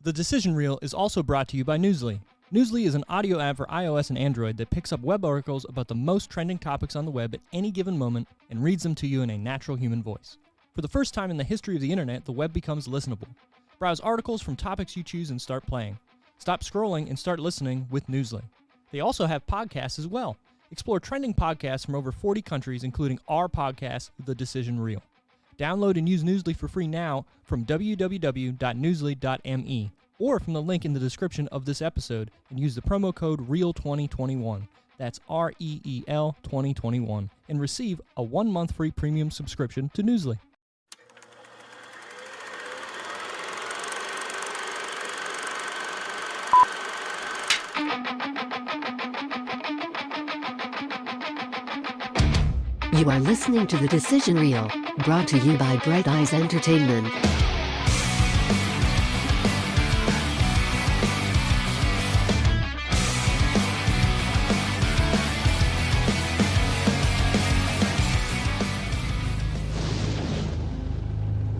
The Decision Reel is also brought to you by Newsly. Newsly is an audio app for iOS and Android that picks up web articles about the most trending topics on the web at any given moment and reads them to you in a natural human voice. For the first time in the history of the internet, the web becomes listenable. Browse articles from topics you choose and start playing. Stop scrolling and start listening with Newsly. They also have podcasts as well. Explore trending podcasts from over 40 countries, including our podcast, The Decision Reel. Download and use Newsly for free now from www.newsly.me or from the link in the description of this episode and use the promo code REEL2021. That's REEL 2021 and receive a 1-month free premium subscription to Newsly. You are listening to The Decision Reel, brought to you by Bright Eyes Entertainment.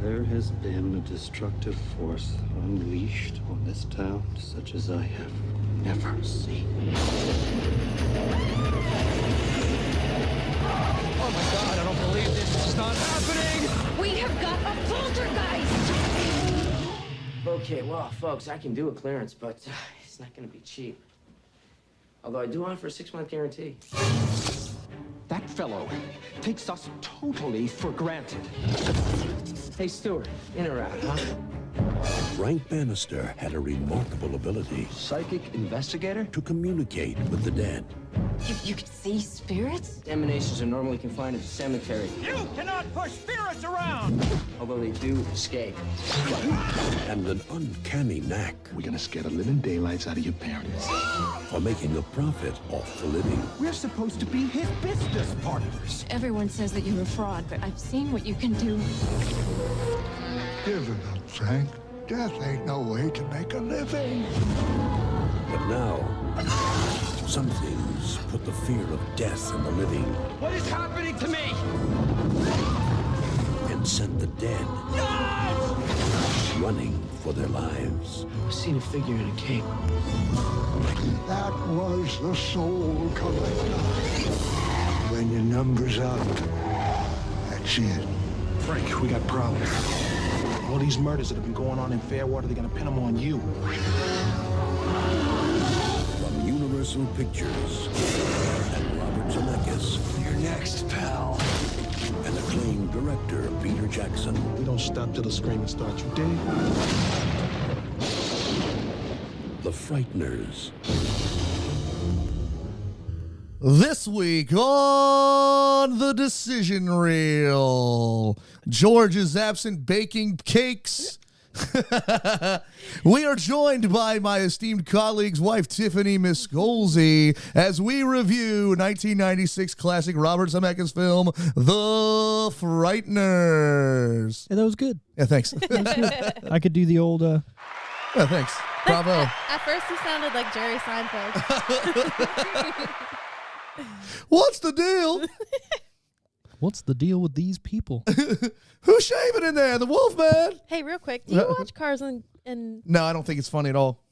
There has been a destructive force unleashed on this town such as I have never seen. Oh my God, I don't believe this is not happening! We have got a poltergeist! Okay, well, folks, I can do a clearance, but it's not going to be cheap. Although I do offer a 6-month guarantee. That fellow takes us totally for granted. Hey, Stuart, in or out, huh? Frank Bannister had a remarkable ability Psychic investigator? to communicate with the dead. You can see spirits? Emanations are normally confined to the cemetery, You cannot push spirits around! although they do escape. And an uncanny knack We're gonna scare the living daylights out of your parents. for making a profit off the living. We're supposed to be his business partners. Everyone says that you're a fraud, but I've seen what you can do. Give it up, Frank. Death ain't no way to make a living. But now, some things put the fear of death in the living What is happening to me? and sent the dead running for their lives. I've seen a figure in a cape. That was the soul collector. When your number's up, that's it. Frank, we got problems. All these murders that have been going on in Fairwater, they're gonna pin them on you. From Universal Pictures and Robert Zemeckis You're next, pal. and acclaimed director Peter Jackson. We don't stop till the screaming starts, you dig? The Frighteners. This week on The Decision Reel, George is absent baking cakes. We are joined by my esteemed colleague's wife, Tiffany Miss Golsey, as we review 1996 classic Robert Zemeckis film, The Frighteners. Yeah, that was good. Yeah, thanks. I could do the old... Yeah, thanks. Bravo. At first, he sounded like Jerry Seinfeld. What's the deal? What's the deal with these people? Who's shaving in there? The Wolfman? Hey, real quick, do you watch Cars and No, I don't think it's funny at all.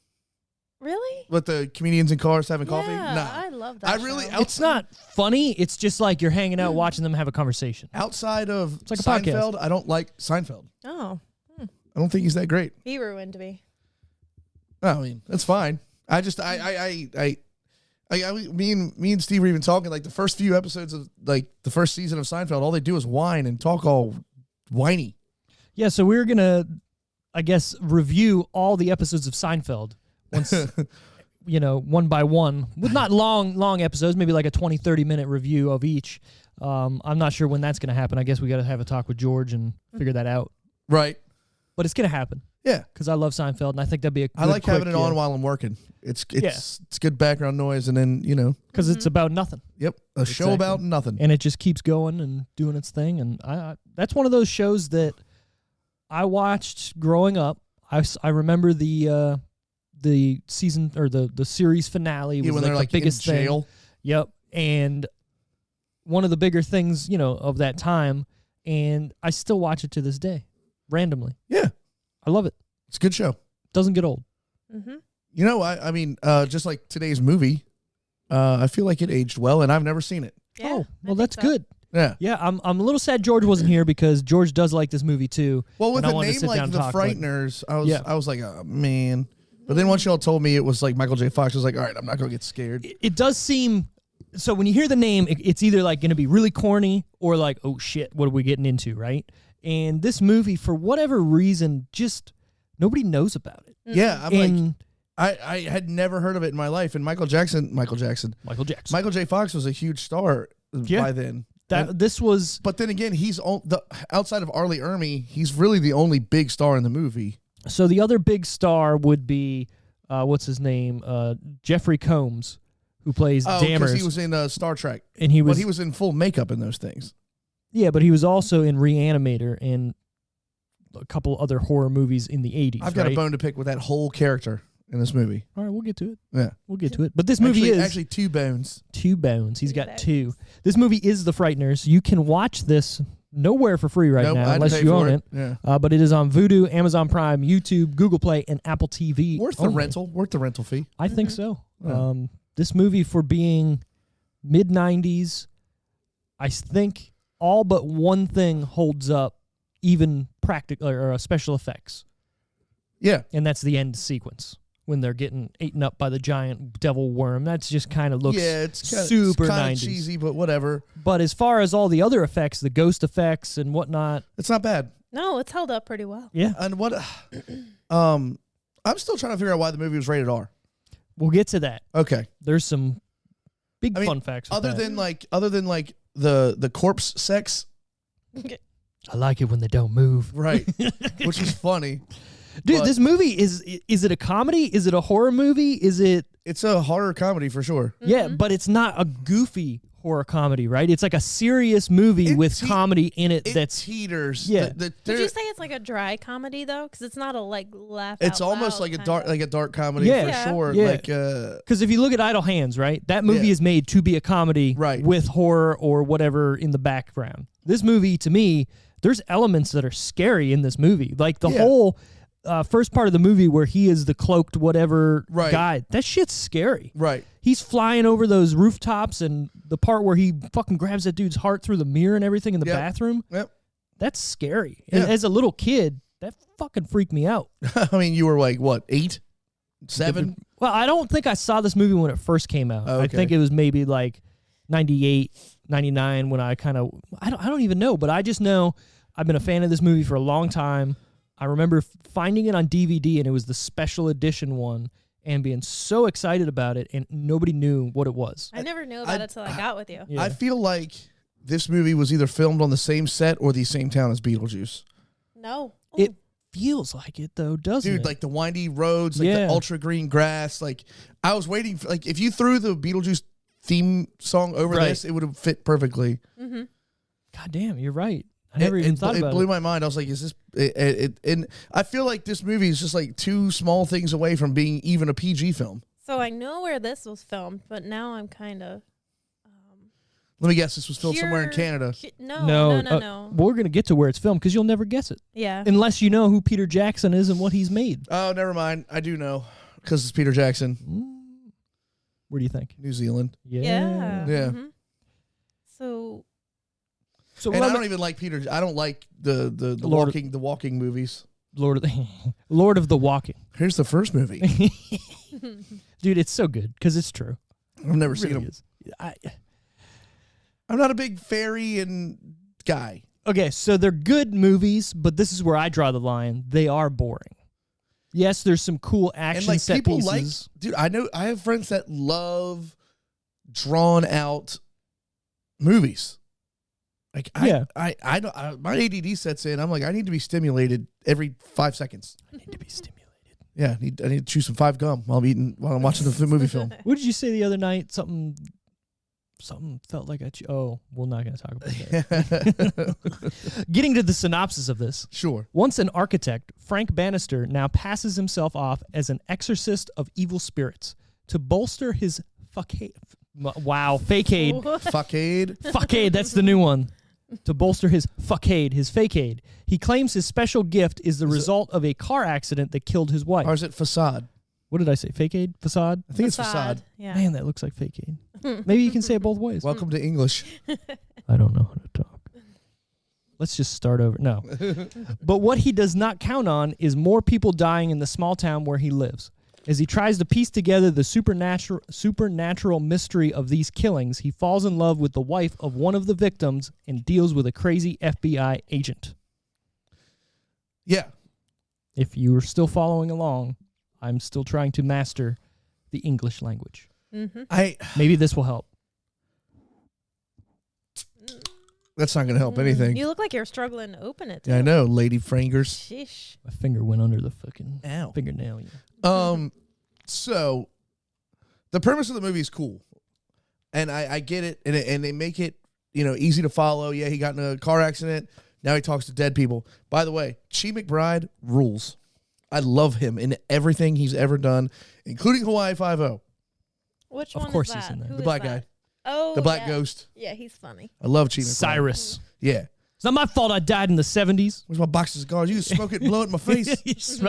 really? With the comedians in cars having coffee? Yeah, Nah. I love that. I really show. It's not funny. It's just like you're hanging out watching them have a conversation. outside of like a podcast. Seinfeld, I don't like Seinfeld. Oh, I don't think he's that great. he ruined me. I mean, that's fine. I just me and Steve were even talking like the first few episodes of like the first season of Seinfeld, all they do is whine and talk all whiny. Yeah, so we're going to, I guess, review all the episodes of Seinfeld once, one by one, with not long episodes, maybe like a 20, 30-minute review of each. I'm not sure when that's going to happen. I guess we got to have a talk with George and figure that out. Right. But it's going to happen. Yeah. Because I love Seinfeld, and I think that'd be a I like having it on while I'm working. It's good background noise, and then, because it's about nothing. Yep, a show about nothing. And it just keeps going and doing its thing. And I that's one of those shows that I watched growing up. I remember the season or the series finale was when they're the like biggest in jail. thing. Yep. And one of the bigger things, of that time. And I still watch it to this day, randomly. Yeah. I love it. It's a good show. Doesn't get old. Mm-hmm. You know, I mean, just like today's movie, I feel like it aged well, and I've never seen it. Yeah, Oh, well, that's so. good. Yeah. Yeah, I'm a little sad George wasn't here because George does like this movie too. Well, with and I a wanted to name sit down like and The talk, but- Frighteners, Yeah. I was like, oh, man. But then once y'all told me it was like Michael J. Fox, I was like, all right, I'm not going to get scared. It does seem, so when you hear the name, it's either like going to be really corny or like, oh shit, what are we getting into, right? And this movie, for whatever reason, just nobody knows about it. Yeah, I had never heard of it in my life. And Michael J. Fox was a huge star by then. But then again, outside of Arlie Ermey, he's really the only big star in the movie. So the other big star would be, what's his name? Jeffrey Combs, who plays Dammers. Because he was in Star Trek. And he was in full makeup in those things. Yeah, but he was also in Reanimator and a couple other horror movies in the 80s. I've got a bone to pick with that whole character in this movie. All right, we'll get to it. Yeah. We'll get to it. But this movie is... Actually, 2 bones. 2 bones. He's got 2. This movie is The Frighteners. You can watch this nowhere for free now, unless you own it. Yeah. But it is on Vudu, Amazon Prime, YouTube, Google Play, and Apple TV. Worth the rental fee. I think so. Yeah. This movie, for being mid-90s, I think all but one thing holds up, even practical or special effects. Yeah. And that's the end sequence when they're getting eaten up by the giant devil worm. That's just kind of looks super 90s. Cheesy, but whatever. But as far as all the other effects, the ghost effects and whatnot, it's not bad. No, it's held up pretty well. Yeah. And what I'm still trying to figure out why the movie was rated R. We'll get to that. Okay. There's some big fun facts. Other than the corpse sex. I like it when they don't move. Right. Which is funny. Dude, this movie is it a comedy? Is it a horror movie? It's a horror comedy for sure. Yeah, but it's not a goofy horror comedy, right? It's like a serious movie with comedy in it that's teeters. Yeah. Would you say it's like a dry comedy though? Because it's not a laugh. It's almost like a dark comedy for sure. Yeah. Like because if you look at Idle Hands, right, that movie is made to be a comedy, with horror or whatever in the background. This movie, to me, there's elements that are scary in this movie, like the whole first part of the movie where he is the cloaked whatever guy. That shit's scary. Right. He's flying over those rooftops, and the part where he fucking grabs that dude's heart through the mirror and everything in the bathroom. Yep. That's scary. Yeah. As a little kid, that fucking freaked me out. I mean, you were like, what, 8? 7? Well, I don't think I saw this movie when it first came out. Okay. I think it was maybe like 98, 99 when I don't even know, but I just know I've been a fan of this movie for a long time. I remember finding it on DVD, and it was the special edition one, and being so excited about it, and nobody knew what it was. I never knew about it till I got with you. Yeah. I feel like this movie was either filmed on the same set or the same town as Beetlejuice. No. It feels like it, though, doesn't it? Dude, like the windy roads, like the ultra green grass. Like, I was waiting for, like, if you threw the Beetlejuice theme song over this, it would have fit perfectly. Mm-hmm. God damn, you're right. I never even thought about it. It blew my mind. I was like, is this... and I feel like this movie is just like 2 small things away from being even a PG film. So I know where this was filmed, but now I'm kind of... Let me guess, this was filmed somewhere in Canada. No. We're going to get to where it's filmed because you'll never guess it. Yeah. Unless you know who Peter Jackson is and what he's made. Oh, never mind. I do know because it's Peter Jackson. Where do you think? New Zealand. Yeah. Mm-hmm. So and I don't even like Peter. I don't like the walking movies. Lord of the Walking. Here's the first movie. Dude, it's so good because it's true. I've never seen them. I'm not a big fairy and guy. Okay, so they're good movies, but this is where I draw the line. They are boring. Yes, there's some cool action and set people pieces. Dude, I have friends that love drawn out movies. Like I don't. My ADD sets in. I'm like, I need to be stimulated every 5 seconds. I need to be stimulated. Yeah, I need to chew some 5 gum while I'm watching the movie film. What did you say the other night? Something felt like we're not going to talk about that. Getting to the synopsis of this. Sure. Once an architect, Frank Bannister now passes himself off as an exorcist of evil spirits to bolster his facade. Wow, fakeade. Fuckade. Fuckade, that's the new one. to bolster his fuckade, his fakeade. He claims his special gift is the result of a car accident that killed his wife. Or is it facade? What did I say? Fakeade? Facade? I think it's facade. Yeah. Man, that looks like fakeade. Maybe you can say it both ways. Welcome to English. I don't know how to talk. Let's just start over. No. But what he does not count on is more people dying in the small town where he lives. As he tries to piece together the supernatural mystery of these killings, he falls in love with the wife of one of the victims and deals with a crazy FBI agent. Yeah. If you are still following along, I'm still trying to master the English language. Maybe this will help. That's not going to help anything. You look like you're struggling to open it. Yeah, I know, lady fingers. Sheesh. My finger went under the fucking Ow. fingernail. Yeah. So the premise of the movie is cool, and I get it, and they make it, easy to follow. Yeah, he got in a car accident. Now he talks to dead people. By the way, Chi McBride rules. I love him in everything he's ever done, including Hawaii Five-0. Which of one course is that? he's in there. Who The is black that? guy. Oh, The black yeah. ghost. Yeah, he's funny. I love Chi McBride. Cyrus. Yeah. It's not my fault I died in the 70s. Where's my box of cigars? You smoke it and blow it in my face.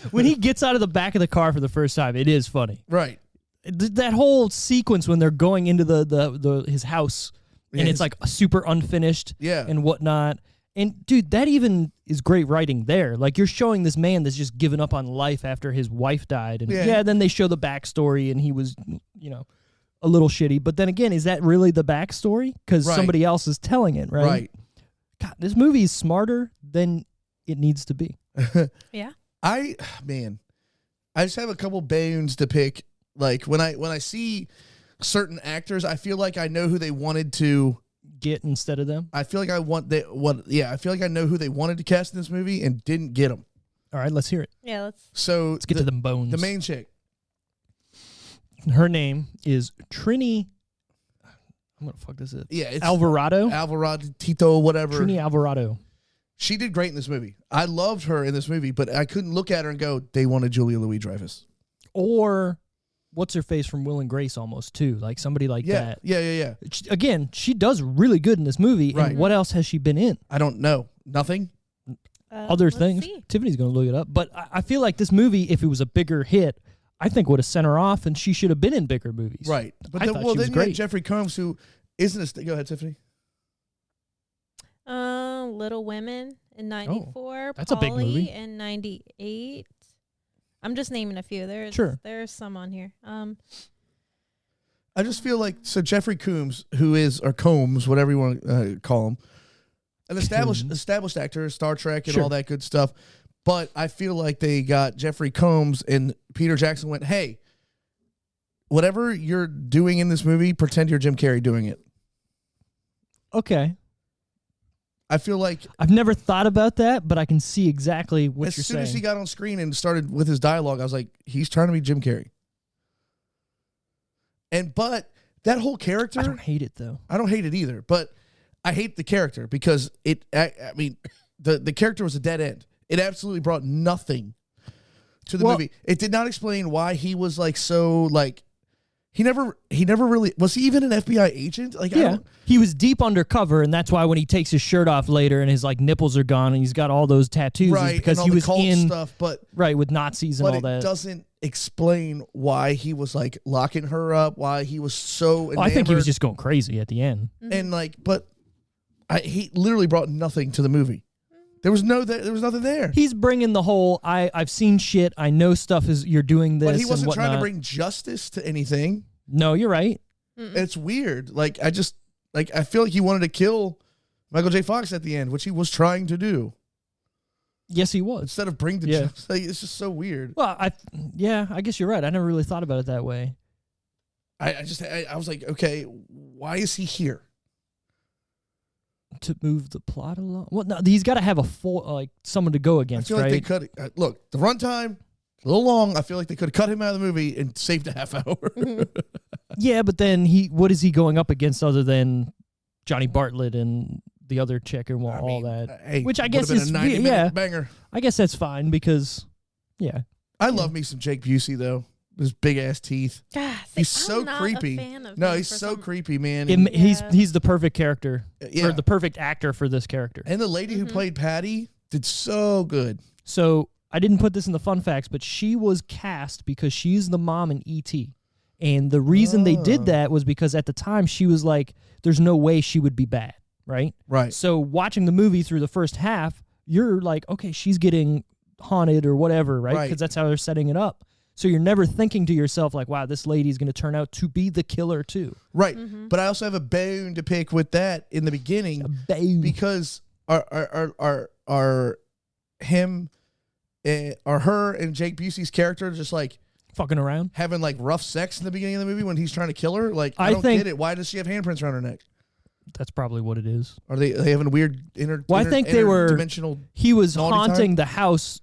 When he gets out of the back of the car for the first time, it is funny. Right. That whole sequence when they're going into the his house and it's like super unfinished and whatnot. And dude, that even is great writing there. Like you're showing this man that's just given up on life after his wife died. And then they show the backstory and he was, a little shitty. But then again, is that really the backstory? Because somebody else is telling it, right? Right. God, this movie is smarter than it needs to be. Yeah. I just have a couple bayoons to pick. Like when I see certain actors, I feel like I know who they wanted to get instead of them. I feel like I feel like I know who they wanted to cast in this movie and didn't get them. All right, let's hear it. Yeah, let's get to them bones. The main chick. Her name is Trini. I'm gonna fuck this up. Yeah, it's Alvarado. Tito, whatever. Trini Alvarado. She did great in this movie. I loved her in this movie, but I couldn't look at her and go, they wanted Julia Louis-Dreyfus. Or what's her face from Will and Grace almost too, like somebody like that. Yeah. Again, she does really good in this movie. Right. And what else has she been in? I don't know. Nothing. Other things. See. Tiffany's gonna look it up. But I feel like this movie, if it was a bigger hit, I think would have sent her off, and she should have been in bigger movies. Right. But I thought she was then you great. had Jeffrey Combs, who isn't a... Go ahead, Tiffany. Little Women in 94. that's a big Polly movie. in 98. I'm just naming a few. There's some on here. I just feel like, so Jeffrey Combs, or Combs, whatever you want to call him, an established actor, Star Trek and all that good stuff. But I feel like they got Jeffrey Combs and Peter Jackson went, hey, whatever you're doing in this movie, pretend you're Jim Carrey doing it. Okay. I feel like... I've never thought about that, but I can see exactly what you're saying. As soon as he got on screen and started with his dialogue, I was like, he's trying to be Jim Carrey. But that whole character... I don't hate it, though. I don't hate it either, but I hate the character because the character was a dead end. It absolutely brought nothing to the movie. It did not explain why he was he never really was he even an FBI agent? He was deep undercover, and that's why when he takes his shirt off later and his nipples are gone and he's got all those tattoos, right? Is because and all he the was cult in stuff, with Nazis and all that. But it doesn't explain why he was locking her up, why he was so. I think he was just going crazy at the end, and he literally brought nothing to the movie. There was nothing there. He's bringing the whole I've seen shit. I know stuff is you're doing this. But he wasn't and trying to bring justice to anything. No, you're right. It's weird. I feel like he wanted to kill Michael J. Fox at the end, which he was trying to do. Yes, he was. Instead of bring the justice. It's just so weird. Well, I guess you're right. I never really thought about it that way. I was like, okay, why is he here? To move the plot along. Well, no, he's got to have a full someone to go against. I feel right? like they could look the runtime a little long. I feel like they could have cut him out of the movie and saved a half hour. Yeah, but then what is he going up against other than Johnny Bartlett and the other chick and all that? Hey, which I guess is is 90-minute banger. I guess that's fine because I love me some Jake Busey though. his big ass teeth. He's so I'm not creepy. A fan of no, him he's for so some- creepy, man. He's the perfect character, Yeah. or the perfect actor for this character. And the lady who played Patty did so good. So I didn't put this in the fun facts, but she was cast because she's the mom in E.T. And the reason they did that was because at the time she was like, there's no way she would be bad, right? Right. So watching the movie through the first half, you're like, okay, she's getting haunted or whatever, right? Right. Because that's how they're setting it up. So you're never thinking to yourself like, wow, this lady's going to turn out to be the killer too. Right. But I also have a bone to pick with that in the beginning. Because are him are her and Jake Busey's character just like fucking around, having like rough sex in the beginning of the movie when he's trying to kill her? Like, I don't get it. Why does she have handprints around her neck? That's probably what it is. Are they having a weird I think they were dimensional? He was naughty haunting time? the house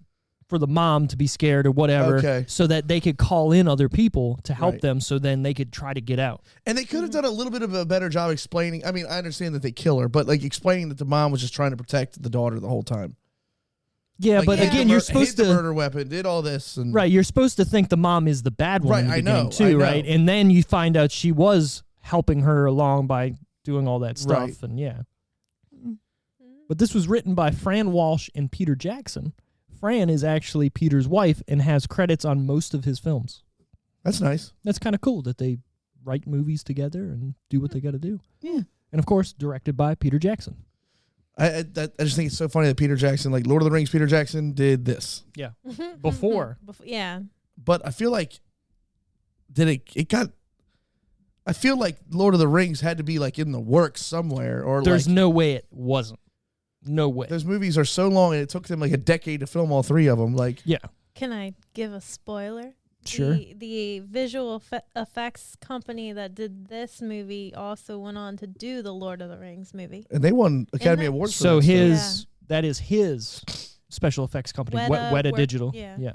for the mom to be scared or whatever, so that they could call in other people to help them, so then they could try to get out. And they could have done a little bit of a better job explaining. I mean, I understand that they kill her, but like explaining that the mom was just trying to protect the daughter the whole time. Yeah, Like, but hid again, the you're supposed hid to the murder weapon, did all this, and right. You're supposed to think the mom is the bad one in the beginning too, right? And then you find out she was helping her along by doing all that stuff, Right. and yeah. But this was written by Fran Walsh and Peter Jackson. Fran is actually Peter's wife and has credits on most of his films. That's nice. That's kind of cool that they write movies together and do what they got to do. Yeah. And of course, directed by Peter Jackson. I just think it's so funny that Peter Jackson, like Lord of the Rings, Peter Jackson did this. Yeah. Before. Yeah. But I feel like I feel like Lord of the Rings had to be like in the works somewhere, or There's like, no way it wasn't. No way. those movies are so long and it took them like a decade to film all three of them. Like, yeah. Can I give a spoiler? Sure. The visual effects company that did this movie also went on to do the Lord of the Rings movie. And they won Academy Awards for So that that is his special effects company, Weta Digital. yeah.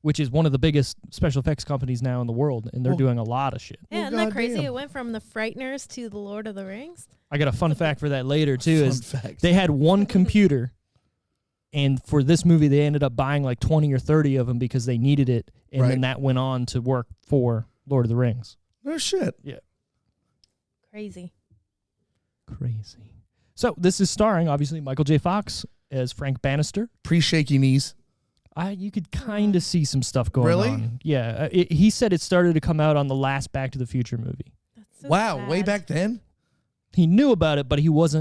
Which is one of the biggest special effects companies now in the world, and they're doing a lot of shit. Yeah, isn't that crazy? It went from the Frighteners to the Lord of the Rings. I got a fun fact for that later too. Fun Is fact. they had one computer, and for this movie they ended up buying like 20 or 30 of them because they needed it, and then that went on to work for Lord of the Rings. No shit. Yeah. Crazy. So this is starring obviously Michael J. Fox as Frank Bannister. Pre-shaky knees. You could kind of see some stuff going Really? on. Yeah. He said it started to come out on the last Back to the Future movie. That's so Wow, sad. way back then? He knew about it, but he was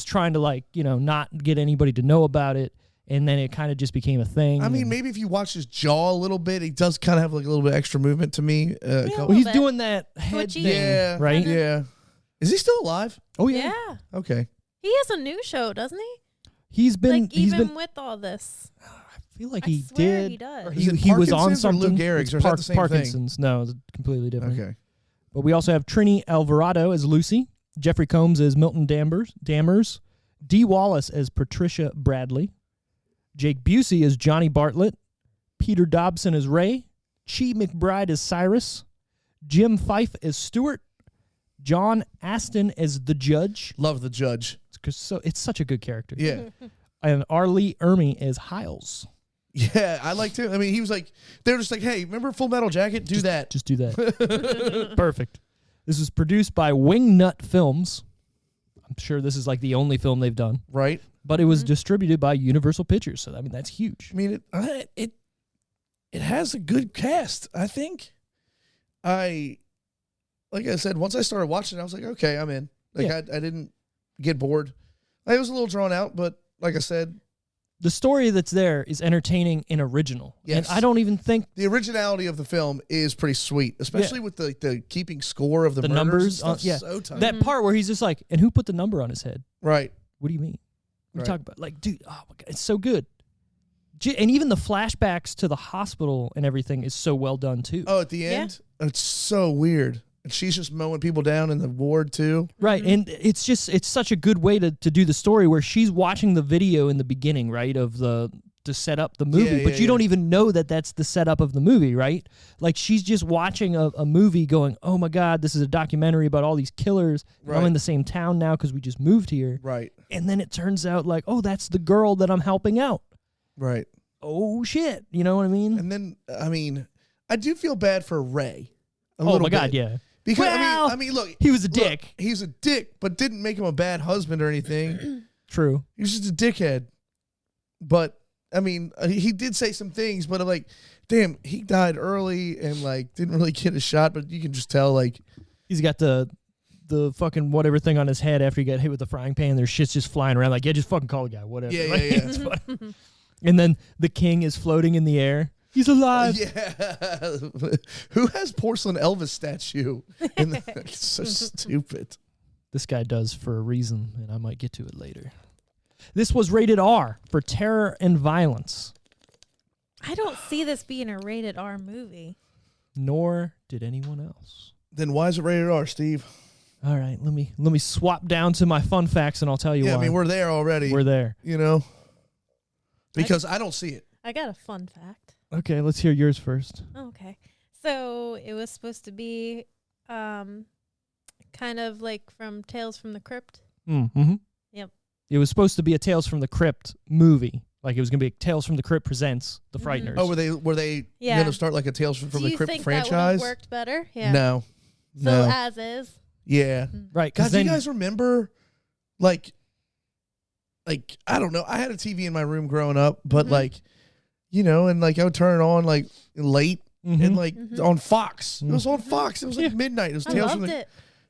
trying to not get anybody to know about it, and then it kind of just became a thing. I mean, maybe if you watch his jaw a little bit, he does kind of have like a little bit extra movement to me. Well, he's doing that head Twitchy. thing, Yeah, right? Yeah. Is he still alive? Oh Yeah. Okay. He has a new show, doesn't he? He's been Like, he's even been with all this. I feel like I he swear did. he does. Or Is it he was on Parkinson's or Lou something. Gehrig's, It's or is that the same thing? Parkinson's. No, it's completely different. Okay. But we also have Trini Alvarado as Lucy, Jeffrey Combs as Milton Dammers, Dee Wallace as Patricia Bradley, Jake Busey as Johnny Bartlett, Peter Dobson as Ray, Chi McBride as Cyrus, Jim Fife as Stuart, John Aston as the Judge. Love the Judge. It's such a good character. Yeah. And Arlie Ermey as Hiles. Yeah, I liked him. I mean, he was like, they were just like, hey, remember Full Metal Jacket? Do that. Just do that. Perfect. This is produced by Wingnut Films. I'm sure this is like the only film they've done. Right. But it was distributed by Universal Pictures, so I mean that's huge. I mean, it has a good cast. I think. Like I said, once I started watching, I was like, okay, I'm in. Like I didn't get bored. It was a little drawn out, but like I said, the story that's there is entertaining and original. Yes. And I don't even think the originality of the film is pretty sweet, especially with the keeping score of the murders numbers. and stuff. Yeah, So tight. that part where he's just like, and who put the number on his head? Right. What do you mean? What are you Right. talking about? Like, dude, oh my God, it's so good. And even the flashbacks to the hospital and everything is so well done too. Oh, at the end, it's so weird. And she's just mowing people down in the ward too. Right, and it's such a good way to do the story where she's watching the video in the beginning, right, of to set up the movie, but you don't even know that that's the setup of the movie, right? Like she's just watching a movie going, oh my God, this is a documentary about all these killers. Right. I'm in the same town now because we just moved here. Right. And then it turns out like, oh, that's the girl that I'm helping out. Right. Oh shit, you know what I mean? And then, I mean, I do feel bad for Ray. Oh my God, yeah. Because Well, I mean, look, he was a dick. He's a dick, but didn't make him a bad husband or anything. True. He was just a dickhead. But I mean, he did say some things, but I'm like, damn, he died early and like didn't really get a shot. But you can just tell, like, he's got the fucking whatever thing on his head after he got hit with the frying pan. There's shit's just flying around. Like, yeah, just fucking call the guy, whatever. Yeah, like, yeah, yeah. It's funny. And then the king is floating in the air. He's alive. Yeah. Who has porcelain Elvis statue? It's so stupid. This guy does for a reason, and I might get to it later. This was rated R for terror and violence. I don't see this being a rated R movie. Nor did anyone else. Then why is it rated R, Steve? All right, let me swap down to my fun facts, and I'll tell you why. I mean, we're there already. We're there. You know? Because I don't see it. I got a fun fact. Okay, let's hear yours first. Okay. So it was supposed to be kind of like from Tales from the Crypt. Mm-hmm. Yep. It was supposed to be a Tales from the Crypt movie. Like, it was going to be Tales from the Crypt presents The Frighteners. Oh, were they going to start like a Tales from the Crypt franchise? That would have worked better? Yeah. No. So no. as is. Yeah. Right. God, do you guys remember, like, I don't know. I had a TV in my room growing up, but like, you know, and like I would turn it on like late and like on Fox. It was on Fox. It was like midnight. It was Tales from the.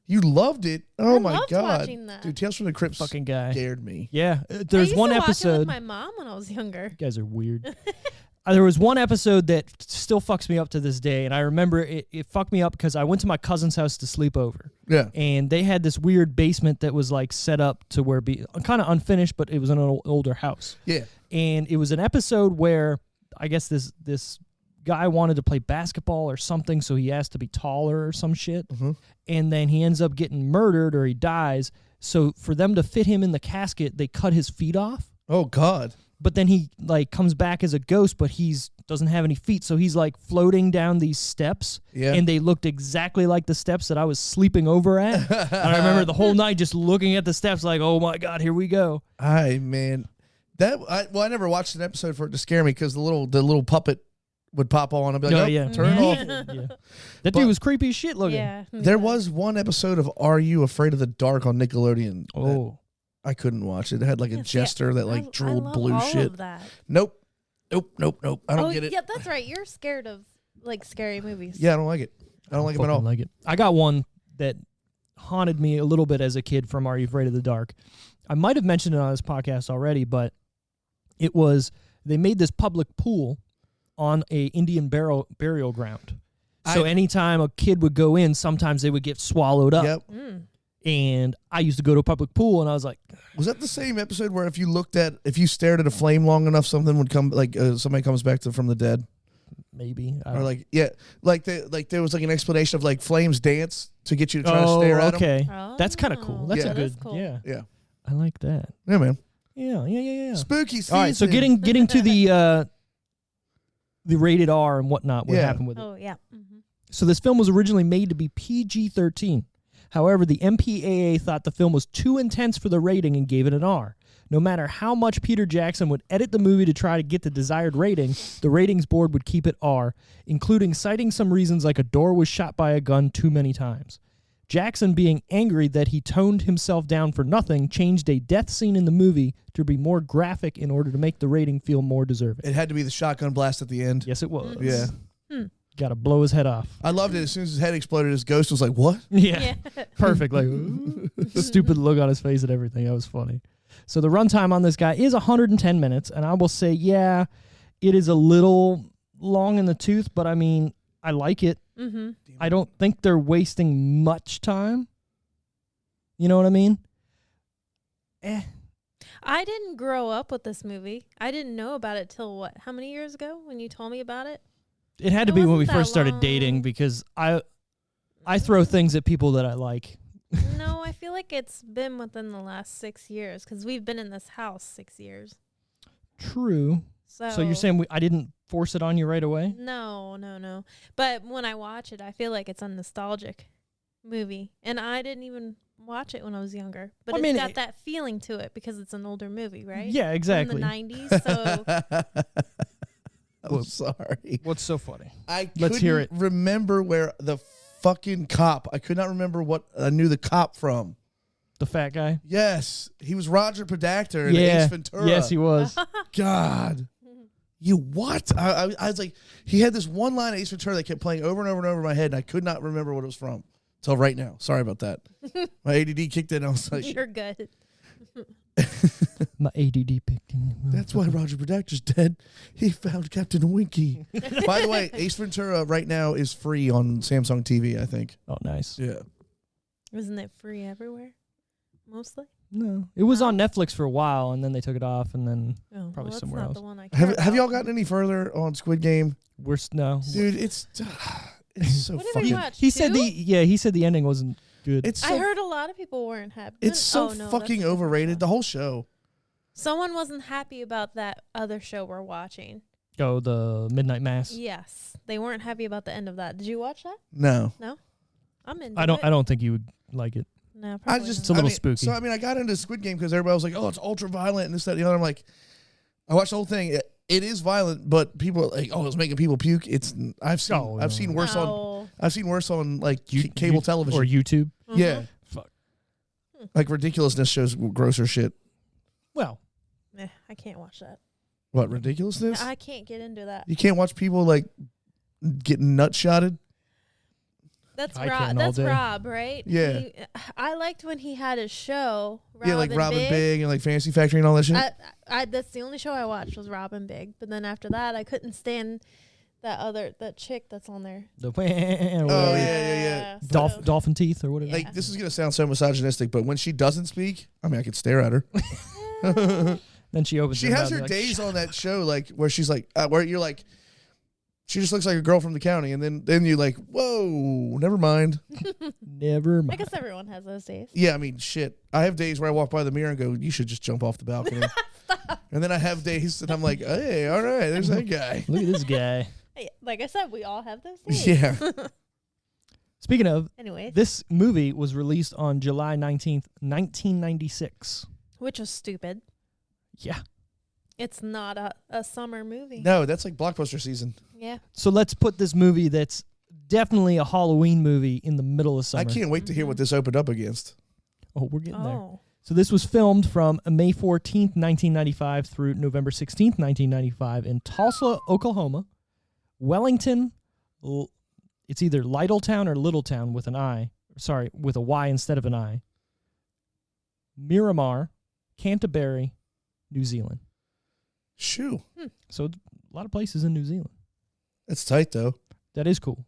You loved it. Oh my God, watching that. dude! Tales from the Crypt fucking guy scared me. Yeah, I there's used one to watch episode. it with my mom when I was younger. You guys are weird. There was one episode that still fucks me up to this day, and I remember it fucked me up because I went to my cousin's house to sleep over. Yeah. And they had this weird basement that was like set up to where be kind of unfinished, but it was an older house. Yeah. And it was an episode where I guess this guy wanted to play basketball or something, so he asked to be taller or some shit. And then he ends up getting murdered or he dies. So for them to fit him in the casket, they cut his feet off. Oh God. But then he like comes back as a ghost, but doesn't have any feet, so he's like floating down these steps. Yeah. And they looked exactly like the steps that I was sleeping over at. And I remember the whole night just looking at the steps like, oh my God, here we go. Man. I never watched an episode for it to scare me because the little puppet would pop on and be like, turn it off. Yeah. That dude was creepy as shit looking. Yeah. There was one episode of Are You Afraid of the Dark on Nickelodeon. Oh. I couldn't watch it. It had like a jester that like drooled blue all shit. Of that. Nope. I don't get it. Yeah, that's right. You're scared of like scary movies. Yeah, I don't like it. I don't like them at all. Like it. I got one that haunted me a little bit as a kid from Are You Afraid of the Dark? I might have mentioned it on this podcast already, but it was they made this public pool on a Indian burial ground. So anytime a kid would go in, sometimes they would get swallowed up. Yep. And I used to go to a public pool, and I was like, was that the same episode where if you stared at a flame long enough, something would come, like somebody comes back from the dead? Maybe. Or like, yeah, like there was like an explanation of like flames dance to get you to try to stare at them. Okay. That's kind of cool. That's a good, cool. Yeah. I like that. Yeah, man. Yeah. Spooky season. All right, so getting to the rated R and whatnot, what happened with it. Oh, yeah. So this film was originally made to be PG-13. However, the MPAA thought the film was too intense for the rating and gave it an R. No matter how much Peter Jackson would edit the movie to try to get the desired rating, the ratings board would keep it R, including citing some reasons like a door was shot by a gun too many times. Jackson, being angry that he toned himself down for nothing, changed a death scene in the movie to be more graphic in order to make the rating feel more deserving. It had to be the shotgun blast at the end. Yes, it was. Yeah. Got to blow his head off. I loved it. As soon as his head exploded, his ghost was like, what? Yeah. Perfect. Like, stupid look on his face and everything. That was funny. So the runtime on this guy is 110 minutes, and I will say, yeah, it is a little long in the tooth, but I mean, I like it. I don't think they're wasting much time. You know what I mean? I didn't grow up with this movie. I didn't know about it till what? How many years ago when you told me about it? It had to be when we first started dating because I throw things at people that I like. No, I feel like it's been within the last 6 years because we've been in this house 6 years. True. So you're saying I didn't force it on you right away? No. But when I watch it, I feel like it's a nostalgic movie. And I didn't even watch it when I was younger. But it's got that feeling to it because it's an older movie, right? Yeah, exactly. From the 90s, so... I'm sorry. What's so funny? Let's hear it. Remember where the fucking cop. I could not remember what I knew the cop from. The fat guy? Yes. He was Roger Podacter in Ace Ventura. Yes, he was. God. You what? I was like, he had this one line of Ace Ventura that kept playing over and over and over in my head, and I could not remember what it was from until right now. Sorry about that. My ADD kicked in. I was like, You're good. My ADD picked in. That's why Roger Podacter's dead. He found Captain Winky. By the way, Ace Ventura right now is free on Samsung TV, I think. Oh, nice. Yeah. Isn't it free everywhere? Mostly? No. It was on Netflix for a while, and then they took it off, and then probably that's somewhere not else. The one I care Have y'all gotten any further on Squid Game? No. Dude, it's so What did we fucking... watch? He said Two? he said the ending wasn't good. It's I so, heard a lot of people weren't happy. it's so Oh, no, fucking that's a different overrated. show. The whole show. Someone wasn't happy about that other show we're watching. Oh, the Midnight Mass. Yes, they weren't happy about the end of that. Did you watch that? No. No, I'm into I it. don't think you would like it. No, I probably just It's a little spooky. So I got into Squid Game because everybody was like, "Oh, it's ultra violent and this, that, and the other." I'm like, I watched the whole thing. It is violent, but people are like, "Oh, it's making people puke." It's I've seen worse on like cable television or YouTube. Yeah, fuck. Like ridiculousness shows grosser shit. Well, I can't watch that. What ridiculousness? I can't get into that. You can't watch people like getting nut shotted. That's I Rob. can all That's day. Rob, right? Yeah. I liked when he had his show. Yeah, like Robin Big and like Fantasy Factory and all that shit. That's the only show I watched was Robin Big. But then after that, I couldn't stand that chick that's on there. Yeah. Dolphin teeth or whatever. Like this is gonna sound so misogynistic, but when she doesn't speak, I mean, I could stare at her. Then she opens. She her has mouth her and be like, days on that show, like where she's like, where you're like, she just looks like a girl from the county, and then you're like, whoa, never mind. Never mind. I guess everyone has those days. Yeah, I mean, shit. I have days where I walk by the mirror and go, you should just jump off the balcony. And then I have days that I'm like, hey, all right, there's that guy. Look at this guy. Hey, like I said, we all have those days. Yeah. Speaking of, Anyways. this movie was released on July 19th, 1996. Which was stupid. Yeah. It's not a summer movie. No, that's like blockbuster season. Yeah. So let's put this movie that's definitely a Halloween movie in the middle of summer. I can't wait to hear what this opened up against. Oh, we're getting there. Oh. So this was filmed from May 14th, 1995 through November 16th, 1995 in Tulsa, Oklahoma, Wellington, it's either Lyttletown or Littletown with an I. Sorry, with a Y instead of an I. Miramar, Canterbury, New Zealand. Shoo. So a lot of places in New Zealand. That's tight, though. That is cool.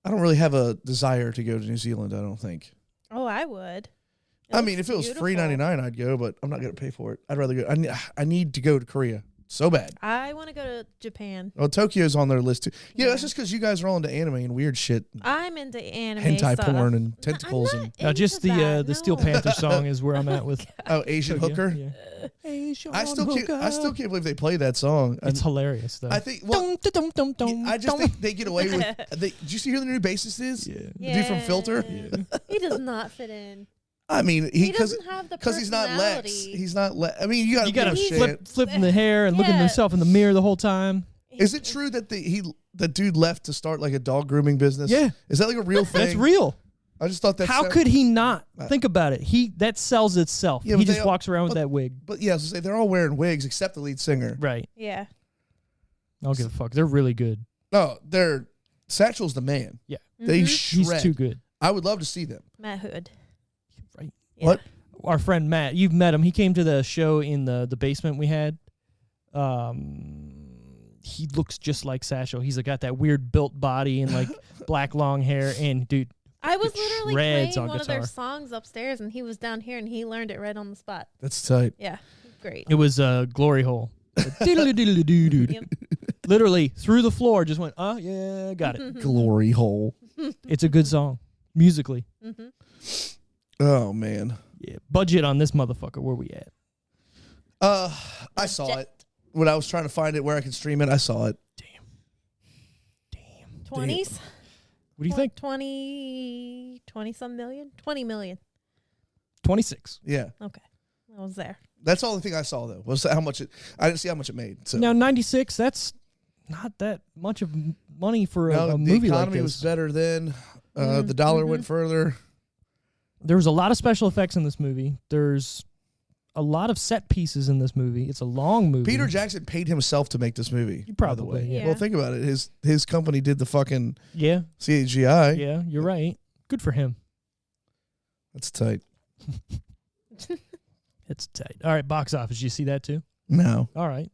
I don't really have a desire to go to New Zealand, I don't think. Oh, I would. I mean, if it was $3.99, I'd go, but I'm not going to pay for it. I'd rather go. I need to go to Korea so bad. I want to go to Japan. Well, Tokyo's on their list, too. Yeah, that's just because you guys are all into anime and weird shit. I'm into anime Hentai stuff. porn and tentacles. I'm Just into the Steel Panther song is where I'm at with. Oh, Asian Hooker? Yeah. Asian I still Hooker. can't believe they play that song. It's hilarious, though. I think. Well, I just think they get away with. Did you see who the new bassist is? Yeah. The dude from Filter. Yeah. He does not fit in. I mean, He doesn't have the because he's not Lex. personality. He's not Lex. I mean, you got to flipping the hair and looking at himself in the mirror the whole time. Is it true that the dude left to start like a dog grooming business? Yeah. Is that like a real thing? That's real. I just thought that. How could he not? Think about it. That sells itself. Yeah, He but they just all- walks around with but- that wig. But yeah, I was gonna say they're all wearing wigs except the lead singer. Right. Yeah. I don't give a fuck. They're really good. No, Satchel's the man. Yeah. They Mhm. shred. He's too good. I would love to see them. Matt Hood. Right. Yeah. What? Our friend Matt, you've met him. He came to the show in the basement we had. He looks just like Satchel. He's got that weird built body and like black long hair. And dude, I was literally shreds playing on one of their guitar. songs upstairs, and he was down here, and he learned it right on the spot. That's tight. Yeah, great. It was a glory hole. Diddle-diddle-doo-doo. Literally through the floor, just went, oh yeah, got it. Glory hole. It's a good song musically. Mm-hmm. Oh man. Yeah, budget on this motherfucker. Where we at? I saw it when I was trying to find it where I could stream it. I saw it. Damn. 20s? What do you think? 20 some million? 20 million. 26. Yeah, Okay. I was there. that's the only thing I saw though was how much it. I didn't see how much it made. So Now 96. That's not that much of money for No, a the movie like economy this. was better then. The dollar went further. There was a lot of special effects in this movie. There's a lot of set pieces in this movie. It's a long movie. Peter Jackson paid himself to make this movie. Probably, yeah. Well, think about it. His company did the fucking CGI. Yeah, you're right. Good for him. That's tight. It's tight. All right, box office. You see that too? No. All right.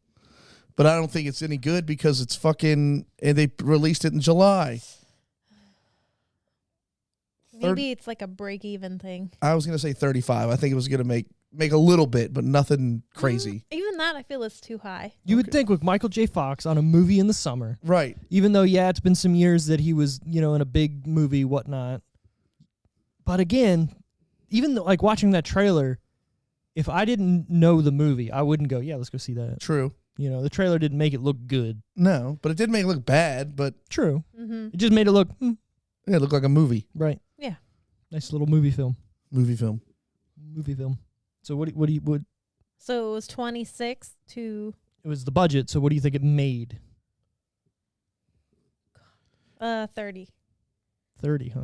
But I don't think it's any good because it's fucking... And they released it in July. Maybe it's like a break-even thing. I was going to say 35. I think it was going to make a little bit, but nothing crazy. Even that, I feel is too high. You would think with Michael J. Fox on a movie in the summer. Right. Even though, yeah, it's been some years that he was, in a big movie, whatnot. But again, even though, like watching that trailer, if I didn't know the movie, I wouldn't go, yeah, let's go see that. True. The trailer didn't make it look good. No, but it did make it look bad, but... True. It just made it look... Yeah, it looked like a movie. Right. Yeah. Nice little movie film. Movie film. So what do you... So it was 26 to... It was the budget, so what do you think it made? 30. 30, huh?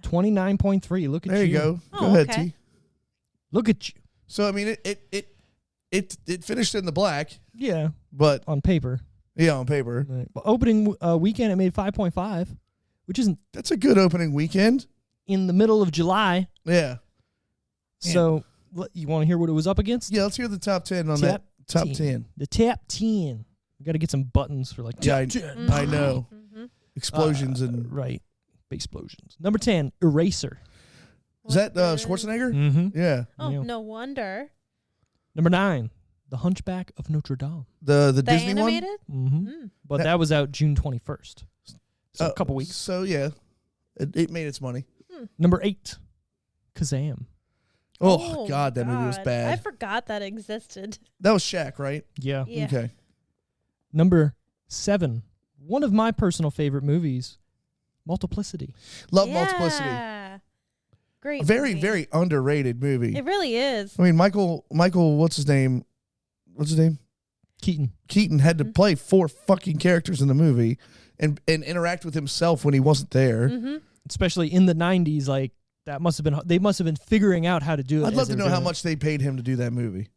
29.3. Look at you. There you go. Oh, Go ahead, okay. T. Look at you. So, I mean, it finished in the black. Yeah. But... On paper. Yeah, on paper. Right. But opening weekend, it made 5.5, which isn't... That's a good opening weekend. In the middle of July. Yeah. So, you want to hear what it was up against? Yeah, let's hear the top 10 on that. Top 10. The top 10. We got to get some buttons for like top 10. I know. Explosions and... Right. Explosions. Number 10, Eraser. Is that Schwarzenegger? Mm-hmm. Yeah. Oh, no wonder. Number 9, The Hunchback of Notre Dame. The Disney animated? one? Mm-hmm. But that was out June 21st. So a couple weeks. So, yeah. It made its money. Number 8, Kazam. Oh, God, that movie was bad. I forgot that existed. That was Shaq, right? Yeah. Okay. Number 7, one of my personal favorite movies, Multiplicity. Love Multiplicity. Great. Very, movie. very underrated movie. It really is. I mean, Michael, what's his name? Keaton had to play 4 fucking characters in the movie and interact with himself when he wasn't there. Mm-hmm. Especially in the 90s, like, that must have been, they must have been figuring out how to do it. I'd love to know how much they paid him to do that movie.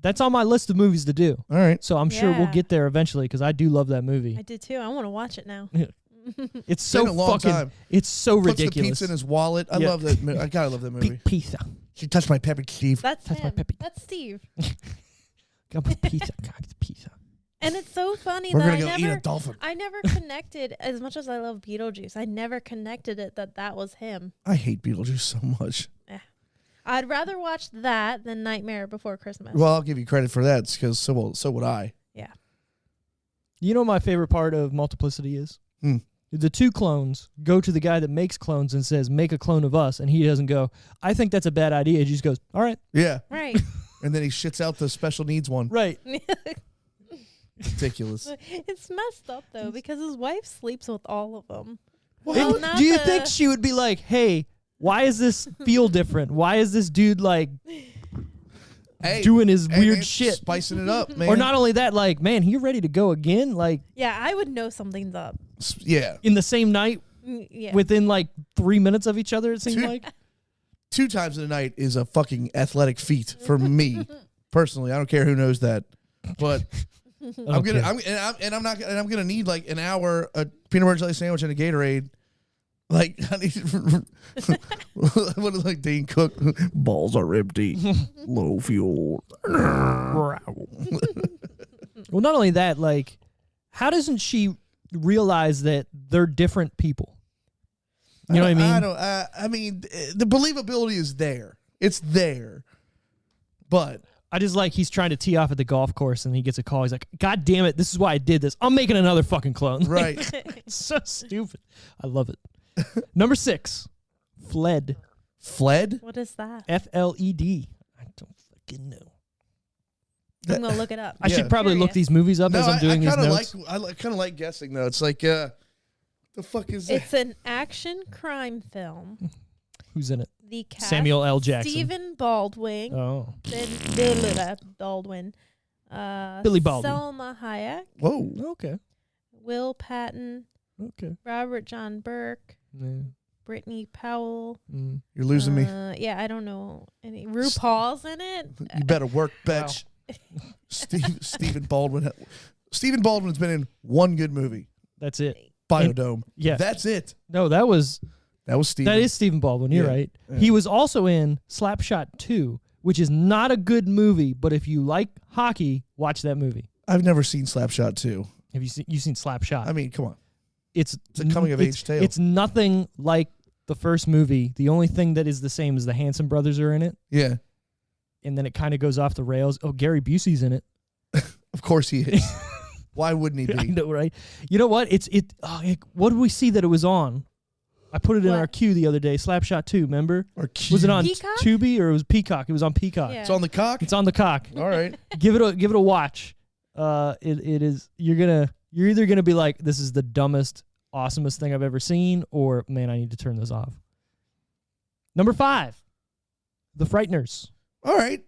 That's on my list of movies to do. All right. So I'm sure we'll get there eventually because I do love that movie. I did too. I want to watch it now. It's so been a long fucking, time. It's so Puts ridiculous. the pizza in his wallet. I love that movie. I gotta love that movie. Pizza. She touched my pepper, Steve. That's Touch my him. peppy. That's Steve. Got my pizza. Got the pizza. And it's so funny We're that gonna go eat a dolphin. I never connected, as much as I love Beetlejuice, I never connected it that was him. I hate Beetlejuice so much. I'd rather watch that than Nightmare Before Christmas. Well, I'll give you credit for that because so would I. Yeah. You know what my favorite part of Multiplicity is? The 2 clones go to the guy that makes clones and says, make a clone of us. And he doesn't go, I think that's a bad idea. He just goes, all right. Yeah. Right. And then he shits out the special needs one. Right. Ridiculous. It's messed up, though, because his wife sleeps with all of them. Well, do you think she would be like, hey, why does this feel different? Why is this dude like doing his weird shit? Spicing it up, man. Or not only that, like, man, he ready to go again? Like, yeah, I would know something's up. Yeah. In the same night? Yeah. Within like 3 minutes of each other, it seems like? 2 times in a night is a fucking athletic feat for me. Personally, I don't care who knows that. But I'm gonna need like an hour, a peanut butter jelly sandwich and a Gatorade. Like I need what is like Dane Cook? Balls are empty, low fuel. Well, not only that, like, how doesn't she realize that they're different people? You know what I mean? I mean, the believability is there. It's there, but I just like he's trying to tee off at the golf course and he gets a call. He's like, God damn it, this is why I did this. I'm making another fucking clone. Right. It's so stupid. I love it. Number 6, Fled. Fled? What is that? FLED. I don't fucking know. I'm going to look it up. I should probably look these movies up as I'm doing these notes. I kind of like guessing, though. It's like, the fuck is that? It's an action crime film. Who's in it? The cast, Samuel L. Jackson. Stephen Baldwin. Oh. Baldwin. Billy Baldwin. Selma Hayek. Whoa. Okay. Will Patton. Okay. Robert John Burke. Yeah. Brittany Powell. You're losing me. Yeah, I don't know any. RuPaul's in it. You better work, bitch. Wow. Stephen Baldwin. Stephen Baldwin's been in one good movie. That's it. Biodome. Yeah. That's it. No, that was Stephen. That is Stephen Baldwin. You're right. Yeah. He was also in Slapshot 2, which is not a good movie, but if you like hockey, watch that movie. I've never seen Slapshot 2. Have you seen Slapshot? I mean, come on. It's a coming of age tale. It's nothing like the first movie. The only thing that is the same is the Hanson brothers are in it. Yeah. And then it kind of goes off the rails. Oh, Gary Busey's in it. Of course he is. Why wouldn't he be? I know, right? You know what? What did we see that it was on? I put it in our queue the other day. Slapshot 2, remember? Was it on Peacock? Tubi or it was Peacock? It was on Peacock. Yeah. It's on the cock? It's on the cock. All right. Give it a watch. It is you're either gonna be like, this is the dumbest, awesomest thing I've ever seen, or man, I need to turn this off. Number 5, The Frighteners. All right.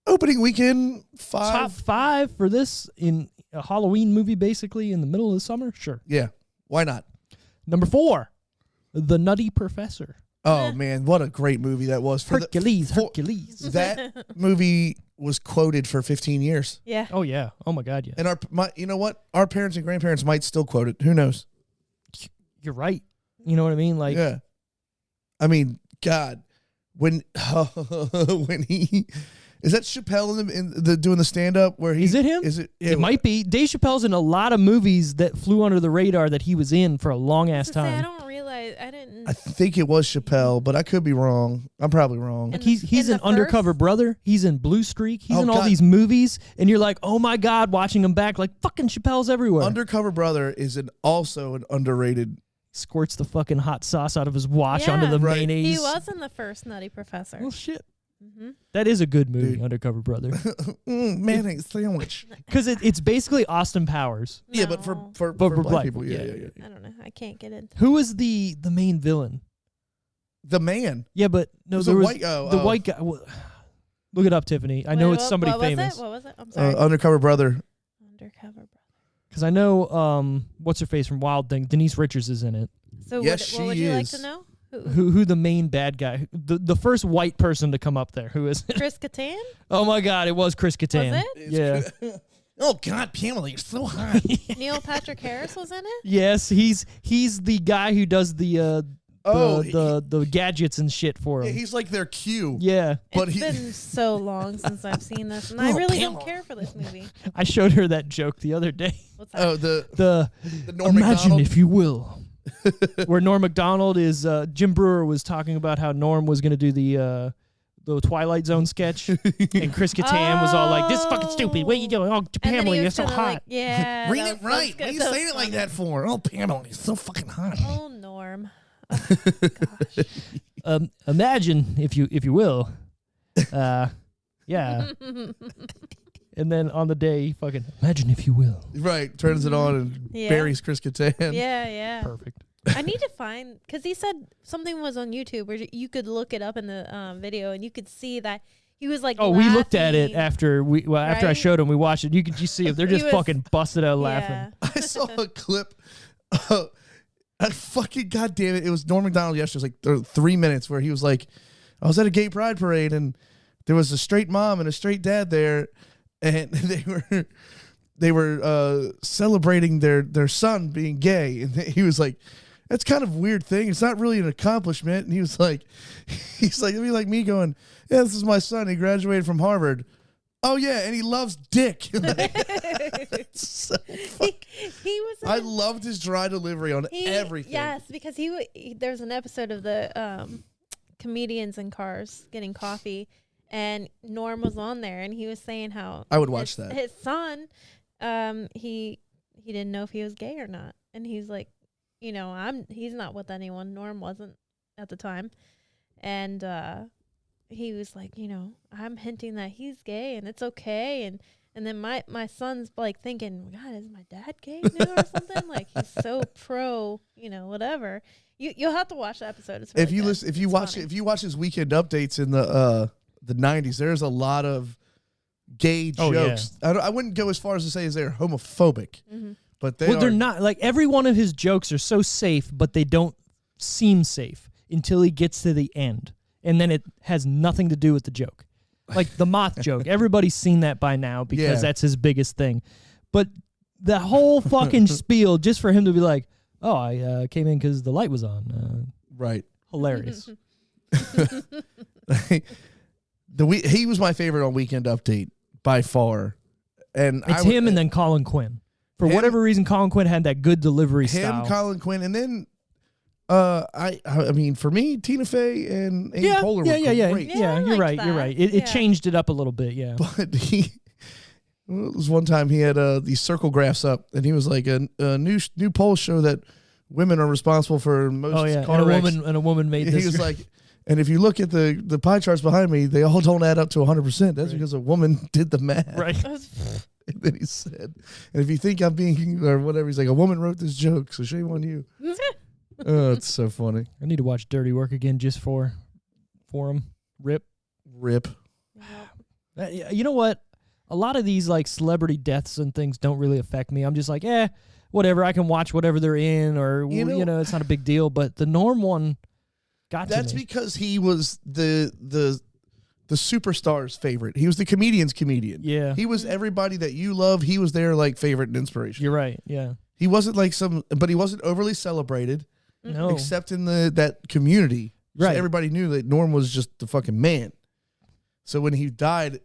Opening weekend 5. Top 5 for this in a Halloween movie, basically in the middle of the summer. Sure. Yeah. Why not? Number 4, The Nutty Professor. Oh man, what a great movie that was. Hercules. That movie was quoted for 15 years. Yeah. Oh yeah. Oh my God, yeah. And you know what? Our parents and grandparents might still quote it. Who knows? You're right. You know what I mean? Like, yeah. I mean, God, when he is that Chappelle in the doing the stand up where he is it him? Is it? It might be. Dave Chappelle's in a lot of movies that flew under the radar that he was in for a long ass time. I don't realize. I didn't. I think it was Chappelle, but I could be wrong. I'm probably wrong. Like he's an Undercover Brother. He's in Blue Streak. He's in all these movies, and you're like, oh my God, watching him back, like fucking Chappelle's everywhere. Undercover Brother is also an underrated. Squirts the fucking hot sauce out of his watch onto the mayonnaise. He was in the first Nutty Professor. Well, shit. That is a good movie, dude. Undercover Brother. Mayonnaise sandwich. Because it's basically Austin Powers. No. Yeah, but for black people. Yeah. I don't know. I can't get into. Who was the main villain? The man. Yeah, but no, there was the white guy. Look it up, Tiffany. I know it's somebody famous. What was it? I'm sorry. Undercover Brother. Undercover Brother. Because I know, what's her face from Wild Thing? Denise Richards is in it. So what would you like to know? Who the main bad guy? The first white person to come up there? Who is it? Chris Kattan? Oh my God, it was Chris Kattan. Was it? Yeah. Oh God, Pamela, you're so hot. Neil Patrick Harris was in it. Yes, he's the guy who does the gadgets and shit for him. Yeah, he's like their Q. Yeah, but it's been so long since I've seen this, and I really don't care for this movie. I showed her that joke the other day. What's that? Oh, the Norm imagine Macdonald? if you will, where Norm Macdonald is. Jim Brewer was talking about how Norm was going to do the Twilight Zone sketch, and Chris Kattan was all like, "This is fucking stupid. What are you doing? Oh, Pamela, you're so hot." Like, yeah, read it right. What are you saying it like that for? Oh, Pamela, you're so fucking hot. Oh, Norm. Gosh. Imagine if you will, yeah. And then on the day, fucking imagine if you will. Right, turns it on and buries Chris Kattan. Yeah. Perfect. I need to find, because he said something was on YouTube where you could look it up in the video and you could see that he was like. Oh, laughing. we looked at it after after I showed him. We watched it. You could just see if they're just fucking busted out laughing. I saw a clip. Fucking goddamn it! It was Norm Macdonald yesterday. It was like 3 minutes where he was like, "I was at a gay pride parade and there was a straight mom and a straight dad there, and they were celebrating their son being gay." And he was like, "That's kind of a weird thing. It's not really an accomplishment." And he's like, "It'd be like me going, yeah, this is my son. He graduated from Harvard. Oh yeah, and he loves dick." So he was. I loved his dry delivery on everything. Yes, because there's an episode of the comedians in cars getting coffee, and Norm was on there, and he was saying how I would watch that. His son, he didn't know if he was gay or not, and he's like, he's not with anyone. Norm wasn't at the time, and he was like, I'm hinting that he's gay and it's okay. And then my son's like thinking, God, is my dad gay now or something? Like he's so pro, whatever. You'll have to watch the episode. It's really good. If you watch his weekend updates in the 90s, there's a lot of gay Oh, yeah. jokes. I wouldn't go as far as to say they're homophobic, but they're not. Like, every one of his jokes are so safe, but they don't seem safe until he gets to the end. And then it has nothing to do with the joke. Like the moth joke. Everybody's seen that by now because that's his biggest thing. But the whole fucking spiel, just for him to be like, oh, I came in because the light was on. Right. Hilarious. He was my favorite on Weekend Update by far. And it's him and then Colin Quinn. For whatever reason, Colin Quinn had that good delivery style. Colin Quinn, and then I mean, for me, Tina Fey and Amy Poehler were great. Yeah, you're right. You're right. It changed it up a little bit. Yeah, but it was one time he had these circle graphs up, and he was like a new poll show that women are responsible for most car wrecks. And a woman made this. He was like, and if you look at the pie charts behind me, they all don't add up to 100%. That's because a woman did the math. Right. And then he said, and if you think I'm being or whatever, he's like, a woman wrote this joke, so shame on you. Oh, it's so funny. I need to watch Dirty Work again just for him. Rip. You know what? A lot of these like celebrity deaths and things don't really affect me. I'm just like, whatever. I can watch whatever they're in, or you know, it's not a big deal. But the Norm one got to me. That's because he was the superstar's favorite. He was the comedian's comedian. Yeah, he was everybody that you love. He was their like favorite and inspiration. You're right. Yeah, he wasn't like but he wasn't overly celebrated. No, except in that community. Right, so everybody knew that Norm was just the fucking man. So when he died,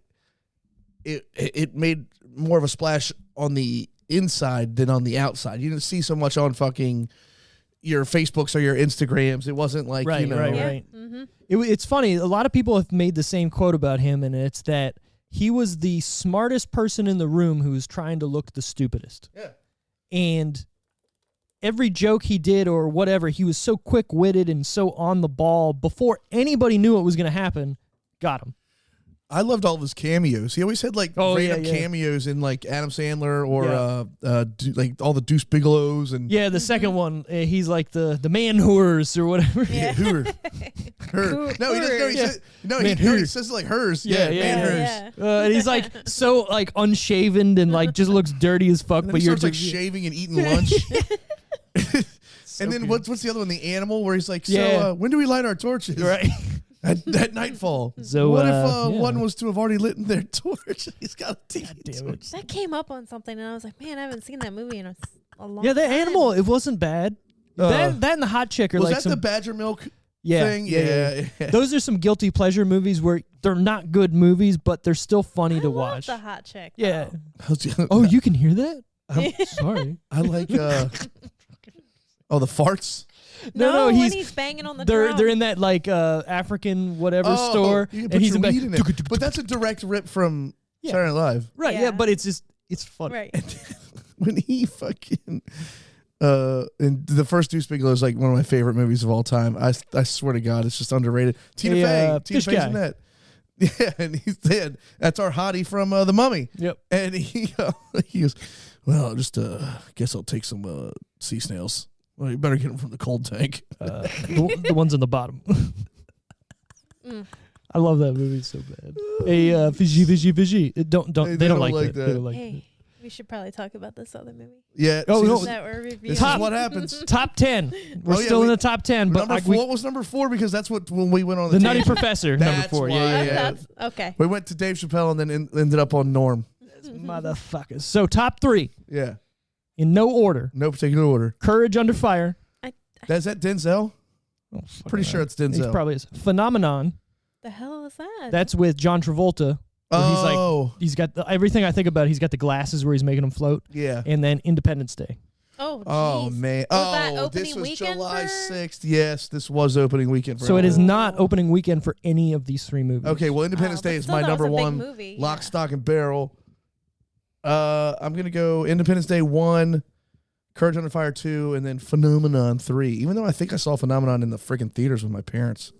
it made more of a splash on the inside than on the outside. You didn't see so much on fucking your Facebooks or your Instagrams. It wasn't like, right. Mm-hmm. It's funny. A lot of people have made the same quote about him, and it's that he was the smartest person in the room who was trying to look the stupidest. Yeah. And every joke he did or whatever, he was so quick-witted and so on the ball before anybody knew what was going to happen. Got him. I loved all of his cameos. He always had like random cameos in like Adam Sandler or like all the Deuce Bigelows and the second one he's like the man whores or whatever. Yeah, her. No, he doesn't. No, he says it like hers. Yeah, man hers. Yeah. And he's like so like unshaven and like just looks dirty as fuck. And but he you're starts like shaving and eating lunch. And then what's the other one? The animal where he's like, so when do we light our torches? Right. At nightfall. So what if one was to have already lit their torch? He's got a torch. That came up on something, and I was like, man, I haven't seen that movie in a long time. Yeah, that animal, it wasn't bad. That and the Hot Chick are was like that the Badger Milk thing? Yeah. Those are some guilty pleasure movies where they're not good movies, but they're still funny to watch. The Hot Chick. Yeah. Oh, you can hear that? I'm sorry. I like the farts. No, when he's banging on the drum. They're in that like African whatever store, and he's in back. But that's a direct rip from Saturday Night Live, right? Yeah, but it's fun. Right. When he fucking and the first Deuce Bigelow is like one of my favorite movies of all time. I swear to God, it's just underrated. Tina Fey's in that. Yeah, and he's dead. That's our hottie from The Mummy. Yep. And he goes, well, just guess I'll take some sea snails. Well, you better get them from the cold tank. The ones in the bottom. I love that movie so bad. Hey, fishy. They don't like that. They don't like hey, we should probably talk about this other movie. Yeah. That we're reviewing. This is what happens. Top 10. We're still in the top 10. But what was number 4? Because that's when we went on the Nutty Professor. Number 4. That's okay. We went to Dave Chappelle and then ended up on Norm. Motherfuckers. So top 3. Yeah. In no order. No particular order. Courage Under Fire. Is that Denzel? Pretty sure it's Denzel. It probably is. Phenomenon. The hell is that? That's with John Travolta. He's got everything I think about. He's got the glasses where he's making them float. Yeah. And then Independence Day. Oh man. Was that opening this was weekend July 6th. Yes, this was opening weekend. So it is not opening weekend for any of these 3 movies. Okay, well, Independence Day is my number 1. Movie. Lock, Stock, and Barrel. I'm going to go Independence Day 1, Courage Under Fire 2, and then Phenomenon 3. Even though I think I saw Phenomenon in the freaking theaters with my parents.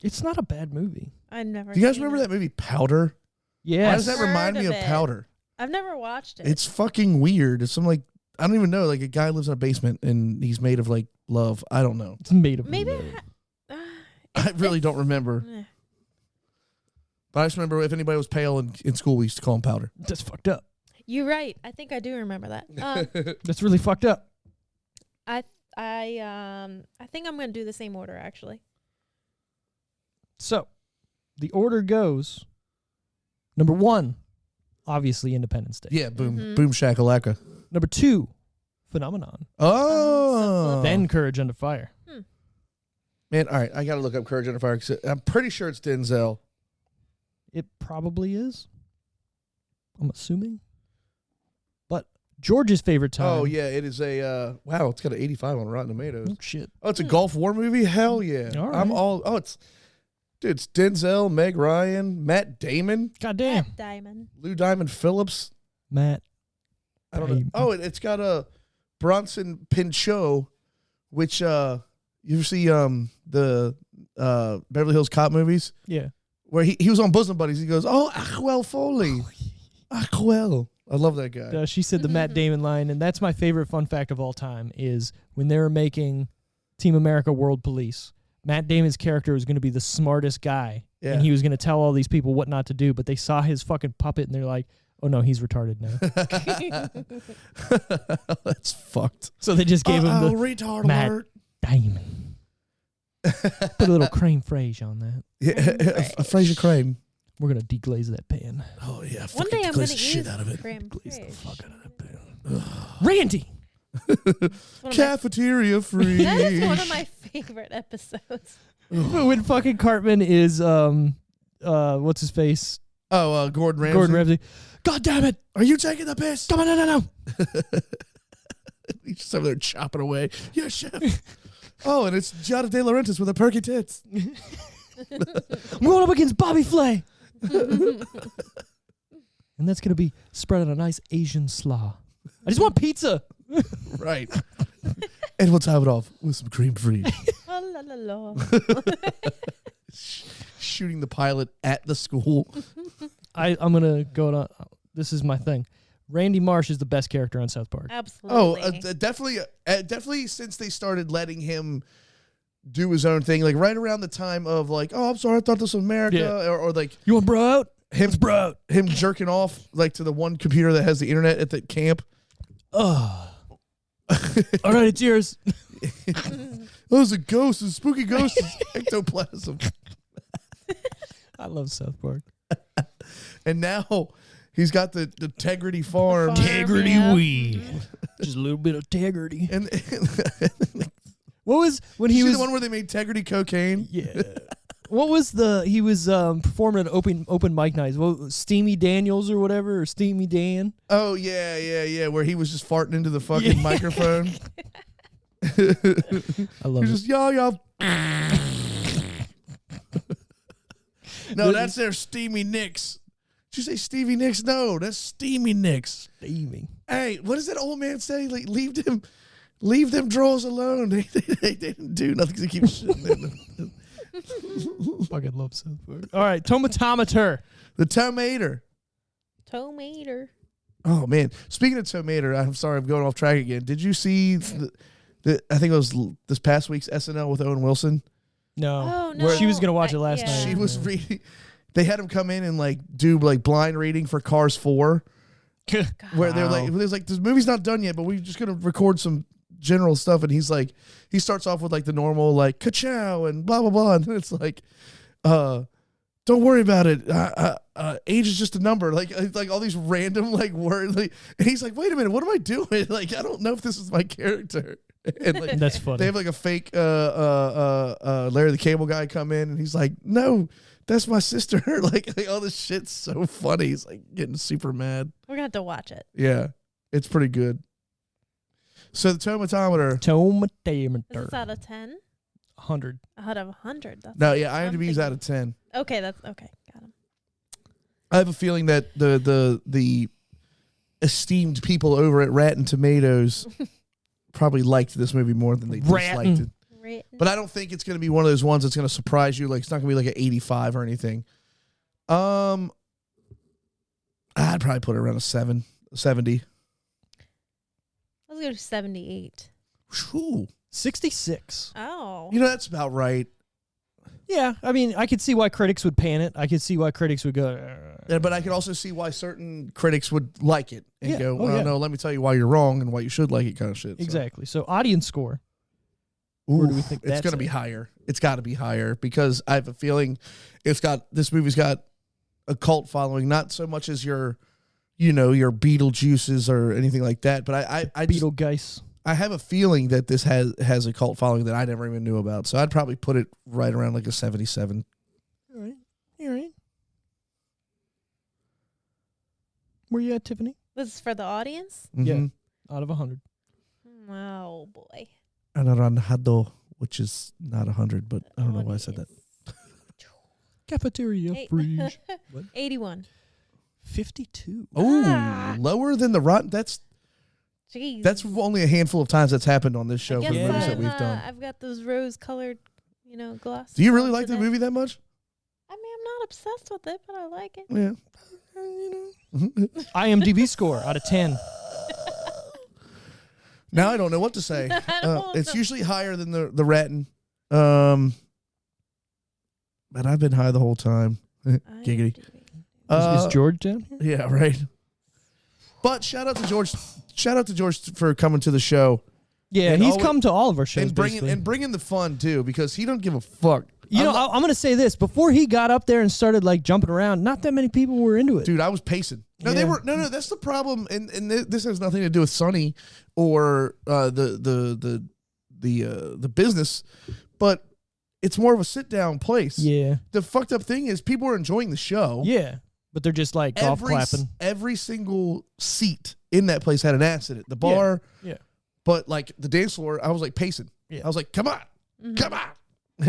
It's not a bad movie. I never. Do you guys remember that movie Powder? Yeah. Why does that remind me of Powder? I've never watched it. It's fucking weird. It's some like, I don't even know. Like a guy lives in a basement and he's made of like love. I don't know. It's made of maybe. love. I really don't remember. But I just remember if anybody was pale in school, we used to call him Powder. That's fucked up. You're right. I think I do remember that. That's really fucked up. I think I'm gonna do the same order actually. So, the order goes: number 1, obviously Independence Day. Yeah, boom shakalaka. Number 2, Phenomenon. Oh. Then Courage Under Fire. Man, all right, I got to look up Courage Under Fire. 'Cause I'm pretty sure it's Denzel. It probably is. I'm assuming. But George's favorite time. Oh, yeah, it is a, wow, it's got an 85 on Rotten Tomatoes. Oh, shit. Oh, it's a Gulf War movie? Hell yeah. All right. It's Denzel, Meg Ryan, Matt Damon. Goddamn. Matt Diamond. Lou Diamond Phillips. Matt. I don't know. Oh, it's got a Bronson Pinchot, which, you ever see the Beverly Hills Cop movies? Yeah. Where he was on Bosom Buddies. He goes, oh, Achwell Foley. Achwell. I love that guy. She said the Matt Damon line, and that's my favorite fun fact of all time, is when they were making Team America World Police, Matt Damon's character was going to be the smartest guy, and he was going to tell all these people what not to do, but they saw his fucking puppet, and they're like, oh, no, he's retarded now. That's fucked. So they just gave him the retard Matt alert. Damon. Put a little creme fraiche on that. Yeah, a Fraser creme. We're going to deglaze that pan. Oh, yeah. One day I'm going to the shit use out of it. creme Glaze the fraiche. fuck out of that pan. Randy! Cafeteria free. That is one of my favorite episodes. When fucking Cartman is, what's his face? Oh, Gordon Ramsay. Gordon Ramsay. God damn it! Are you taking the piss? Come on, no. He's just over there chopping away. Yes, chef. Oh, and it's Giada De Laurentiis with her perky tits. I'm going up against Bobby Flay. And that's going to be spread on a nice Asian slaw. I just want pizza. Right. And we'll top it off with some cream free. Oh, la, la, la. Shooting the pilot at the school. I'm going to go on. This is my thing. Randy Marsh is the best character on South Park. Absolutely. Oh, definitely since they started letting him do his own thing, like right around the time of like, oh, I'm sorry, I thought this was America, Yeah. or like, You want bro out? him jerking off like to the one computer that has the internet at the camp. Oh. All right, it's yours. Oh, it's a ghost, it's a spooky ghost, it's ectoplasm. I love South Park. And now he's got the Integrity Farm. Integrity yeah. weed. Just a little bit of integrity. And What was when he see was the one where they made Integrity cocaine? Yeah. What was he was performing at open mic nights? What was Steamy Daniels or whatever, or Steamy Dan? Oh yeah, where he was just farting into the fucking microphone. I love He's it. just y'all. No, that's their Steamy Nicks. Did you say Stevie Nicks? No, that's Steamy Nicks. Steaming. Hey, what does that old man say? Like, leave them draws alone. They didn't do nothing to keep shitting in them. Fucking love South Park. All right, Tomatometer. The Tomater. Tomater. Oh man, speaking of Tomater, I'm sorry I'm going off track again. Did you see I think it was this past week's SNL with Owen Wilson? Oh, No. no. She was going to watch it last Yeah. night. She was reading. They had him come in and like do like blind reading for Cars 4, where they're like, there's like this movie's not done yet, but we're just gonna record some general stuff. And he's like, he starts off with like the normal like ka-chow and blah blah blah, and then it's like, don't worry about it. Age is just a number. Like all these random like words. Like, and he's like, wait a minute, what am I doing? Like I don't know if this is my character. And like That's funny. they have like a fake Larry the Cable Guy come in, and he's like, no, that's my sister. like all this shit's so funny. He's like getting super mad. We're going to have to watch it. Yeah, it's pretty good. So the tomatometer. Is Tomatometer. this out of 10? 100. Out of 100. That's No, yeah, IMDb's out of 10. Okay, that's okay. Got him. I have a feeling that the esteemed people over at Rotten Tomatoes probably liked this movie more than they disliked it. But I don't think it's going to be one of those ones that's going to surprise you. Like it's not going to be like an 85 or anything. I'd probably put it around a 70. Let's go to 78. Whew. 66. Oh. You know, that's about right. Yeah, I mean, I could see why critics would pan it. I could see why critics would go. Yeah, but I could also see why certain critics would like it and go, Oh, well, yeah. no, let me tell you why you're wrong and why you should like it kind of shit. Exactly. So audience score. Ooh, Where do we think it's that's going to be at? higher. It's got to be higher because I have a feeling this movie's got a cult following, not so much as your Beetlejuices or anything like that, but I just, Beetlegeist. I have a feeling that this has a cult following that I never even knew about. So I'd probably put it right around like a 77. All right. Where you at, Tiffany? This is for the audience? Mhm. Yeah, out of 100. Oh, boy. Anaranjado, which is not 100, but I don't know why I said that. Cafeteria Eight- fridge. What? 81. 52. Oh, lower than the Rotten. That's only a handful of times that's happened on this show for the movies that we've done. I've got those rose-colored, glasses. Do you really like the movie that much? I mean, I'm not obsessed with it, but I like it. Yeah. IMDb score out of 10. Now I don't know what to say. It's usually higher than the Ratton. But I've been high the whole time. Giggity. Is George down here? Yeah, right. But shout out to George. Shout out to George for coming to the show. Yeah, And he's always- come to all of our shows. and bringing the fun too, because he don't give a fuck. I'm going to say this. Before he got up there and started like jumping around, not that many people were into it. Dude, I was pacing. No, Yeah. they were. No. That's the problem, and this has nothing to do with Sonny or the business, but it's more of a sit down place. Yeah. The fucked up thing is people are enjoying the show. Yeah. But they're just like golf clapping. Every single seat in that place had an ass in it. The bar, Yeah. but like the dance floor, I was like pacing. Yeah. I was like, come on, come on,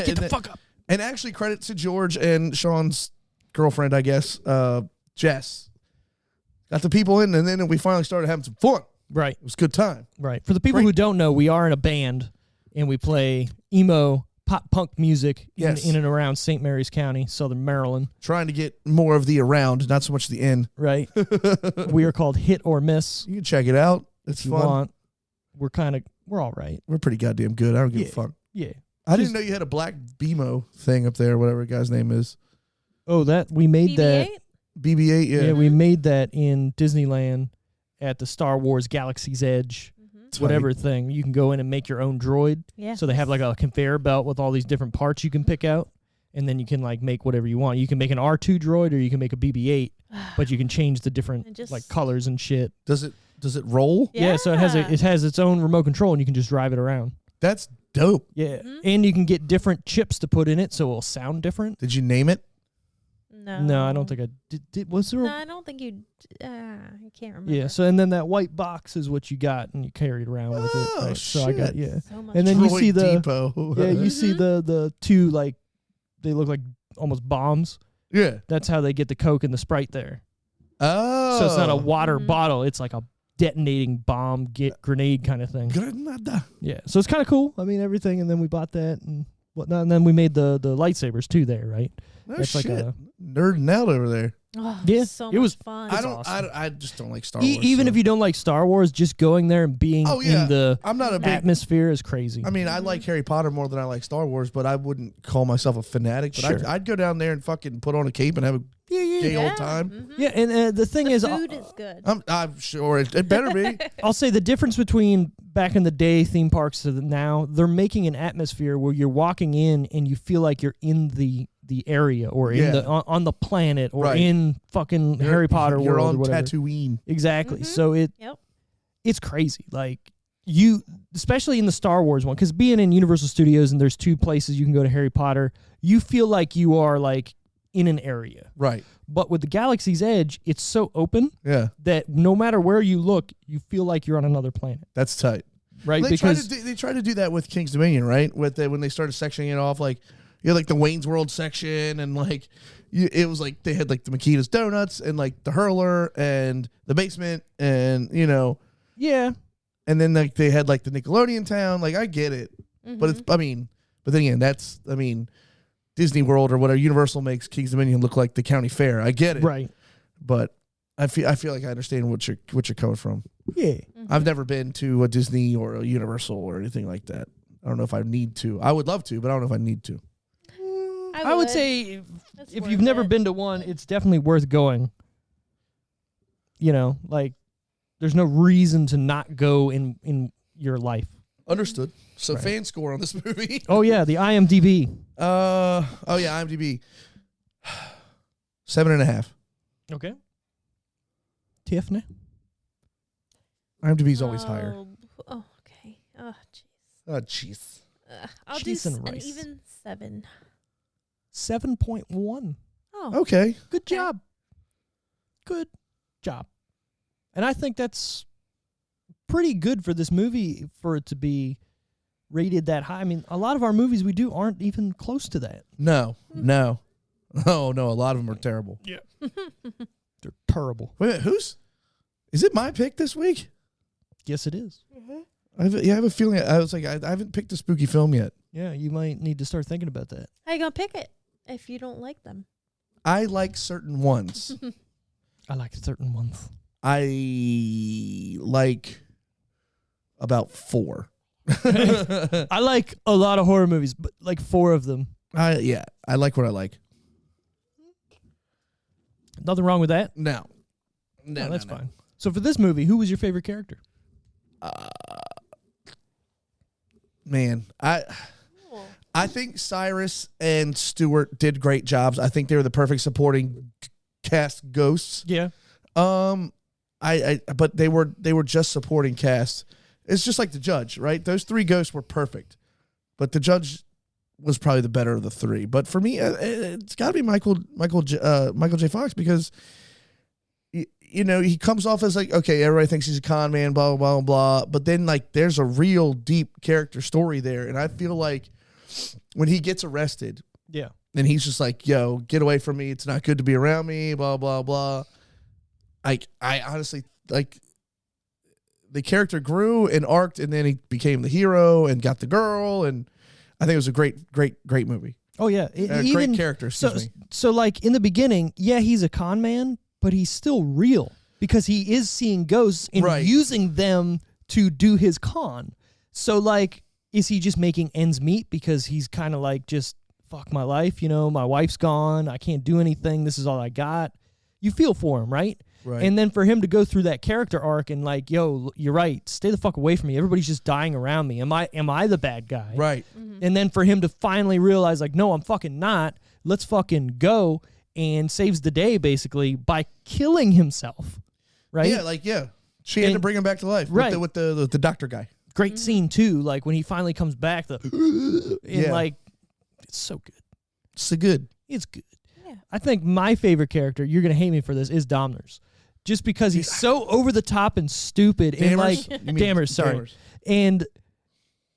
Get the fuck up. And actually, credit to George and Sean's girlfriend, I guess, Jess. Got the people in, and then we finally started having some fun. Right. It was a good time. Right. For the people who don't know, we are in a band and we play emo pop punk music in and around St. Mary's County, Southern Maryland. Trying to get more of the around, not so much the in. Right. We are called Hit or Miss. You can check it out. It's if you fun. want. We're all right. We're pretty goddamn good. I don't give a fuck. Yeah. I didn't know you had a black BMO thing up there, whatever the guy's name is. Oh, we made that. BB-8, yeah. Yeah, we made that in Disneyland at the Star Wars Galaxy's Edge, whatever thing. You can go in and make your own droid. Yeah. So they have like a conveyor belt with all these different parts you can pick out, and then you can like make whatever you want. You can make an R2 droid or you can make a BB-8, but you can change the different like colors and shit. Does it roll? Yeah, so it has its own remote control and you can just drive it around. That's dope. Yeah. And you can get different chips to put in it so it'll sound different. Did you name it? No. I don't think I did. Was there? No, I don't think you. I can't remember. Yeah. So and then that white box is what you got, and you carry it around with it. Right? So I got So much and then you Droid see the Depot. yeah, you see the two like they look like almost bombs. Yeah. That's how they get the Coke and the Sprite there. Oh. So it's not a water bottle; it's like a detonating bomb, grenade kind of thing. Granada. Yeah. So it's kind of cool. I mean, everything, and then we bought that and whatnot, and then we made the lightsabers too there, right? No That's shit. like a nerding out over there. Oh, Yeah, so it much was fun. I just don't like Star Wars. even so. if you don't like Star Wars, just going there and being Oh, yeah. in the I'm not a big- atmosphere is crazy. I mean, I like Harry Potter more than I like Star Wars, but I wouldn't call myself a fanatic. But Sure. I'd go down there and fucking put on a cape and have a gay old time. Yeah, and the thing is, Food is good. I'm sure it better be. I'll say the difference between back in the day theme parks to now, they're making an atmosphere where you're walking in and you feel like you're in the area or in the on the planet or Right. in fucking Harry Potter You're world on or whatever. Tatooine. Exactly. Mhm. So it's crazy. Like you, especially in the Star Wars one, because being in Universal Studios and there's two places you can go to Harry Potter, you feel like you are like in an area. Right. But with the Galaxy's Edge, it's so open Yeah. that no matter where you look, you feel like you're on another planet. That's tight. Right? They Because try to do that with King's Dominion, right? When they started sectioning it off, like you had like the Wayne's World section, and like it was like they had like the Makita's Donuts and like the Hurler and the basement, and yeah. and then like they had like the Nickelodeon town. Like I get it, but it's but then again Disney World or whatever Universal makes King's Dominion look like the county fair. I get it, Right. But I feel like I understand what you're coming from. Yeah. I've never been to a Disney or a Universal or anything like that. I don't know if I need to. I would love to, but I don't know if I need to. I would say It's if worth you've never it. been to one, it's definitely worth going. You know, like there's no reason to not go in your life. Understood. So Right. fan score on this movie. Oh yeah, the IMDb. IMDb. 7.5. Okay. Tiffany. IMDb is always higher. Oh, okay. Oh, jeez. Oh, jeez. I'll Cheese do and an rice. even 7. 7.1. Oh. Okay. Good job. Good job. And I think that's pretty good for this movie for it to be rated that high. I mean, a lot of our movies we do aren't even close to that. No. Oh, no. A lot of them are terrible. Yeah. They're terrible. Wait a minute. Is it my pick this week? Yes, it is. I have a feeling. I was like, I haven't picked a spooky film yet. Yeah, you might need to start thinking about that. How you going to pick it if you don't like them? I like certain ones. I like certain ones. I like about 4. I like a lot of horror movies, but like 4 of them. I like what I like. Nothing wrong with that. No, that's fine. So for this movie, who was your favorite character? Man, I think Cyrus and Stewart did great jobs. I think they were the perfect supporting cast ghosts. Yeah. But they were just supporting cast. It's just like the judge, right? Those 3 ghosts were perfect, but the judge was probably the better of the 3. But for me, it's got to be Michael J. Fox because you know he comes off as like, okay, everybody thinks he's a con man, blah blah blah blah. But then like there's a real deep character story there, and I feel like when he gets arrested, yeah, and he's just like, yo, get away from me. It's not good to be around me, blah, blah, blah. I honestly, like, the character grew and arced, and then he became the hero and got the girl, and I think it was a great movie. Oh, yeah. Great character, excuse me. So, like, in the beginning, yeah, he's a con man, but he's still real because he is seeing ghosts and using them to do his con. So, like, is he just making ends meet because he's kind of like, just, fuck my life, you know, my wife's gone, I can't do anything, this is all I got. You feel for him, right? Right. And then for him to go through that character arc and like, yo, you're right, stay the fuck away from me. Everybody's just dying around me. Am I the bad guy? Right. Mm-hmm. And then for him to finally realize like, no, I'm fucking not. Let's fucking go, and saves the day basically by killing himself. Right? Yeah, She had to bring him back to life with the doctor guy. Great scene too, like when he finally comes back, like it's so good. So good. It's good. Yeah. I think my favorite character, you're gonna hate me for this, is Domners. Just because he's so over the top and stupid. Dammers? And like You mean Dammers, sorry. Dammers. And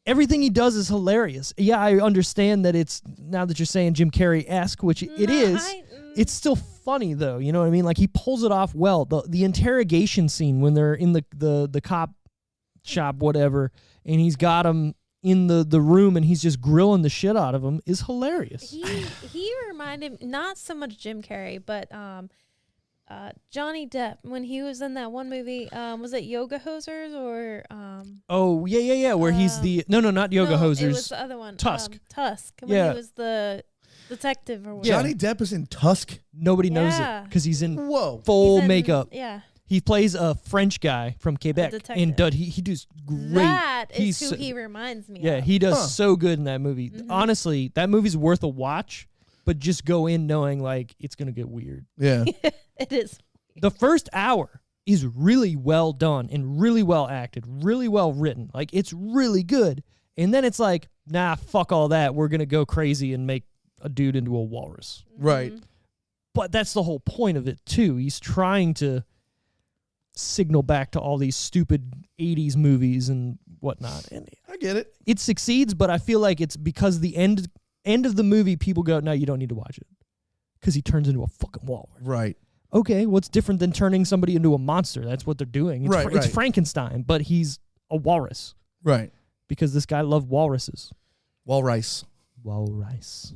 everything he does is hilarious. Yeah, I understand that it's, now that you're saying Jim Carrey-esque, which it is, it's still funny though. You know what I mean? Like he pulls it off well. The interrogation scene when they're in the cop shop, whatever, and he's got him in the room and he's just grilling the shit out of him is hilarious. He reminded, not so much Jim Carrey, but Johnny Depp when he was in that one movie. Was it Yoga Hosers or? Oh yeah, where he's the not Yoga Hosers. It was the other one. Tusk. Tusk. When Yeah. he was the detective or whatever. Johnny Depp is in Tusk. Nobody knows Yeah. it because he's in Whoa. full He's in- makeup. Yeah. He plays a French guy from Quebec, detective. and dude, he does great. That is He's who he reminds me Yeah, of. he does so good in that movie. Honestly, that movie's worth a watch, but just go in knowing like it's gonna get weird. Yeah. It is. The first hour is really well done and really well acted, really well written. Like it's really good. And then it's like, nah, fuck all that. We're gonna go crazy and make a dude into a walrus. Right. But that's the whole point of it too. He's trying to signal back to all these stupid 80s movies and whatnot. And I get it. it succeeds, but I feel like it's because the end of the movie, people go, no, you don't need to watch it. Because he turns into a fucking walrus. Right. Okay, what's different than turning somebody into a monster? That's what they're doing. It's, Right, it's right. Frankenstein, but he's a walrus. Right. Because this guy loved walruses. Walrice. Walrus.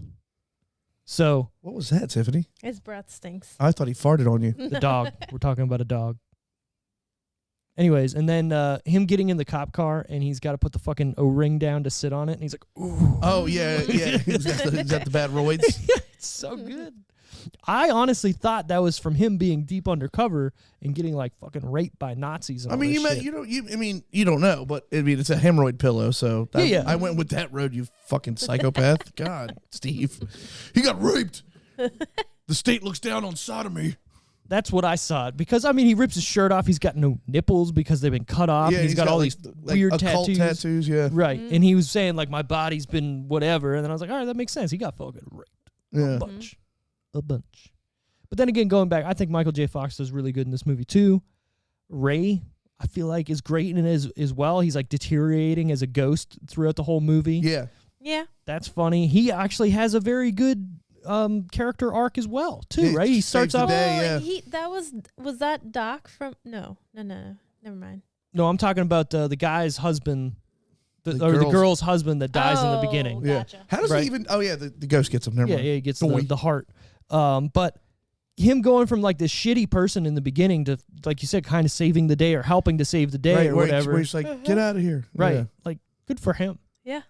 So, What was that, Tiffany? His breath stinks. I thought he farted on you. the dog. We're talking about a dog. Anyways, and then him getting in the cop car and he's got to put the fucking O-ring down to sit on it, and he's like, ooh. Oh yeah. He's got the bad roids. It's so good. I honestly thought that was from him being deep undercover and getting like fucking raped by Nazis. And I mean, all this shit. you don't know, but I mean, it's a hemorrhoid pillow, so Yeah. I went with that road. You fucking psychopath. God, Steve, he got raped. The state looks down on sodomy. That's what I saw it because I mean he rips his shirt off. He's got no nipples because they've been cut off. Yeah, he's got all like, these like weird occult tattoos. Yeah, right. And he was saying like my body's been whatever, and then I was like, all right, that makes sense. He got fucking raped a bunch. But then again, going back, I think Michael J. Fox does really good in this movie too. Ray, I feel like is great in it as well. He's like deteriorating as a ghost throughout the whole movie. Yeah. That's funny. He actually has a very good character arc as well too, right? He starts off. Was that Doc from? No, never mind. No, I'm talking about the guy's husband, the girl's husband that dies in the beginning. Gotcha. How does he even? Oh yeah, the ghost gets him. Never mind. Yeah, he gets the heart. But him going from like this shitty person in the beginning to, like you said, kind of saving the day or helping to save the day or whatever. Where he's like, get out of here. Right. Yeah. Like, good for him. Yeah.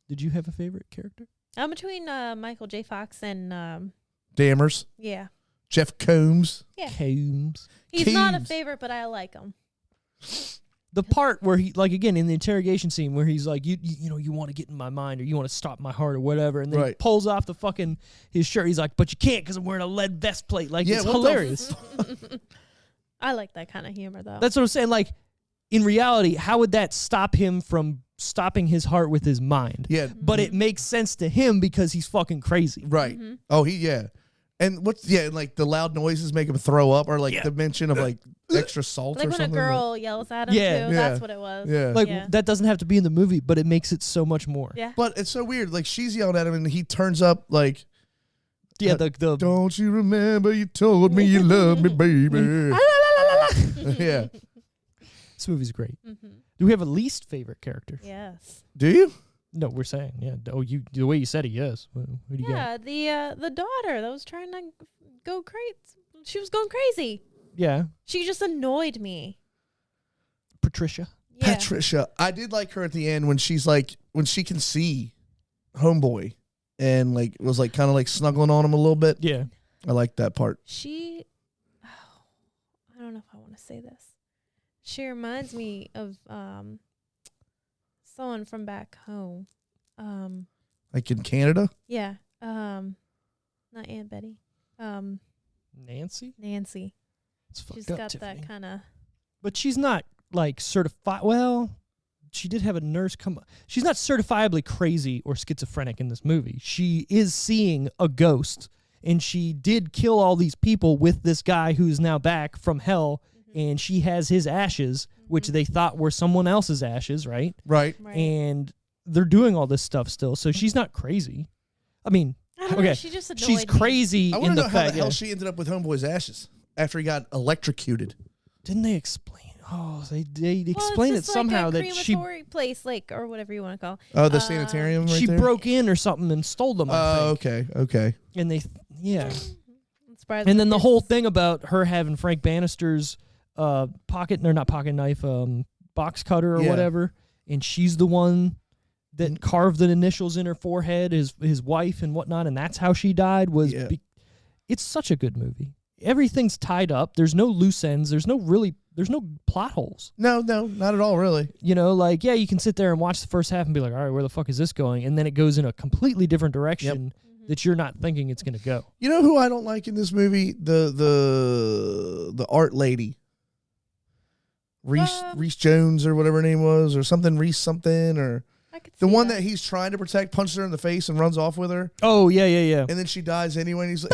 Did you have a favorite character? I'm between Michael J. Fox and Dammers. Yeah. Jeff Combs. Yeah. Combs. He's not a favorite, but I like him. The part where he, like, again, in the interrogation scene where he's like, you want to get in my mind or you want to stop my heart or whatever, and then he pulls off the fucking his shirt. He's like, but you can't because I'm wearing a lead vest plate. Like, it's hilarious. I like that kind of humor, though. That's what I'm saying. Like, in reality, how would that stop him from stopping his heart with his mind? Yeah. But it makes sense to him because he's fucking crazy. Right. Mm-hmm. Oh, and like the loud noises make him throw up, or like the mention of like extra salt like or something. Like when a girl yells at him too. That's what it was. Yeah. Like that doesn't have to be in the movie, but it makes it so much more. Yeah. But it's so weird. Like she's yelling at him and he turns up like, yeah, the don't you remember you told me you loved me, baby. Yeah. This movie's great. Mm-hmm. Do we have a least favorite character? Yes. Do you? No, we're saying, yeah. Oh, the way you said it, yes. Who do you got? The daughter that was trying to go crazy. She was going crazy. Yeah. She just annoyed me. Patricia. Yeah. Patricia. I did like her at the end when she's like, when she can see homeboy and like was like kind of like snuggling on him a little bit. Yeah. I like that part. I don't know if I want to say this. She reminds me of someone from back home. Like in Canada? Yeah. Not Aunt Betty. Nancy? Nancy. She's got Tiffany. That kind of. But she's not like certified. Well, she did have a nurse come. She's not certifiably crazy or schizophrenic in this movie. She is seeing a ghost, and she did kill all these people with this guy who's now back from hell, and she has his ashes, which they thought were someone else's ashes, right? Right. And they're doing all this stuff still, so she's not crazy. I mean, I don't know, she just annoyed she's crazy I in the know fact how the hell she ended up with homeboy's ashes after he got electrocuted. Didn't they explain? Oh, they explain it somehow like that she place, like, or whatever you want to call. Oh, the sanitarium. Right she there? broke in or something and stole them. Oh, okay. And and then the whole thing about her having Frank Bannister's not pocket knife, box cutter or whatever, and she's the one that carved the initials in her forehead, his wife and whatnot, and that's how she died. It's such a good movie. Everything's tied up. There's no loose ends. There's no plot holes. No, not at all, really. You know, like, yeah, you can sit there and watch the first half and be like, all right, where the fuck is this going? And then it goes in a completely different direction that you're not thinking it's going to go. You know who I don't like in this movie? The art lady. Reese Jones or whatever her name was, or something, Reese something, or the one that he's trying to protect punches her in the face and runs off with her. Oh, yeah. And then she dies anyway, and he's like,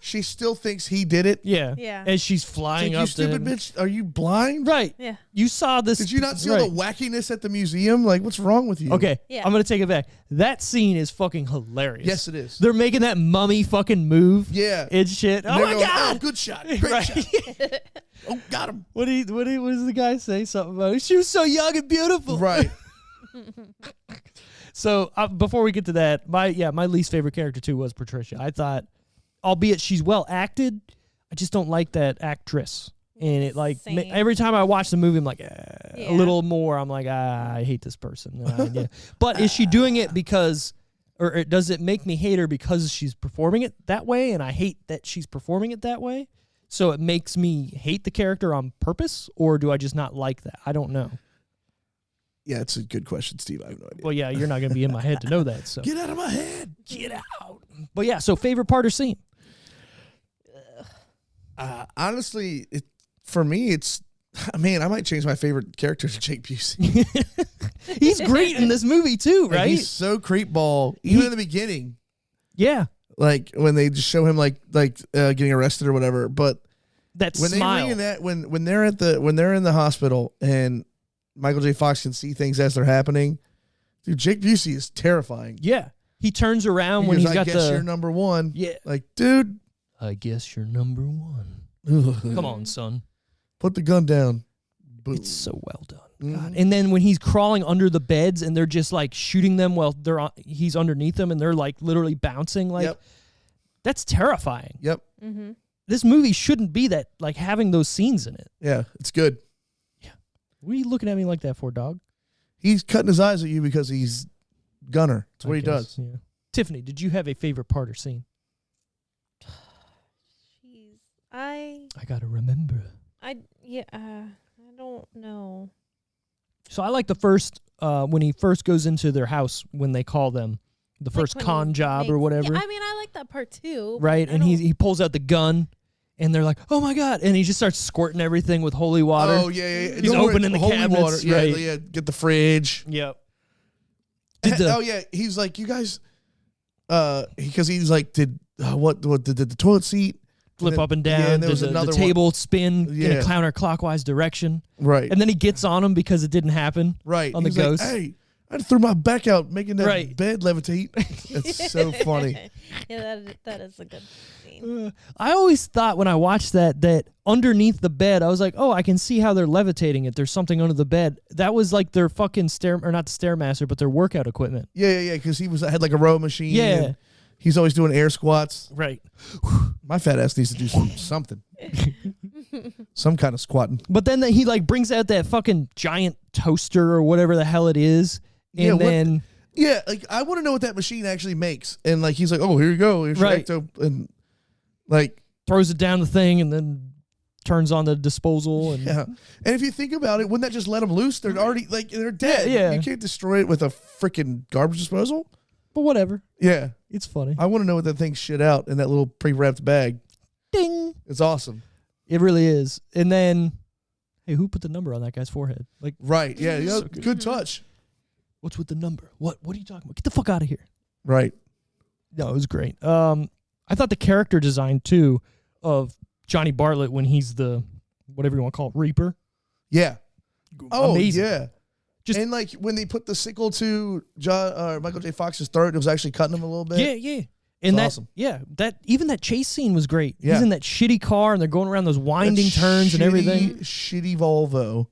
she still thinks he did it. Yeah. As she's flying up you stupid bitch, are you blind? Right. Yeah. You saw this. Did you not see all the wackiness at the museum? Like, what's wrong with you? Okay. Yeah. I'm going to take it back. That scene is fucking hilarious. Yes, it is. They're making that mummy fucking move. Yeah. And shit. And oh, my going, God. Oh, good shot. Great shot. Oh, got him. What does the guy say? Something about it? She was so young and beautiful. Right. So before we get to that, my least favorite character too was Patricia. I thought, albeit she's well acted, I just don't like that actress. And it like Same. every time I watch the movie, I'm like a little more. I'm like, I hate this person. Yeah. But is she doing it because, or does it make me hate her because she's performing it that way? And I hate that she's performing it that way. So it makes me hate the character on purpose, or do I just not like that? I don't know. Yeah, it's a good question, Steve. I have no idea. Well, yeah, you're not going to be in my head to know that. So Get out of my head. Get out. But yeah, so favorite part or scene? Honestly, for me, it's, man, I might change my favorite character to Jake Busey. He's great in this movie too, right? He's so creepball, even in the beginning. Yeah. Like when they just show him like getting arrested or whatever. But that when smile. they that when they're in the hospital and Michael J. Fox can see things as they're happening, dude, Jake Busey is terrifying. Yeah. He turns around when he's got I guess you're number one. Yeah. Like, dude. I guess you're number one. Come on, son. Put the gun down. Boom. It's so well done. God. And then when he's crawling under the beds and they're just like shooting them while he's underneath them and they're like literally bouncing, like that's terrifying. Yep. Mm-hmm. This movie shouldn't be that, like, having those scenes in it. Yeah, it's good. Yeah. What are you looking at me like that for, dog? He's cutting his eyes at you because he's Gunner. That's what he guess, does. Yeah. Tiffany, did you have a favorite part or scene? Jeez. I gotta remember. I don't know. So I like the first when he first goes into their house when they call them the first con job or whatever. Yeah, I mean, I like that part too. Right, and he pulls out the gun, and they're like, "Oh my god!" And he just starts squirting everything with holy water. Oh yeah. He's opening the holy cabinets. water. Yeah, right. yeah. Get the fridge. Yep. Oh yeah, he's like, you guys, because he's like, did the toilet seat flip up and down? Yeah, and there was the another table spin in a Yeah. counterclockwise direction. Right. And then he gets on him because it didn't happen. Right. On the He's like, ghost. hey, I threw my back out making that Right. bed levitate. It's so funny. Yeah, that is a good scene. I always thought when I watched that underneath the bed, I was like, oh, I can see how they're levitating it. There's something under the bed. That was like their fucking not the Stairmaster, but their workout equipment. Yeah. Because he had like a row machine. Yeah. And he's always doing air squats. Right. My fat ass needs to do something. Some kind of squatting. But then he like brings out that fucking giant toaster or whatever the hell it is. And then yeah, like I want to know what that machine actually makes. And like he's like, oh, here you go. Here's your Right. ecto, and like throws it down the thing and then turns on the disposal. And yeah. And if you think about it, wouldn't that just let them loose? They're already like they're dead. Yeah. You can't destroy it with a freaking garbage disposal. But whatever. Yeah. It's funny. I want to know what that thing shit out in that little pre-wrapped bag. Ding. It's awesome. It really is. And then, hey, who put the number on that guy's forehead? Like, right. Yeah. So good touch. What's with the number? What are you talking about? Get the fuck out of here. Right. No, it was great. I thought the character design too of Johnny Bartlett when he's the whatever you want to call it, Reaper. Yeah. Oh, amazing. yeah. And like when they put the sickle to Michael J. Fox's throat, it was actually cutting him a little bit. Yeah. And It's that, awesome. yeah, even that chase scene was great. Yeah. He's in that shitty car and they're going around those winding turns and everything. Shitty Volvo.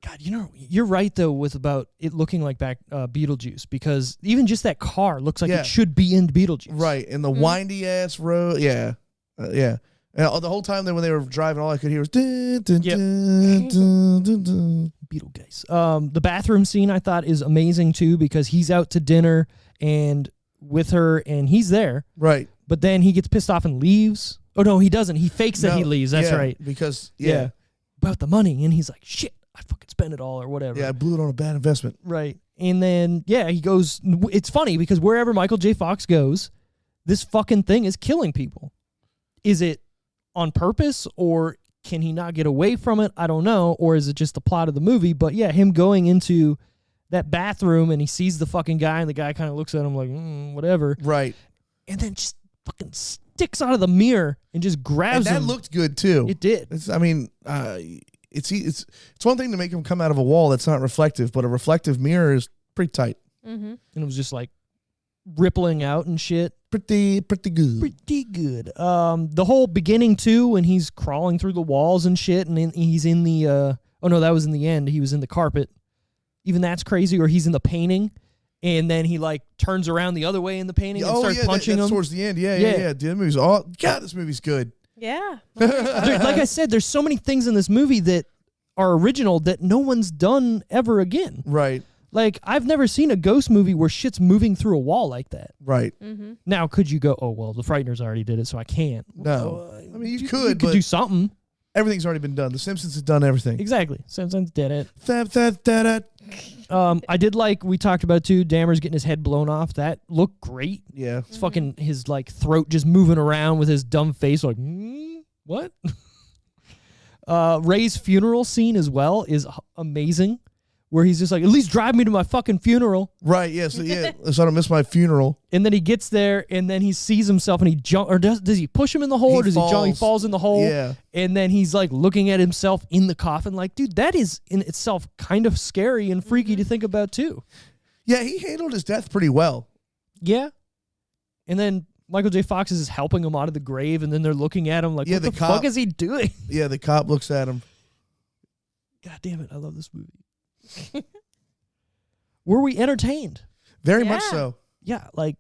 God, you're right though with about it looking like back Beetlejuice, because even just that car looks like it should be in Beetlejuice. Right, and the windy ass road. Yeah, yeah. And the whole time when they were driving, all I could hear was dun, dun, dun, dun, dun, dun. Beetlejuice. The bathroom scene I thought is amazing too, because he's out to dinner and with her and he's there. Right. But then he gets pissed off and leaves. Oh no, he doesn't. He fakes that he leaves. That's right. Because about the money, and he's like, shit, I fucking spent it all or whatever. Yeah, I blew it on a bad investment. Right. And then, he goes, it's funny because wherever Michael J. Fox goes, this fucking thing is killing people. Is it on purpose or can he not get away from it? I don't know. Or is it just the plot of the movie? But yeah, him going into that bathroom and he sees the fucking guy and the guy kind of looks at him like, whatever. Right. And then just fucking sticks out of the mirror and just grabs him. And that looked good too. It did. It's one thing to make him come out of a wall that's not reflective, but a reflective mirror is pretty tight. Mm-hmm. And it was just like rippling out and shit. Pretty good. Pretty good. The whole beginning too, when he's crawling through the walls and shit, and he's in the oh no, that was in the end. He was in the carpet. Even that's crazy. Or he's in the painting, and then he like turns around the other way in the painting and starts punching that's him towards the end. Yeah. Dude, this movie's good. Yeah. Like I said, there's so many things in this movie that are original that no one's done ever again. Right. Like, I've never seen a ghost movie where shit's moving through a wall like that. Right. Mm-hmm. Now, could you go, oh, well, the Frighteners already did it, so I can't. No. I mean, you could but do something. Everything's already been done. The Simpsons has done everything. Exactly. Simpsons did it. Da-da. I did like, we talked about too, Dahmer's getting his head blown off. That looked great. Yeah. It's fucking his like throat just moving around with his dumb face like, what? Ray's funeral scene as well is amazing, where he's just like, at least drive me to my fucking funeral. Right, yeah, so I don't miss my funeral. And then he gets there, and then he sees himself, and he jump, or does he push him in the hole, or does he jump? He falls in the hole. Yeah. And then he's like looking at himself in the coffin, like, dude, that is in itself kind of scary and freaky to think about too. Yeah, he handled his death pretty well. Yeah. And then Michael J. Fox is helping him out of the grave, and then they're looking at him like, what the fuck is he doing? Yeah, the cop looks at him. God damn it, I love this movie. Were we entertained? Very much so. Yeah, like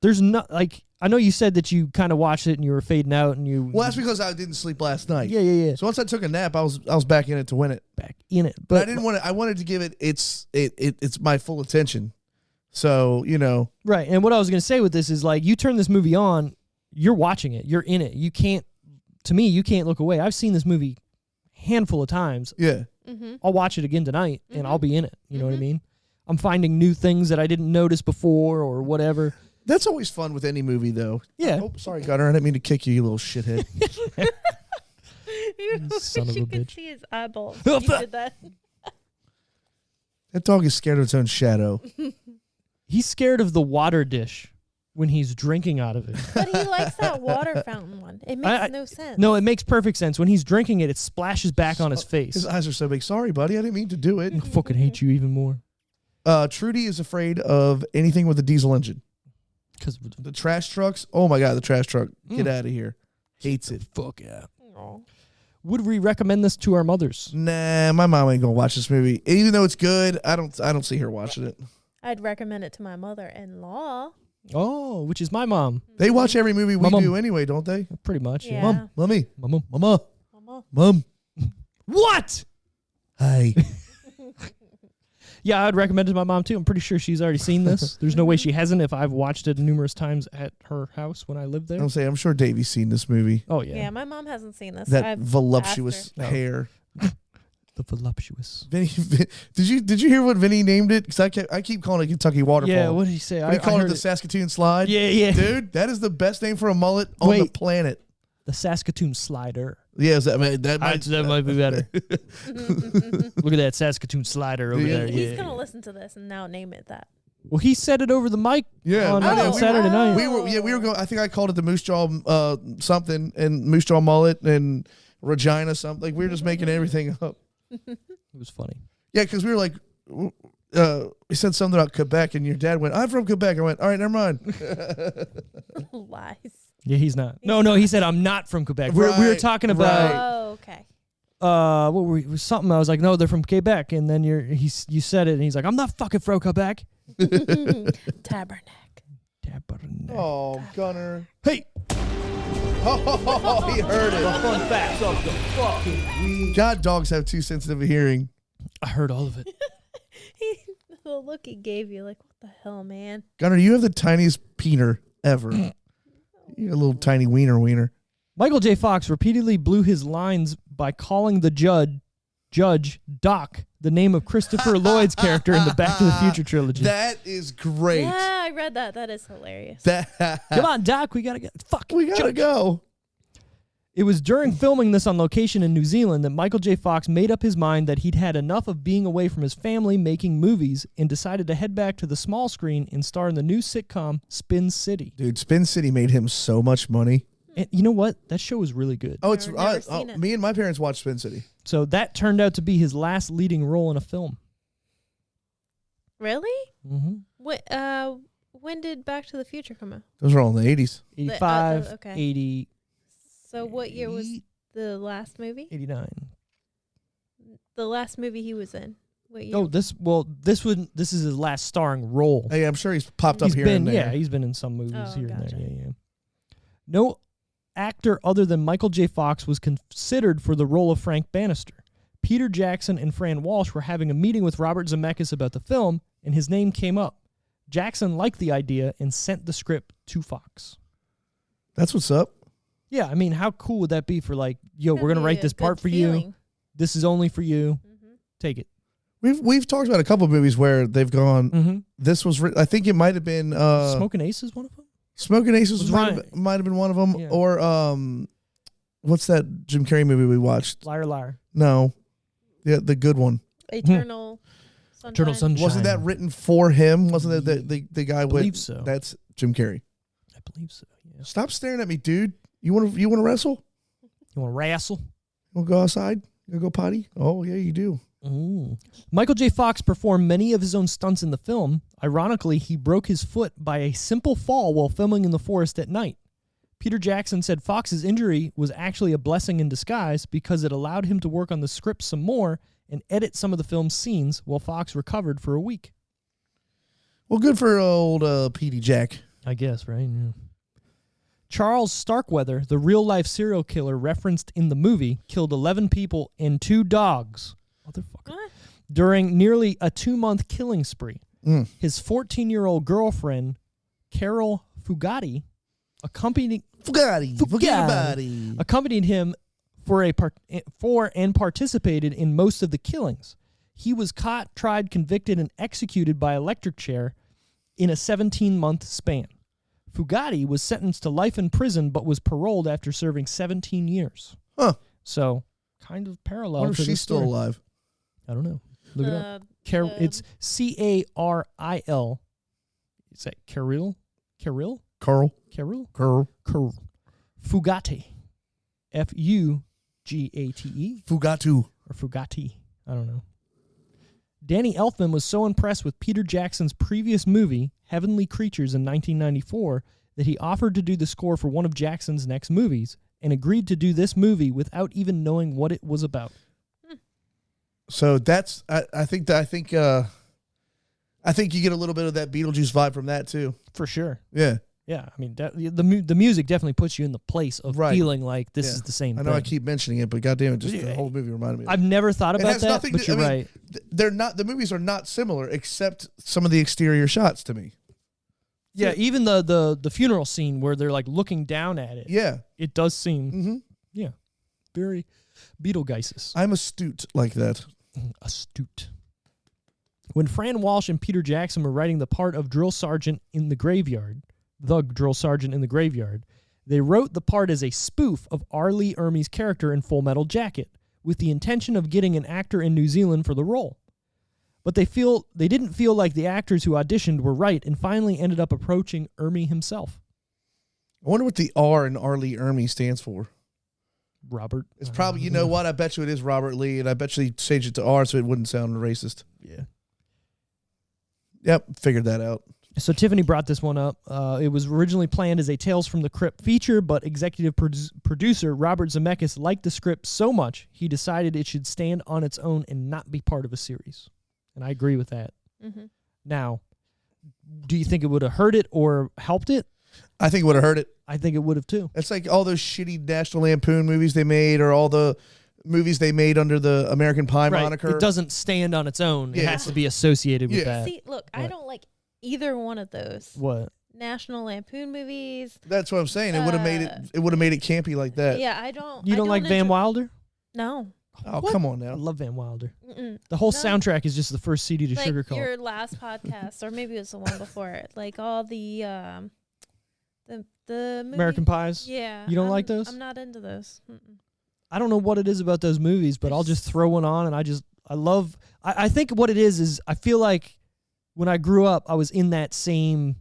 there's not like, I know you said that you kind of watched it and you were fading out and you. Well, that's because I didn't sleep last night. Yeah. So once I took a nap, I was back in it to win it. Back in it, but I didn't want to. I wanted to give it it's my full attention. So right. And what I was gonna say with this is like, you turn this movie on, you're watching it, you're in it. You can't look away. I've seen this movie a handful of times. Yeah. Mm-hmm. I'll watch it again tonight, and I'll be in it. You know what I mean? I'm finding new things that I didn't notice before or whatever. That's always fun with any movie, though. Yeah. Oh, sorry, Gunner. I didn't mean to kick you, you little shithead. You son of a could bitch. see his eyeballs. You did that. That dog is scared of its own shadow. He's scared of the water dish when he's drinking out of it. But he likes that water fountain one. It makes no sense. No, it makes perfect sense. When he's drinking it, it splashes back on his face. His eyes are so big. Sorry, buddy. I didn't mean to do it. I fucking hate you even more. Trudy is afraid of anything with a diesel engine. Because the trash trucks. Oh my God, the trash truck. Get out of here. Hates it. Fuck yeah. Would we recommend this to our mothers? Nah, my mom ain't gonna watch this movie. Even though it's good, I don't see her watching it. I'd recommend it to my mother-in-law. Oh, which is my mom. They watch every movie we do anyway, don't they? Pretty much. Yeah. Mom, mommy, mama. Mom. What? Hi. Yeah, I'd recommend it to my mom too. I'm pretty sure she's already seen this. There's no way she hasn't if I've watched it numerous times at her house when I lived there. I'm sure Davey's seen this movie. Oh yeah. Yeah, my mom hasn't seen this. That I've voluptuous asked her. hair. The voluptuous. Vinny, did you hear what Vinny named it? Because I keep calling it Kentucky Waterfall. Yeah, what did he say? He called it the Saskatoon Slide. Yeah. Dude, that is the best name for a mullet on the planet. The Saskatoon Slider. Yeah, that might be better. Look at that Saskatoon Slider over there. He's gonna listen to this and now name it that. Well, he said it over the mic. On Saturday night. We were going. I think I called it the Moose Jaw something and Moose Jaw mullet and Regina something. Like we were just making everything up. It was funny. Yeah, because we were like, we said something about Quebec, and your dad went, "I'm from Quebec." I went, "All right, never mind." Lies. Yeah, he's not. No, he said I'm not from Quebec. We were talking about. Oh, okay. What were we? Something. I was like, no, they're from Quebec, and then you said it, and he's like, I'm not fucking from Quebec. Tabernacle. Oh, Gunner. Hey. Oh, he heard it. The fun facts of the fucking week. God, dogs have too sensitive a hearing. I heard all of it. The look he gave you, like, what the hell, man? Gunner, you have the tiniest peener ever. You're a little tiny wiener. Michael J. Fox repeatedly blew his lines by calling the judge Doc, the name of Christopher Lloyd's character in the Back to the Future trilogy. That is great. Yeah, I read that. That is hilarious. Come on, Doc, we gotta gotta go. It was during filming this on location in New Zealand that Michael J. Fox made up his mind that he'd had enough of being away from his family making movies and decided to head back to the small screen and star in the new sitcom Spin City. Dude, Spin City made him so much money. And you know what? That show was really good. Oh, it's me and my parents watched Spin City. So that turned out to be his last leading role in a film. Really? Mm-hmm. When did Back to the Future come out? Those were all in the 80s. 85, okay. 80. So what year was the last movie? 89. The last movie he was in. What year? Oh, this is his last starring role. Hey, I'm sure he's popped up here and there. Yeah, he's been in some movies here and there. Yeah. No actor other than Michael J. Fox was considered for the role of Frank Bannister. Peter Jackson and Fran Walsh were having a meeting with Robert Zemeckis about the film, and his name came up. Jackson liked the idea and sent the script to Fox. That's what's up. Yeah, I mean, how cool would that be for like, yo, we're going to write this part for feeling. you. This is only for you. Take it. We've talked about a couple of movies where they've gone, this was, I think it might have been... Smoking Ace is one of them? Smoking Aces might have been one of them. Yeah. Or what's that Jim Carrey movie we watched? Liar, Liar. No. Yeah, the good one. Eternal Sunshine. Eternal Sunshine. Wasn't that written for him? Wasn't that the guy with... I believe so. That's Jim Carrey. I believe so, yeah. Stop staring at me, dude. You want to wrestle? You want to wrestle? You want to go outside? You want to go potty? Oh, yeah, you do. Ooh. Michael J. Fox performed many of his own stunts in the film. Ironically, he broke his foot by a simple fall while filming in the forest at night. Peter Jackson said Fox's injury was actually a blessing in disguise because it allowed him to work on the script some more and edit some of the film's scenes while Fox recovered for a week. Well, good for old Petey Jack. I guess, right? Yeah. Charles Starkweather, the real-life serial killer referenced in the movie, killed 11 people and 2 dogs. Motherfucker. During nearly a 2-month killing spree. His 14-year-old girlfriend, Carol Fugatti, accompanied him for and participated in most of the killings. He was caught, tried, convicted, and executed by electric chair in a 17-month span. Fugatti was sentenced to life in prison but was paroled after serving 17 years. Huh. So, kind of parallel. I wonder if she's still alive. I don't know. Look it up. It's Caril. Is that Caril? Caril? Carl. Caril? Carl. Fugatti. Fugate. Fugatu. Or Fugatti. I don't know. Danny Elfman was so impressed with Peter Jackson's previous movie, Heavenly Creatures in 1994, that he offered to do the score for one of Jackson's next movies and agreed to do this movie without even knowing what it was about. So that's I think you get a little bit of that Beetlejuice vibe from that too. For sure. Yeah. Yeah, I mean, the music definitely puts you in the place of feeling like this is the same thing. I know I keep mentioning it, but goddamn it, just the whole movie reminded me of it. I've never thought about that, but you're right. They're not, the movies are not similar except some of the exterior shots to me. Yeah, even the funeral scene where they're like looking down at it. Yeah. It does seem, very Beetlegeist. I'm astute like that. Astute. When Fran Walsh and Peter Jackson were writing the part of drill sergeant in the graveyard, they wrote the part as a spoof of R. Lee Ermey's character in Full Metal Jacket, with the intention of getting an actor in New Zealand for the role. But they didn't feel like the actors who auditioned were right and finally ended up approaching Ermey himself. I wonder what the R in R. Lee Ermey stands for. Robert. It's probably, you know what? I bet you it is Robert Lee, and I bet you he changed it to R so it wouldn't sound racist. Yeah. Yep, figured that out. So Tiffaney brought this one up. It was originally planned as a Tales from the Crypt feature, but executive producer Robert Zemeckis liked the script so much, he decided it should stand on its own and not be part of a series. And I agree with that. Mm-hmm. Now, do you think it would have hurt it or helped it? I think it would have hurt it. I think it would have too. It's like all those shitty National Lampoon movies they made, or all the movies they made under the American Pie moniker. It doesn't stand on its own. It has to be associated with that. See, look, I don't like either one of those. What? National Lampoon movies. That's what I'm saying. It would have made it. It would have made it campy like that. Yeah, I don't. You don't like Van Wilder? No. Oh, come on now. I love Van Wilder. Mm-mm. The whole soundtrack is just the first CD to like Sugarcoat. Your last podcast, or maybe it was the one before it. Like all the movie. American Pies? Yeah. You don't like those? I'm not into those. Mm-mm. I don't know what it is about those movies, but I'll just throw one on and I think what it is I feel like when I grew up, I was in that same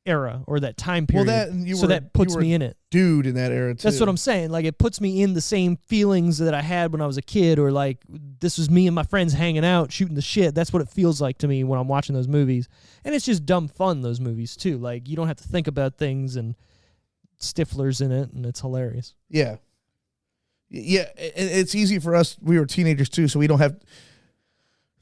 era or that time period. Well, that puts me in it. Dude in that era too. That's what I'm saying. Like it puts me in the same feelings that I had when I was a kid, or like this was me and my friends hanging out, shooting the shit. That's what it feels like to me when I'm watching those movies. And it's just dumb fun, those movies too. Like you don't have to think about things, and Stifler's in it, and it's hilarious. Yeah. Yeah, it's easy for us. We were teenagers too, so we don't have.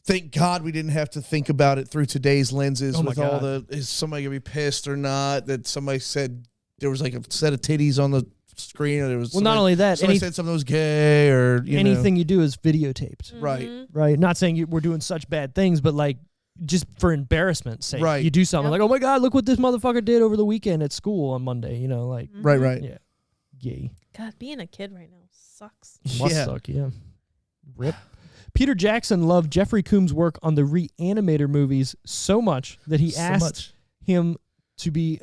Thank God we didn't have to think about it through today's lenses with all is somebody gonna be pissed or not? That somebody said there was like a set of titties on the screen, or it was not only that, somebody said something was gay, or anything you do is videotaped. Right. Right. Not saying we're doing such bad things, but like just for embarrassment's sake. Right. You do something like, oh my God, look what this motherfucker did over the weekend at school on Monday. Like. Right. Yeah. Gay. God, being a kid right now sucks. Must suck, yeah. Rip. Peter Jackson loved Jeffrey Combs' work on the Reanimator movies so much that he asked him to be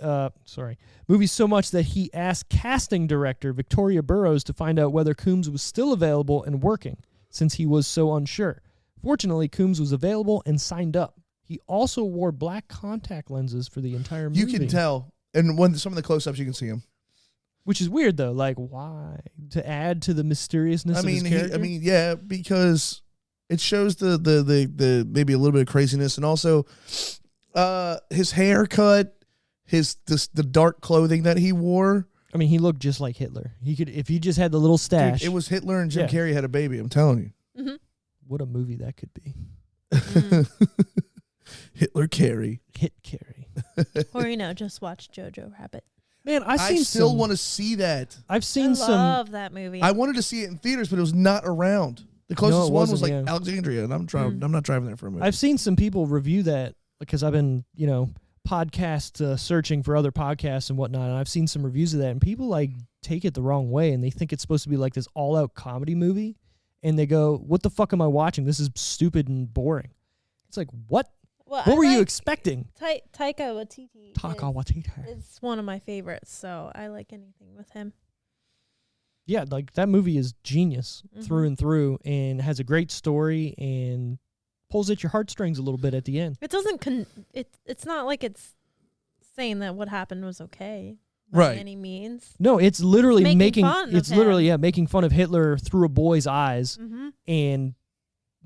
movies so much that he asked casting director Victoria Burrows to find out whether Combs was still available and working, since he was so unsure. Fortunately, Combs was available and signed up. He also wore black contact lenses for the entire movie. You can tell, and when some of the close-ups you can see him. Which is weird though. Like, why? To add to the mysteriousness of his character? Yeah, because it shows the maybe a little bit of craziness, and also his haircut, the dark clothing that he wore. I mean, he looked just like Hitler. He could, if he just had the little stash. Dude, it was Hitler and Jim Carrey had a baby. I'm telling you. What a movie that could be. Hitler Carrey. Hit Carrey. Or just watch Jojo Rabbit. Man, I still want to see that. I've seen I love that movie. I wanted to see it in theaters, but it was not around. The closest one was like Alexandria, and I'm not driving there for a movie. I've seen some people review that because I've been, podcast searching for other podcasts and whatnot, and I've seen some reviews of that, and people like take it the wrong way, and they think it's supposed to be like this all-out comedy movie, and they go, "What the fuck am I watching? This is stupid and boring." It's like, what? Well, what were you expecting? Taika Waititi. Is one of my favorites, so I like anything with him. Yeah, like that movie is genius through and through, and has a great story and pulls at your heartstrings a little bit at the end. It doesn't. It's not like it's saying that what happened was okay. Right. By any means. No, it's literally making fun making fun of Hitler through a boy's eyes and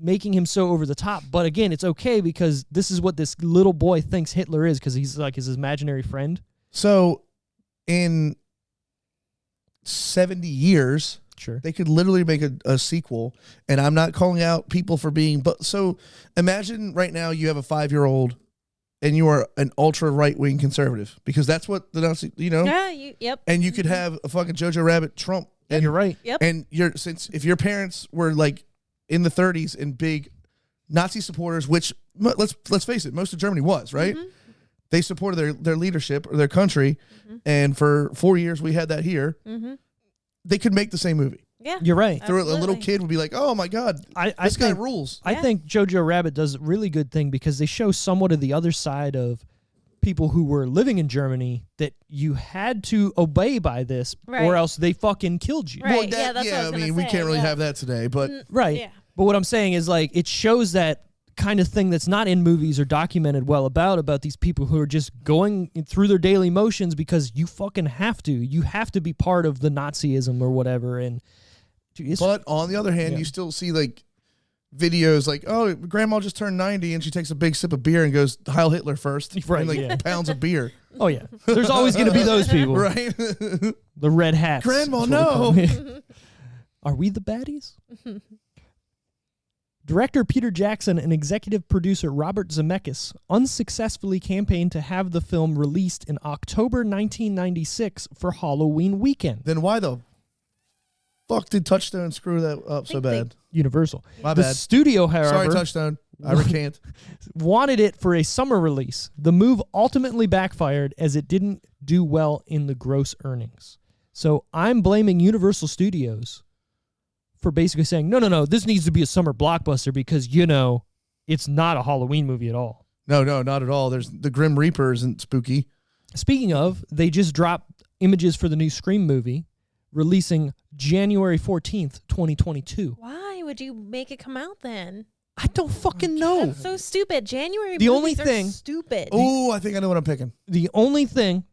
making him so over the top. But again, it's okay because this is what this little boy thinks Hitler is, because he's like his imaginary friend. So in 70 years, they could literally make a sequel, and I'm not calling out people for being, but so imagine right now you have a 5-year-old and you are an ultra right-wing conservative, because that's what the Nazi, Yeah, yep. And you could have a fucking Jojo Rabbit Trump. And you're right. Yep. And if your parents were like in the 30s and big Nazi supporters, which let's face it, most of Germany was, right? They supported their leadership or their country, and for 4 years we had that here. They could make the same movie. Yeah, you're right. A little kid would be like, "Oh my God, this guy rules." I think Jojo Rabbit does a really good thing because they show somewhat of the other side of people who were living in Germany, that you had to obey by this, or else they fucking killed you. Right. Well, that's what I was gonna we say, can't really have that today, but right. Yeah. But what I'm saying is, like, it shows that kind of thing that's not in movies or documented well about these people who are just going through their daily motions because you fucking have to. You have to be part of the Nazism or whatever. And but on the other hand, you still see like videos like, oh, grandma just turned 90 and she takes a big sip of beer and goes Heil Hitler first, right? And pounds of beer. Oh yeah, there's always going to be those people, right? The red hats. Grandma, no. Are we the baddies? Director Peter Jackson and executive producer Robert Zemeckis unsuccessfully campaigned to have the film released in October 1996 for Halloween weekend. Then why the fuck did Touchstone screw that up so bad? Universal. My the bad. Studio, however, sorry, Touchstone, I recant, wanted it for a summer release. The move ultimately backfired as it didn't do well in the gross earnings. So I'm blaming Universal Studios for basically saying, no, this needs to be a summer blockbuster because, it's not a Halloween movie at all. No, not at all. There's the Grim Reaper isn't spooky. Speaking of, they just dropped images for the new Scream movie, releasing January 14th, 2022. Why would you make it come out then? I don't fucking know. That's so stupid. January the movies only are thing, stupid. Oh, I think I know what I'm picking. The only thing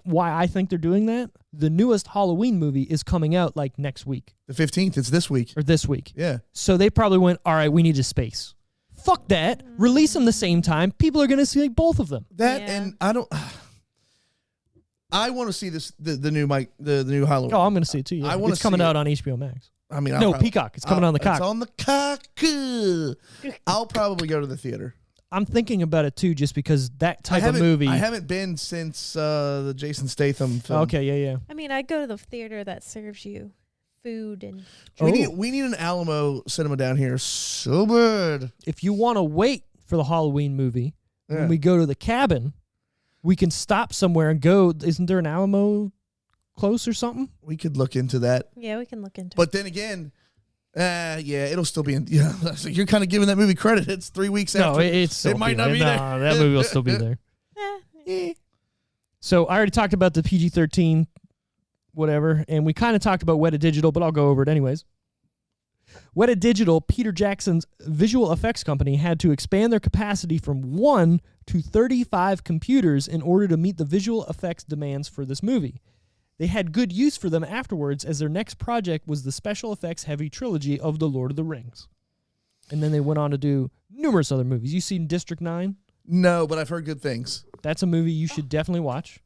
why I think they're doing that, the newest Halloween movie is coming out like next week. The 15th, it's this week. Or this week. Yeah. So they probably went, all right, we need a space. Fuck that. Release them the same time. People are going to see like both of them. And I want to see this the new Halloween. Oh, I'm going to see it too. Yeah. It's coming out on HBO Max. I mean, Peacock. It's coming on the cock. It's on the cock. I'll probably go to the theater. I'm thinking about it too, just because that type of movie. I haven't been since the Jason Statham film. Okay, yeah. I mean, I'd go to the theater that serves you food and. We need an Alamo cinema down here so bad. If you want to wait for the Halloween movie, when we go to the cabin, we can stop somewhere and go. Isn't there an Alamo close or something? We could look into that. Yeah, we can look into it. But then again, it'll still be in. Yeah, so you're kind of giving that movie credit. It's 3 weeks after. No, it might not be there. No, that movie will still be there. So I already talked about the PG-13, whatever, and we kind of talked about Weta Digital, but I'll go over it anyways. Weta Digital, Peter Jackson's visual effects company, had to expand their capacity from 1 to 35 computers in order to meet the visual effects demands for this movie. They had good use for them afterwards, as their next project was the special effects heavy trilogy of The Lord of the Rings. And then they went on to do numerous other movies. You seen District 9? No, but I've heard good things. That's a movie you should definitely watch.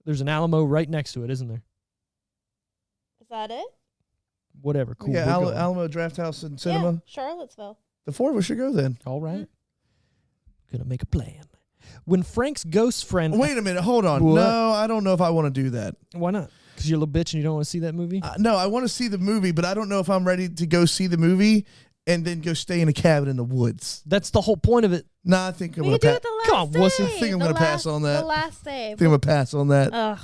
There's an Alamo right next to it, isn't there? Is that it? Whatever. Cool. Yeah, Alamo Draft House and Cinema. Yeah, Charlottesville. The 4 of us should go then. All right. Gonna make a plan. When Frank's ghost friend... Wait a minute. Hold on. What? No, I don't know if I want to do that. Why not? Because you're a little bitch and you don't want to see that movie? No, I want to see the movie, but I don't know if I'm ready to go see the movie and then go stay in a cabin in the woods. That's the whole point of it. Nah, I think I'm We going could to do it the last Come on, day. wussy. I think I'm going to pass on that. The last day. I think I'm going to pass on that. Ugh.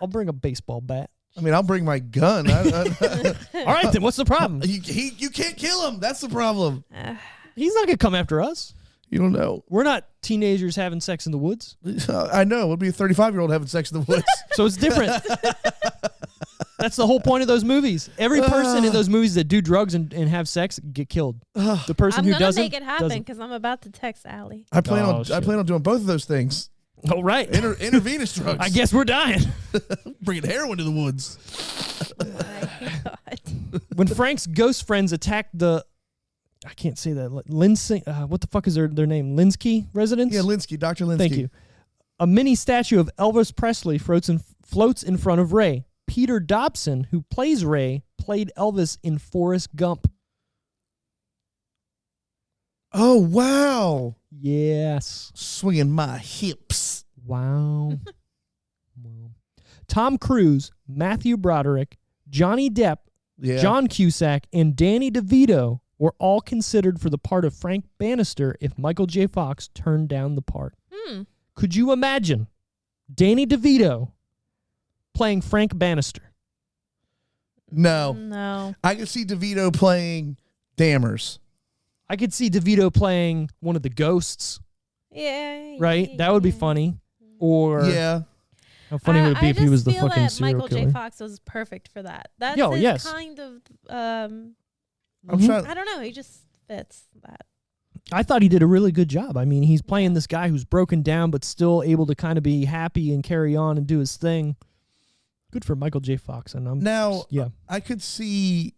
I'll bring a baseball bat. I mean, I'll bring my gun. All right, then. What's the problem? You can't kill him. That's the problem. He's not going to come after us. You don't know. We're not teenagers having sex in the woods. I know. It would be a 35-year-old having sex in the woods. So it's different. That's the whole point of those movies. Every person in those movies that do drugs and have sex get killed. The person who doesn't I'm gonna make it happen doesn't. because I'm about to text Allie. I plan on doing both of those things. Oh, right. Intravenous drugs. I guess we're dying. Bringing heroin to the woods. Oh my God. When Frank's ghost friends attacked the... I can't say that. Linsky, what the fuck is their name? Linsky residence? Yeah, Linsky. Dr. Linsky. Thank you. A mini statue of Elvis Presley floats in front of Ray. Peter Dobson, who plays Ray, played Elvis in Forrest Gump. Oh, wow. Yes. Swinging my hips. Wow. Tom Cruise, Matthew Broderick, Johnny Depp, John Cusack, and Danny DeVito were all considered for the part of Frank Bannister if Michael J. Fox turned down the part. Could you imagine Danny DeVito playing Frank Bannister? No. I could see DeVito playing Dammers. I could see DeVito playing one of the ghosts. Yeah. Right? That would be funny. Or how funny would it be if he was the fucking that serial Michael killer? J. Fox was perfect for that. That's his kind of I don't know, he just fits that. I thought he did a really good job. I mean, he's playing this guy who's broken down but still able to kind of be happy and carry on and do his thing. Good for Michael J. Fox. And I could see.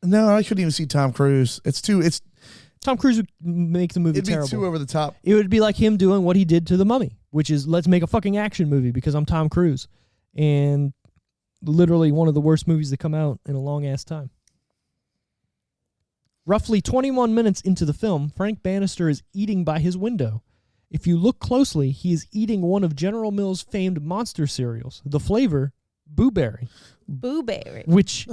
No, I couldn't even see Tom Cruise. Tom Cruise would make the movie terrible. It'd be too over the top. It would be like him doing what he did to The Mummy, which is let's make a fucking action movie because I'm Tom Cruise. And literally one of the worst movies that come out in a long ass time. Roughly 21 minutes into the film, Frank Bannister is eating by his window. If you look closely, he is eating one of General Mills' famed monster cereals, the flavor Boo Berry. Boo Berry. Which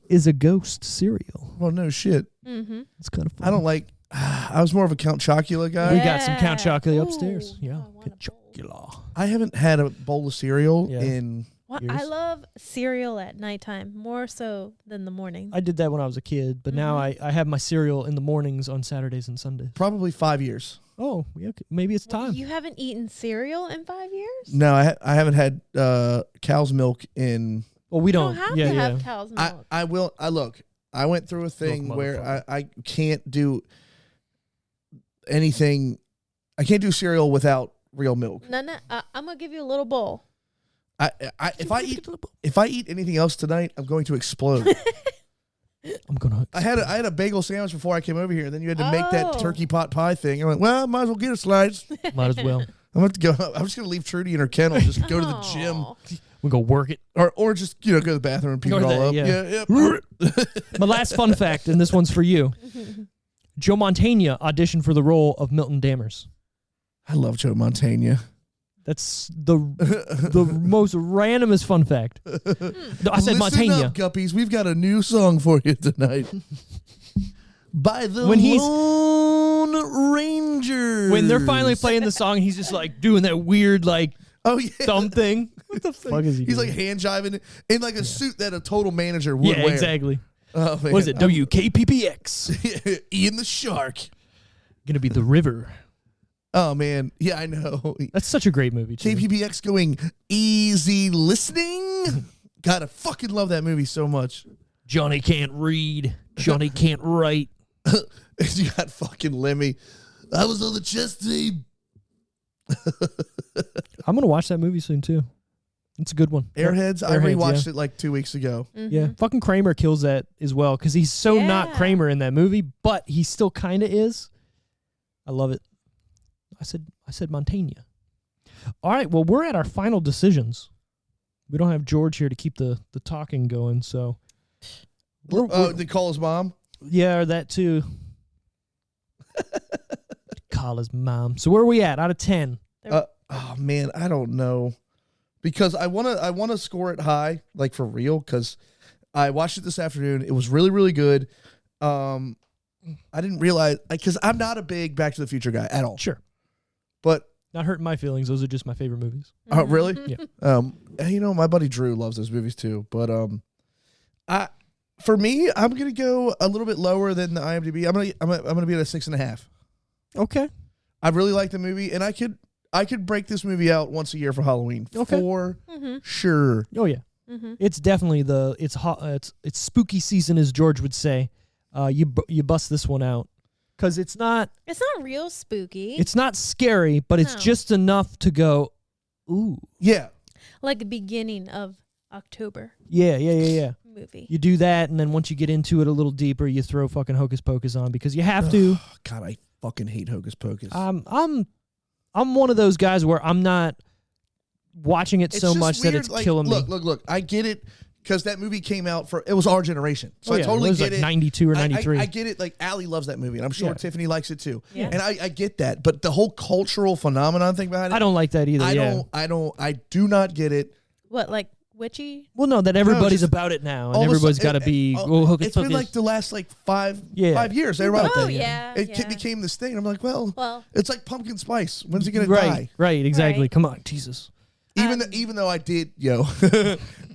is a ghost cereal. Well, no shit. Mm-hmm. It's kind of fun. I don't like... I was more of a Count Chocula guy. We got some Count Chocula upstairs. Yeah. Count Chocula. I haven't had a bowl of cereal in... Well, years. I love cereal at nighttime more so than the morning. I did that when I was a kid, but now I have my cereal in the mornings on Saturdays and Sundays. Probably 5 years. Oh, yeah, maybe it's time. You haven't eaten cereal in 5 years? No, I haven't had cow's milk in... Well, we don't. You don't have to have cow's milk. I will... Look, I went through a thing where I can't do anything... I can't do cereal without real milk. No, I'm going to give you a little bowl. If I eat anything else tonight, I'm going to explode. I'm gonna. I had a bagel sandwich before I came over here. Then you had to make that turkey pot pie thing. I went, well, I might as well get a slice. Might as well. I'm just gonna leave Trudy in her kennel. Just go to the gym. We go work it, or just go to the bathroom and puke it all up. Yeah. My last fun fact, and this one's for you. Joe Mantegna auditioned for the role of Milton Dammers. I love Joe Mantegna. That's the most randomest fun fact. No, I said Listen Mantegna. up, Guppies. We've got a new song for you tonight. By the Lone Ranger. When they're finally playing the song, he's just like doing that weird thumb thing. What the fuck is he He's doing? like hand jiving in like a suit that a total manager would wear. Exactly. Oh, man. What is it? WKPPX. Ian the Shark. Gonna be the river. Oh, man. Yeah, I know. That's such a great movie, too. KPPX going easy listening. God, I fucking love that movie so much. Johnny can't read. Johnny can't write. You got fucking Lemmy. I was on the chess team. I'm going to watch that movie soon, too. It's a good one. Airheads, I rewatched it like 2 weeks ago. Mm-hmm. Yeah, fucking Kramer kills that as well because he's so not Kramer in that movie, but he still kind of is. I love it. I said Mantegna. All right, well, we're at our final decisions. We don't have George here to keep the talking going, so. They call his mom? Yeah, or that too. Call his mom. So where are we at out of 10? Oh, man, I don't know. Because I wanna score it high, like for real, because I watched it this afternoon. It was really, really good. I didn't realize, because I'm not a big Back to the Future guy at all. Sure. But not hurting my feelings. Those are just my favorite movies. Oh, really? Yeah. And, my buddy Drew loves those movies too. But for me, I'm gonna go a little bit lower than the IMDb. I'm gonna be at a 6.5. Okay. I really like the movie, and I could break this movie out once a year for Halloween for sure. Oh yeah. Mm-hmm. It's definitely it's spooky season, as George would say. You bust this one out. Because it's not real spooky. It's not scary, but it's just enough to go, ooh. Yeah. Like the beginning of October. Yeah. Movie. You do that, and then once you get into it a little deeper, you throw fucking Hocus Pocus on because you have to. God, I fucking hate Hocus Pocus. I'm one of those guys where I'm not watching it so much that it's killing me. Look. I get it. Because that movie came out it was our generation. So I totally get it. 92 or 93. I get it. Like, Allie loves that movie, and I'm sure Tiffany likes it too. Yeah. And I get that. But the whole cultural phenomenon thing behind it. I don't like that either. I do not get it. What, like witchy? Well, no, that everybody's about it now, and everybody's got to be Hocus It's Pocus. been like the last 5 years. Everybody it became this thing. And I'm like, well, it's like pumpkin spice. When's it going to die? Right, exactly. Right. Come on, Jesus. Even though I did,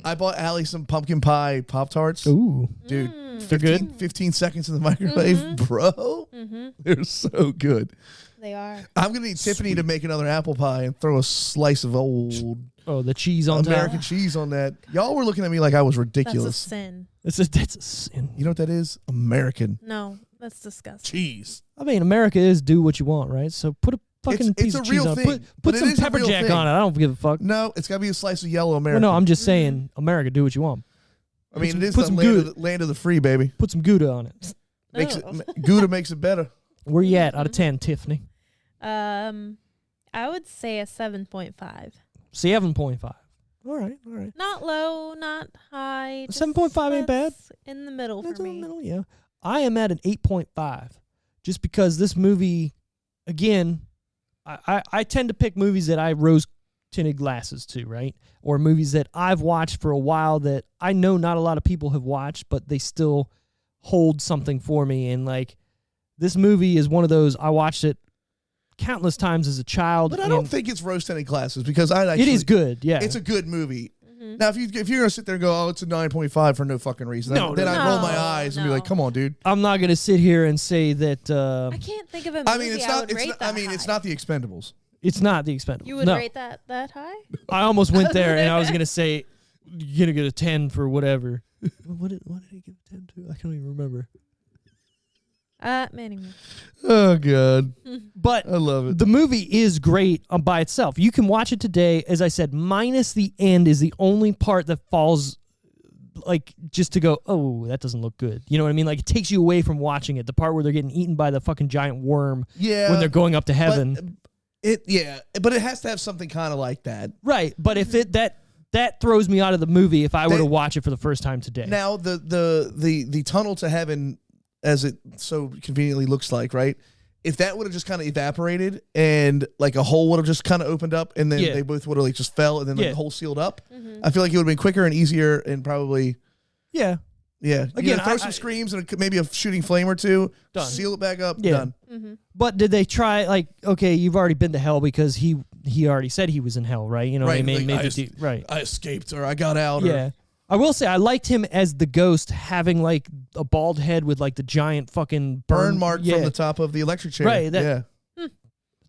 I bought Allie some pumpkin pie Pop-Tarts. Ooh. Dude, they're good. 15 seconds in the microwave, bro. They're so good. They are. I'm going to need Tiffany to make another apple pie and throw a slice of the cheese on American cheese on that. Y'all were looking at me like I was ridiculous. That's a sin. That's a sin. You know what that is? American. No, that's disgusting. Cheese. I mean, America is do what you want, right? So put a fucking piece of cheese on it. Put some pepper jack on it. I don't give a fuck. No, it's got to be a slice of yellow American. Well, no, I'm just saying, America, do what you want. I mean, it is the land of the free, baby. Put some Gouda on it. Gouda makes it better. Where you at out of 10, Tiffany? I would say a 7.5. 7.5. All right. Not low, not high. 7.5 ain't bad. In the middle That's for me. in the middle, yeah. I am at an 8.5, just because this movie, again, I tend to pick movies that I rose-tinted glasses to, right? Or movies that I've watched for a while that I know not a lot of people have watched, but they still hold something for me. And, like, this movie is one of those, I watched it countless times as a child. But I don't think it's rose-tinted glasses because it is good, yeah. It's a good movie. Now, if you're going to sit there and go, it's a 9.5 for no fucking reason, then I roll my eyes and be like, come on, dude. I'm not going to sit here and say that. I can't think of a movie it's not The Expendables. It's not The Expendables. You would rate that high? I almost went there, and I was going to say, you're going to get a 10 for whatever. What did he give a 10 to? I can't even remember. Anyway. Oh, God. But I love it. The movie is great by itself. You can watch it today. As I said, minus the end is the only part that falls, like, just to go, oh, that doesn't look good. You know what I mean? Like, it takes you away from watching it. The part where they're getting eaten by the fucking giant worm when they're going up to heaven. But it has to have something kind of like that. Right. But if that throws me out of the movie if I were to watch it for the first time today. Now, the tunnel to heaven as it so conveniently looks like, right? If that would have just kind of evaporated and like a hole would have just kind of opened up and then they both would have like just fell and then like the hole sealed up, I feel like it would have been quicker and easier and probably. Yeah. Yeah. Again, throw some screams and maybe a shooting flame or two. Done. Seal it back up. Done. But did they try, like, okay, you've already been to hell because he already said he was in hell, right? You know what I mean? Like, I escaped or I got out. Yeah. I will say I liked him as the ghost having like a bald head with like the giant fucking burn mark from the top of the electric chair. Right.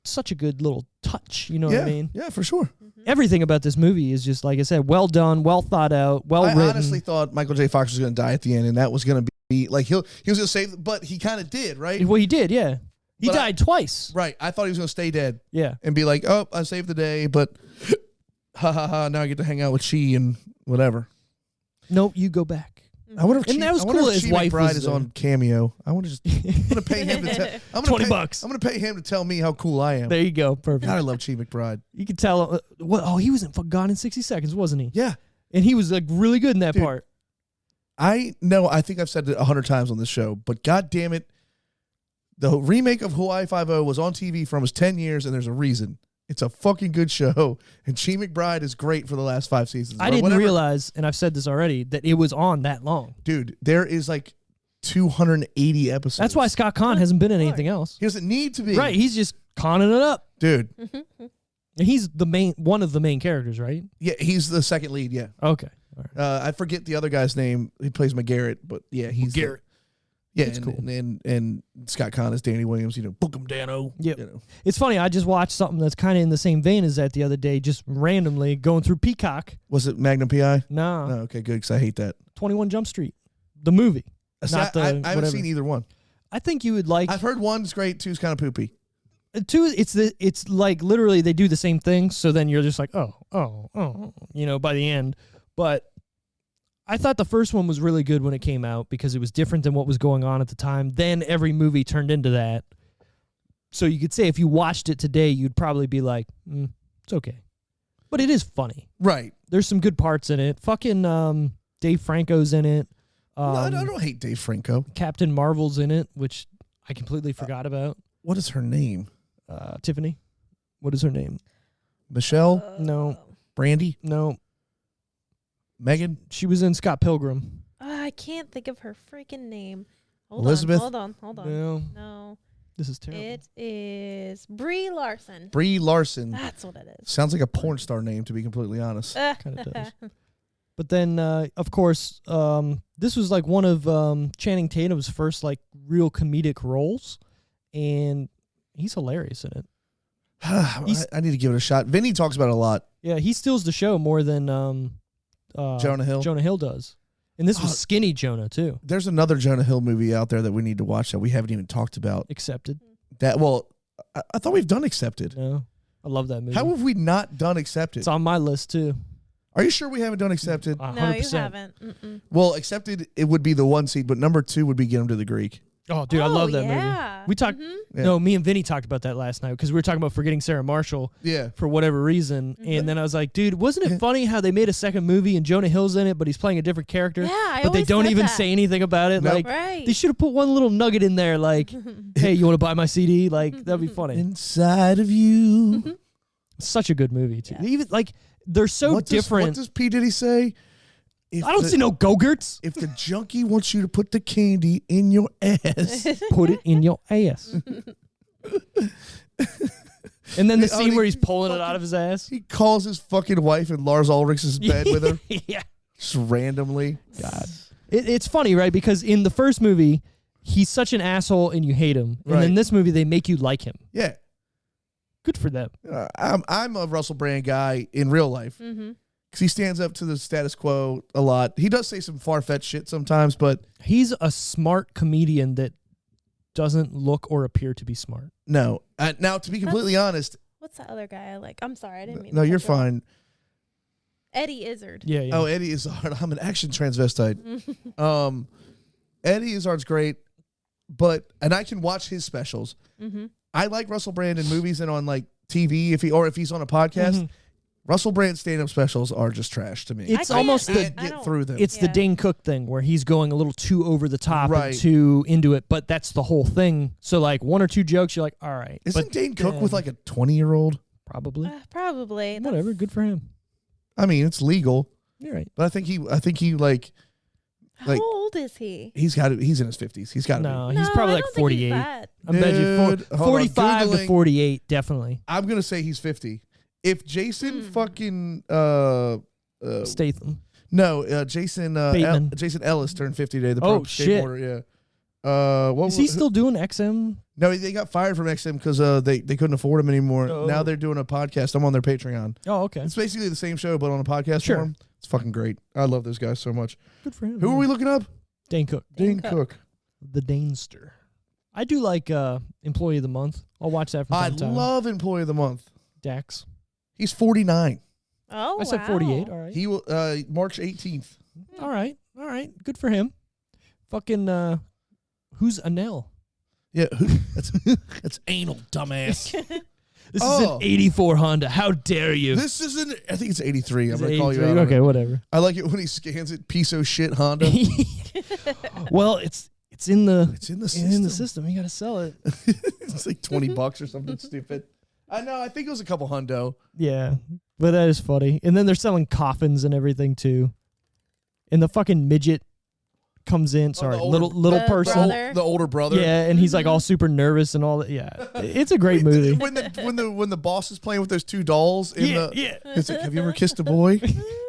Such a good little touch. You know what I mean? Yeah, for sure. Everything about this movie is just, like I said, well done, well thought out, well written. I honestly thought Michael J. Fox was going to die at the end, and that was going to be like he was going to save, but he kind of did, right? Well, he did, yeah. He died twice. Right. I thought he was going to stay dead. Yeah. And be like, oh, I saved the day, but ha ha ha, now I get to hang out with she and whatever. Nope, you go back. I wonder if and that was cool. His wife McBride is on Cameo. I want to just. I'm gonna pay him to tell. $20. I'm gonna pay him to tell me how cool I am. There you go. Perfect. God, I love Chi McBride. You could tell. He was in Gone in 60 Seconds, wasn't he? Yeah, and he was like really good in that part. I know. I think I've said it 100 times on this show, but God damn it, the remake of Hawaii Five-0 was on TV for almost 10 years, and there's a reason. It's a fucking good show, and Chi McBride is great for the last 5 seasons. I didn't realize, and I've said this already, that it was on that long. Dude, there is like 280 episodes. That's why Scott Conn hasn't been in anything else. He doesn't need to be. Right, he's just conning it up. Dude. And he's one of the main characters, right? Yeah, he's the second lead, yeah. Okay. All right. I forget the other guy's name. He plays McGarrett, but yeah, he's McGarrett. Yeah, That's cool. And Scott Conn is Danny Williams, book him, Dano. Yep. You know. It's funny, I just watched something that's kind of in the same vein as that the other day, just randomly going through Peacock. Was it Magnum P.I.? No. Oh, okay, good, because I hate that. 21 Jump Street, the movie. I haven't seen either one. I think you would like. I've heard one's great, two's kind of poopy. Two, it's like literally they do the same thing, so then you're just like, oh, by the end. But I thought the first one was really good when it came out because it was different than what was going on at the time. Then every movie turned into that. So you could say if you watched it today, you'd probably be like, it's okay. But it is funny. Right. There's some good parts in it. Fucking Dave Franco's in it. No, I don't hate Dave Franco. Captain Marvel's in it, which I completely forgot about. What is her name? Tiffaney. What is her name? Michelle? No. Brandy? No. Megan? She was in Scott Pilgrim. I can't think of her freaking name. Hold Elizabeth? on. No. This is terrible. It is Brie Larson. Brie Larson. That's what it is. Sounds like a porn star name, to be completely honest. Kind of does. But then, of course, this was like one of Channing Tatum's first like real comedic roles, and he's hilarious in it. I need to give it a shot. Vinny talks about it a lot. Yeah, he steals the show more than Jonah Hill. Jonah Hill does. And this was skinny Jonah, too. There's another Jonah Hill movie out there that we need to watch that we haven't even talked about. Accepted. I thought we've done Accepted. No, I love that movie. How have we not done Accepted? It's on my list, too. Are you sure we haven't done Accepted? 100%. No, you haven't. Mm-mm. Well, Accepted, it would be the 1 seed, but number 2 would be Get Him to the Greek. Oh, dude, I love that yeah. movie. We talked. No, me and Vinny talked about that last night because we were talking about Forgetting Sarah Marshall. Yeah. For whatever reason, and then I was like, dude, wasn't it funny how they made a second movie and Jonah Hill's in it, but he's playing a different character? Yeah, but they always don't said even that. say anything about it. Nope. Like, Right. they should have put one little nugget in there, like, hey, you want to buy my CD? Like, that'd be funny. Inside of you. Such a good movie too. Even like they're so What different. does P. Diddy say? I don't see no Go-Gurts. If the junkie wants you to put the candy in your ass, put it in your ass. And then the scene where he's pulling it out of his ass. He calls his fucking wife in Lars Ulrich's bed with her. Yeah. Just randomly. God. It's funny, right? Because in the first movie, he's such an asshole and you hate him. And in this movie, they make you like him. Yeah. Good for them. I'm a Russell Brand guy in real life. Because he stands up to the status quo a lot. He does say some far-fetched shit sometimes, but... He's a smart comedian that doesn't look or appear to be smart. No. Now, to be completely honest... What's that other guy I like? I'm sorry, I didn't mean No, to you're cut you off. fine. Eddie Izzard. Yeah. Oh, Eddie Izzard. I'm an action transvestite. Eddie Izzard's great, and I can watch his specials. I like Russell Brand in movies and on like TV if he's on a podcast. Russell Brand stand-up specials are just trash to me. It's almost get through them. It's the Dane Cook thing where he's going a little too over the top Right. and too into it, but that's the whole thing. So like one or two jokes, you're like, all right. Isn't Dane Cook with like a 20-year-old? Probably. Probably. Whatever. Good for him. I mean, it's legal. You're right. But I think he like. How old is he? He's in his 50s. He's got to No, be. he's probably I like don't think 48. he's that. I'm betting Dude, hold on, 45 to Googling. 48, definitely. I'm gonna say he's 50. If Jason fucking Statham. No, Jason Bateman. Jason Ellis turned 50 today. The pro shit. skateboarder, yeah. Is he still doing XM? No, they got fired from XM because they couldn't afford him anymore. Oh. Now they're doing a podcast. I'm on their Patreon. Oh, okay. It's basically the same show, but on a podcast Sure. form. It's fucking great. I love those guys so much. Good for him. Who are we looking up? Dane Cook. Dane Cook. The Danester. I do like Employee of the Month. I'll watch that from I time to time. love Employee of the Month. Dax. He's 49. Oh, I said 48. All right. He will March 18th. All right. All right. Good for him. Fucking who's Anel? Yeah, that's anal, dumbass. This is an 84 Honda. How dare you? This isn't. I think it's 83. I'm Is gonna it call you 83? out. on Okay, it. whatever. I like it when he scans it. Piece of shit Honda. Well, it's in the system. You got to sell it. It's like $20 or something stupid. I know. I think it was a couple hundo. Yeah, but that is funny. And then they're selling coffins and everything too. And the fucking midget comes in. Sorry, little person, the older brother. Yeah, and he's like all super nervous and all that. Yeah, it's a great movie. When the boss is playing with those two dolls, it's like, have you ever kissed a boy?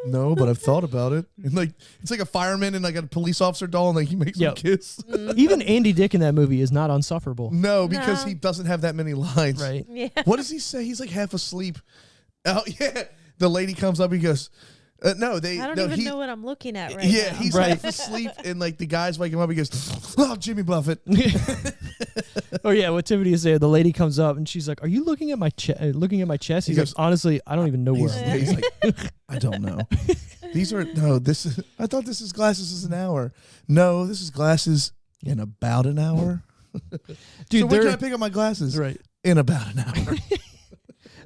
No, but I've thought about it. And like it's like a fireman and like a police officer doll, and like he makes them kiss. Even Andy Dick in that movie is not unsufferable. No, because he doesn't have that many lines. Right. Yeah. What does he say? He's like half asleep. Oh yeah. The lady comes up. He goes, "No, they." I don't no, even he, know what I'm looking at right Yeah, now. he's half asleep, and like the guys wake him up. He goes, "Oh, Jimmy Buffett." Oh yeah, what Tiffany is there? The lady comes up and she's like, "Are you looking at my looking at my chest?" He goes, "Honestly, I don't even know where." He's like, "I don't know." This is. I thought this is glasses is an hour. No, this is glasses in about an hour. Dude, so when can I pick up my glasses? Right. In about an hour.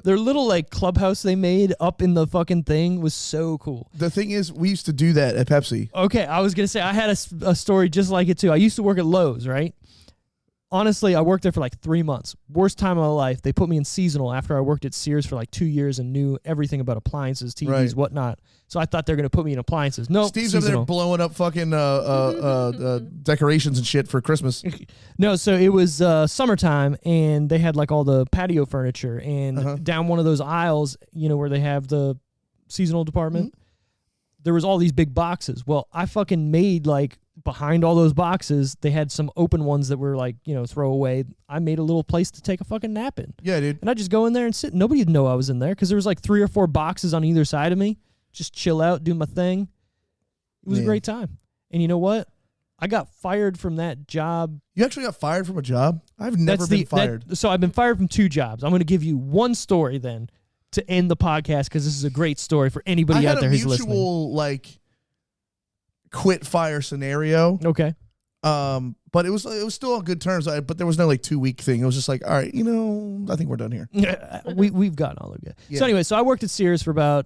Their little like clubhouse they made up in the fucking thing was so cool. The thing is, we used to do that at Pepsi. Okay, I was gonna say I had a story just like it too. I used to work at Lowe's, right? Honestly, I worked there for like 3 months. Worst time of my life. They put me in seasonal after I worked at Sears for like 2 years and knew everything about appliances, TVs, Right. whatnot. So I thought they were gonna put me in appliances. No, Steve's over there blowing up fucking decorations and shit for Christmas. No, so it was summertime, and they had like all the patio furniture, and down one of those aisles, where they have the seasonal department, there was all these big boxes. Well, I fucking made like behind all those boxes, they had some open ones that were like, throw away. I made a little place to take a fucking nap in. Yeah, dude. And I just go in there and sit. Nobody would know I was in there because there was like 3 or 4 boxes on either side of me. Just chill out, do my thing. It was a great time. And you know what? I got fired from that job. You actually got fired from a job? I've never been fired. So I've been fired from 2 jobs. I'm going to give you one story then to end the podcast because this is a great story for anybody out there who's listening. I had a mutual like quit fire scenario. Okay. But it was still on good terms. But there was no like 2-week thing. It was just like, all right, I think we're done here. We've gotten all of it. Yeah. So anyway, so I worked at Sears for about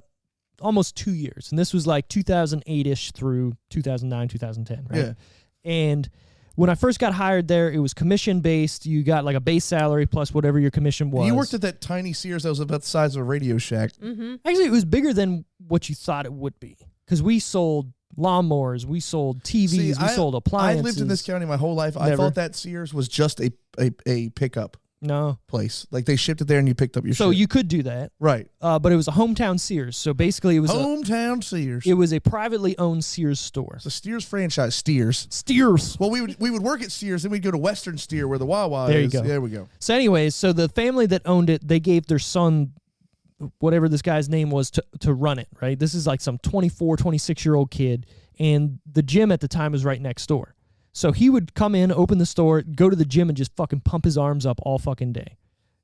almost 2 years, and this was like 2008-ish through 2009, 2010, right? Yeah. And when I first got hired there, it was commission-based. You got like a base salary plus whatever your commission was. You worked at that tiny Sears that was about the size of a Radio Shack. Mm-hmm. Actually, it was bigger than what you thought it would be because we sold lawnmowers, we sold TVs, we sold appliances. I lived in this county my whole life. Never. I thought that Sears was just a pickup place. Like they shipped it there and you picked up your So shit. you could do that. Right. But it was a hometown Sears. So basically it was hometown Sears. It was a privately owned Sears store. It's a Steers franchise. Steers. Steers. Well, we would work at Sears, then we'd go to Western Steer where the Wawa There you is. go. There we go. So anyways, so the family that owned it, they gave their son, whatever this guy's name was, to run it, right? This is like some 24, 26-year-old kid, and the gym at the time was right next door. So he would come in, open the store, go to the gym, and just fucking pump his arms up all fucking day.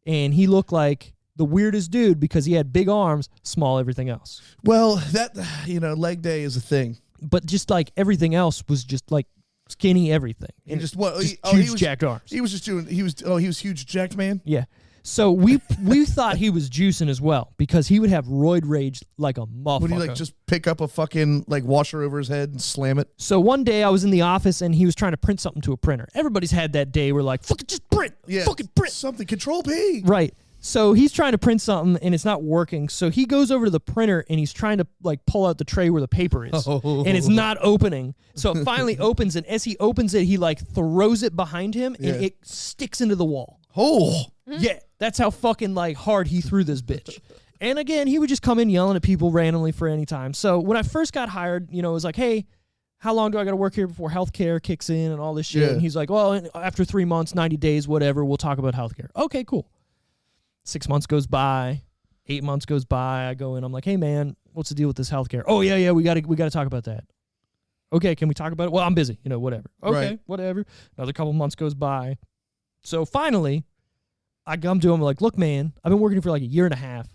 And he looked like the weirdest dude because he had big arms, small everything else. Well, that, leg day is a thing. But just like everything else was just like skinny everything. He And just what? just he huge was jacked arms. He was just doing. He was huge jacked man. Yeah. So we thought he was juicing as well because he would have roid rage like a motherfucker. Would he like just pick up a fucking like washer over his head and slam it? So one day I was in the office and he was trying to print something to a printer. Everybody's had that day where like, fucking just print. Yeah. Fucking print. Something. Control P. Right. So he's trying to print something and it's not working. So he goes over to the printer and he's trying to like pull out the tray where the paper is. Oh. And it's not opening. So it finally opens, and as he opens it, he like throws it behind him and it sticks into the wall. Oh. Yeah. That's how fucking like hard he threw this bitch. And again, he would just come in yelling at people randomly for any time. So when I first got hired, it was like, hey, how long do I got to work here before healthcare kicks in and all this shit? Yeah. And he's like, well, after 3 months, 90 days, whatever, we'll talk about healthcare. Okay, cool. 6 months goes by, 8 months goes by. I go in, I'm like, hey man, what's the deal with this healthcare? Oh yeah, we gotta talk about that. Okay, can we talk about it? Well, I'm busy, whatever. Okay, Right. whatever. Another couple months goes by. So finally, I come to him like, look, man, I've been working here for like a year and a half.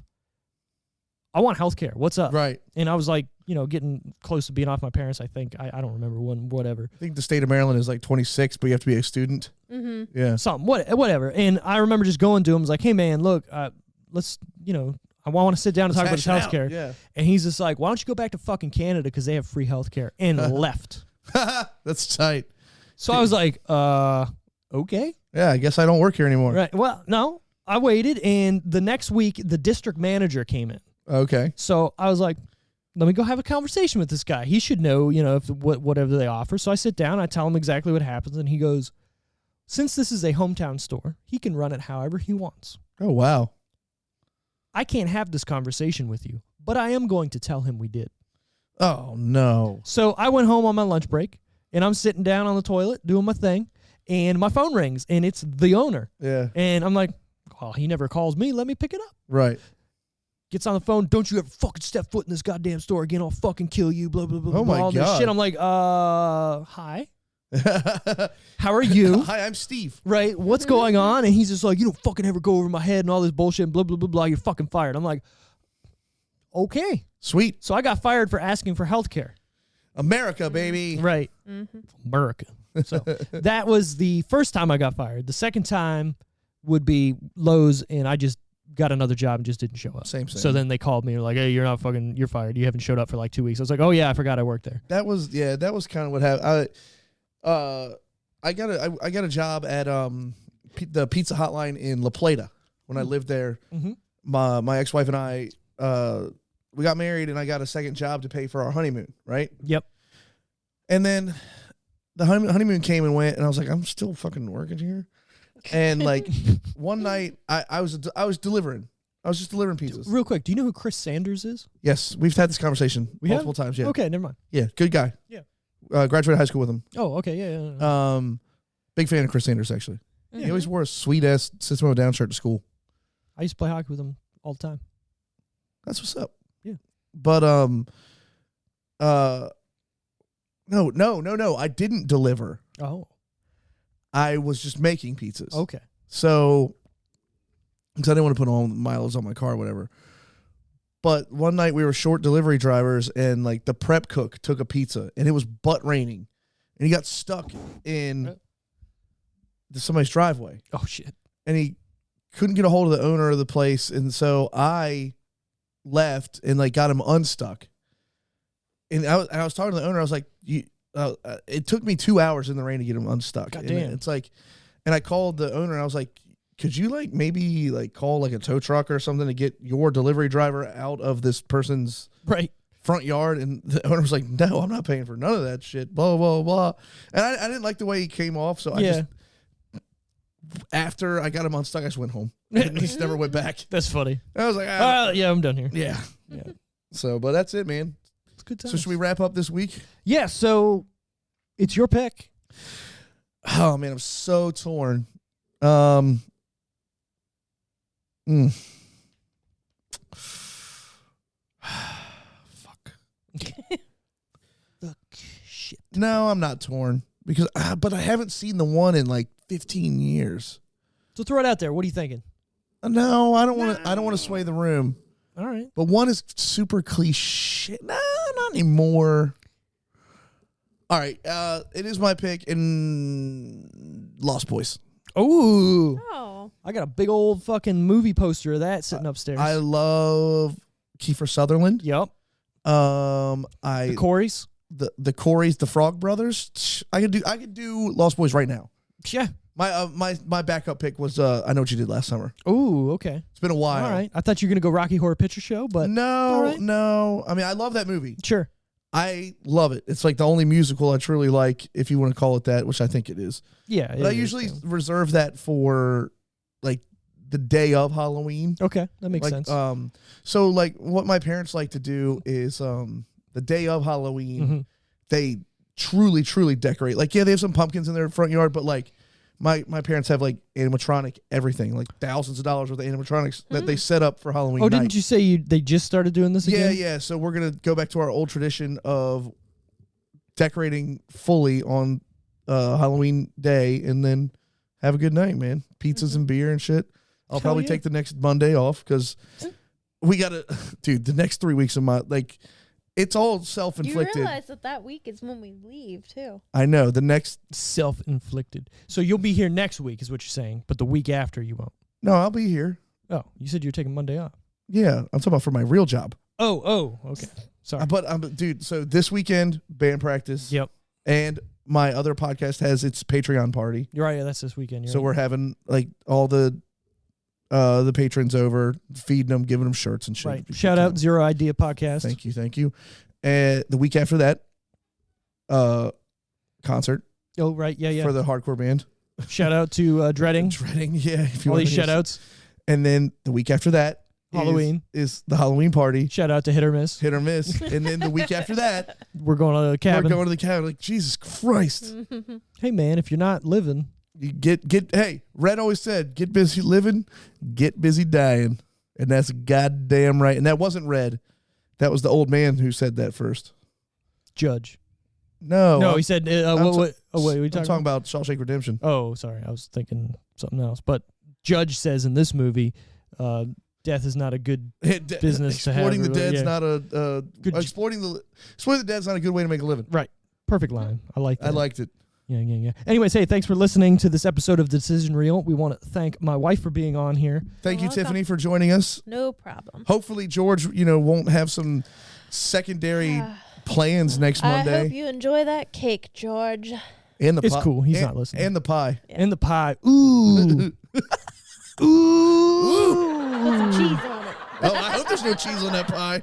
I want healthcare. What's up? Right. And I was like, getting close to being off my parents, I think. I don't remember when, whatever. I think the state of Maryland is like 26, but you have to be a student. Mm-hmm. Yeah. Something, whatever. And I remember just going to him, I was like, hey man, look, let's, I want to sit down and talk about this hash it healthcare. out, yeah. And he's just like, why don't you go back to fucking Canada because they have free healthcare, and left. That's tight. So I was like, okay. Yeah, I guess I don't work here anymore. Right. Well, no, I waited, and the next week, the district manager came in. Okay. So I was like, let me go have a conversation with this guy. He should know, if whatever they offer. So I sit down, I tell him exactly what happens, and he goes, since this is a hometown store, he can run it however he wants. Oh, wow. I can't have this conversation with you, but I am going to tell him we did. Oh, no. So I went home on my lunch break, and I'm sitting down on the toilet doing my thing, and my phone rings, and it's the owner. Yeah. And I'm like, well, he never calls me. Let me pick it up. Right. Gets on the phone. Don't you ever fucking step foot in this goddamn store again. I'll fucking kill you. Blah, blah, blah, Oh, blah. my All this God. shit. I'm like, hi. How are you? Hi, I'm Steve. Right? What's going on? And he's just like, you don't fucking ever go over my head and all this bullshit and blah, blah, blah, blah. You're fucking fired. I'm like, okay. Sweet. So I got fired for asking for health care. America, baby. Right. Mm-hmm. America. So that was the first time I got fired. The second time would be Lowe's, and I just got another job and just didn't show up. Same. So then they called me and were like, hey, you're fired. You haven't showed up for like 2 weeks. I was like, oh yeah, I forgot I worked there. That was kind of what happened. I got a job at the Pizza Hotline in La Plata when I lived there. Mm-hmm. My ex-wife and I we got married, and I got a second job to pay for our honeymoon, right? Yep. And then the honeymoon came and went, and I was like, I'm still fucking working here. And like one night I was delivering. I was just delivering pizzas. Real quick, do you know who Chris Sanders is? Yes, we've had this conversation multiple times. Yeah. Okay, never mind. Yeah, good guy. Yeah. Graduated high school with him. Oh, okay, yeah. Big fan of Chris Sanders, actually. Yeah. He always wore a sweet-ass System of a Down shirt to school. I used to play hockey with him all the time. That's what's up. Yeah. But, no. I didn't deliver. Oh. I was just making pizzas. Okay. So, because I didn't want to put all the mileage on my car or whatever. But one night we were short delivery drivers, and like the prep cook took a pizza, and it was butt raining, and he got stuck in somebody's driveway. Oh shit! And he couldn't get a hold of the owner of the place, and so I left and like got him unstuck. And I was talking to the owner. I was like, it took me 2 hours in the rain to get him unstuck. God And damn. it's like, and I called the owner, and I was like, could you like maybe like call like a tow truck or something to get your delivery driver out of this person's front yard? And the owner was like, no, I'm not paying for none of that shit. Blah, blah, blah. And I didn't like the way he came off. So I just, after I got him unstuck, I just went home. And just never went back. That's funny. I was like, yeah, I'm done here. Yeah. Yeah. So, but that's it, man. It's good times. So should we wrap up this week? Yeah, so it's your pick. Oh man, I'm so torn. Fuck. The shit. No, I'm not torn because, but I haven't seen the one in like 15 years. So throw it out there. What are you thinking? No, I don't want to. I don't want to sway the room. All right. But one is super cliche. No, not anymore. All right, it is my pick in Lost Boys. Ooh. Oh. I got a big old fucking movie poster of that sitting upstairs. I love Kiefer Sutherland. Yep. The Coreys. The Coreys, the Frog Brothers. I could do Lost Boys right now. Yeah. My backup pick was I Know What You Did Last Summer. Ooh, okay. It's been a while. All right. I thought you were going to go Rocky Horror Picture Show, but no. I mean, I love that movie. Sure. I love it. It's like the only musical I truly like, if you want to call it that, which I think it is. Yeah. But I usually reserve that for like the day of Halloween. Okay, that makes sense. So like what my parents like to do is the day of Halloween, they truly decorate. Like, yeah, they have some pumpkins in their front yard, but like my parents have like animatronic everything, like thousands of dollars worth of animatronics that they set up for Halloween night. Didn't you say they just started doing this again? Yeah. So we're gonna go back to our old tradition of decorating fully on Halloween day, and then have a good night, man. Pizzas and beer and shit. I'll probably take the next Monday off because we gotta, dude. The next 3 weeks of my it's all self-inflicted. You realize that week is when we leave too. I know. The next self-inflicted. So you'll be here next week, is what you're saying, but the week after you won't. No, I'll be here. Oh, you said you were taking Monday off. Yeah, I'm talking about for my real job. Oh, okay. Sorry. But dude, so this weekend, band practice. Yep. And my other podcast has its Patreon party. You're right. Yeah, that's this weekend. So we're having like all the patrons over, feeding them, giving them shirts and shit. Right. Shout out Zero Idea Podcast. Thank you. And the week after that, concert. Oh, right. Yeah. For the hardcore band. Shout out to Dreading. Dreading, yeah. If you all want these shout outs. And then the week after that, Halloween is the Halloween party. Shout out to Hit or Miss. Hit or Miss. And then the week after that, we're going to the cabin. We're going to the cabin. Like, Jesus Christ. Hey, man, if you're not living, you hey, Red always said, get busy living, get busy dying. And that's goddamn right. And that wasn't Red. That was the old man who said that first. Judge. No, he said, what are you talking about? Shawshank Redemption. Oh, sorry. I was thinking something else. But Judge says in this movie, death is not a good business to have. Exploiting the dead's not a good. Exploiting the dead's not a good way to make a living. Right. Perfect line. I like that. I liked it. Yeah. Anyways, hey, thanks for listening to this episode of Decision Reel. We want to thank my wife for being on here. Thank you, Tiffany, for joining us. No problem. Hopefully, George, won't have some secondary plans next Monday. I hope you enjoy that cake, George. And the it's cool. He's not listening. And the pie. Yeah. And the pie. Ooh. Ooh. Put some cheese on it. Oh, I hope there's no cheese on that pie.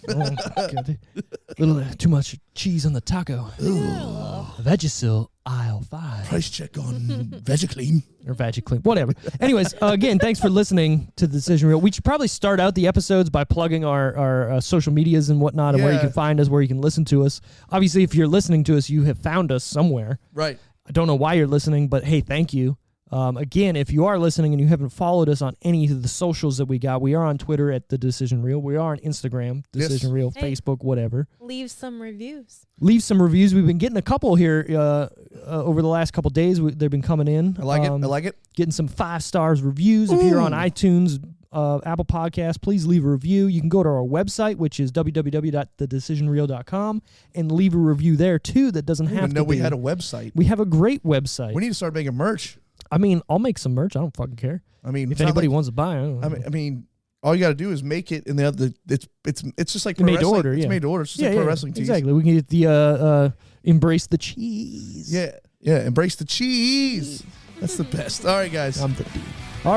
Oh, God. A little too much cheese on the taco. Ooh. Vagisil aisle 5. Price check on VegiClean. Or VagiClean. Whatever. Anyways, again, thanks for listening to the Decision Reel. We should probably start out the episodes by plugging our social medias and whatnot, and where you can find us, where you can listen to us. Obviously, if you're listening to us, you have found us somewhere. Right. I don't know why you're listening, but hey, thank you. Again, if you are listening and you haven't followed us on any of the socials that we got, we are on Twitter at The Decision Reel. We are on Instagram, Decision Reel, Facebook, whatever. Leave some reviews. Leave some reviews. We've been getting a couple here over the last couple days. They've been coming in. I like it. Getting some 5 stars reviews. If you're on iTunes, Apple Podcasts, please leave a review. You can go to our website, which is www.thedecisionreel.com, and leave a review there, too. That doesn't have to be. We had a website. We have a great website. We need to start making merch. I mean, I'll make some merch. I don't fucking care. I mean, if anybody wants to buy, I don't know. I mean, all you got to do is make it, and it's just like pro made wrestling. To order. It's yeah. made to order. It's just like pro wrestling tees. Exactly. We can get the embrace the cheese. Yeah. Embrace the cheese. That's the best. All right, guys. All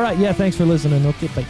right. Yeah. Thanks for listening. Okay. Bye.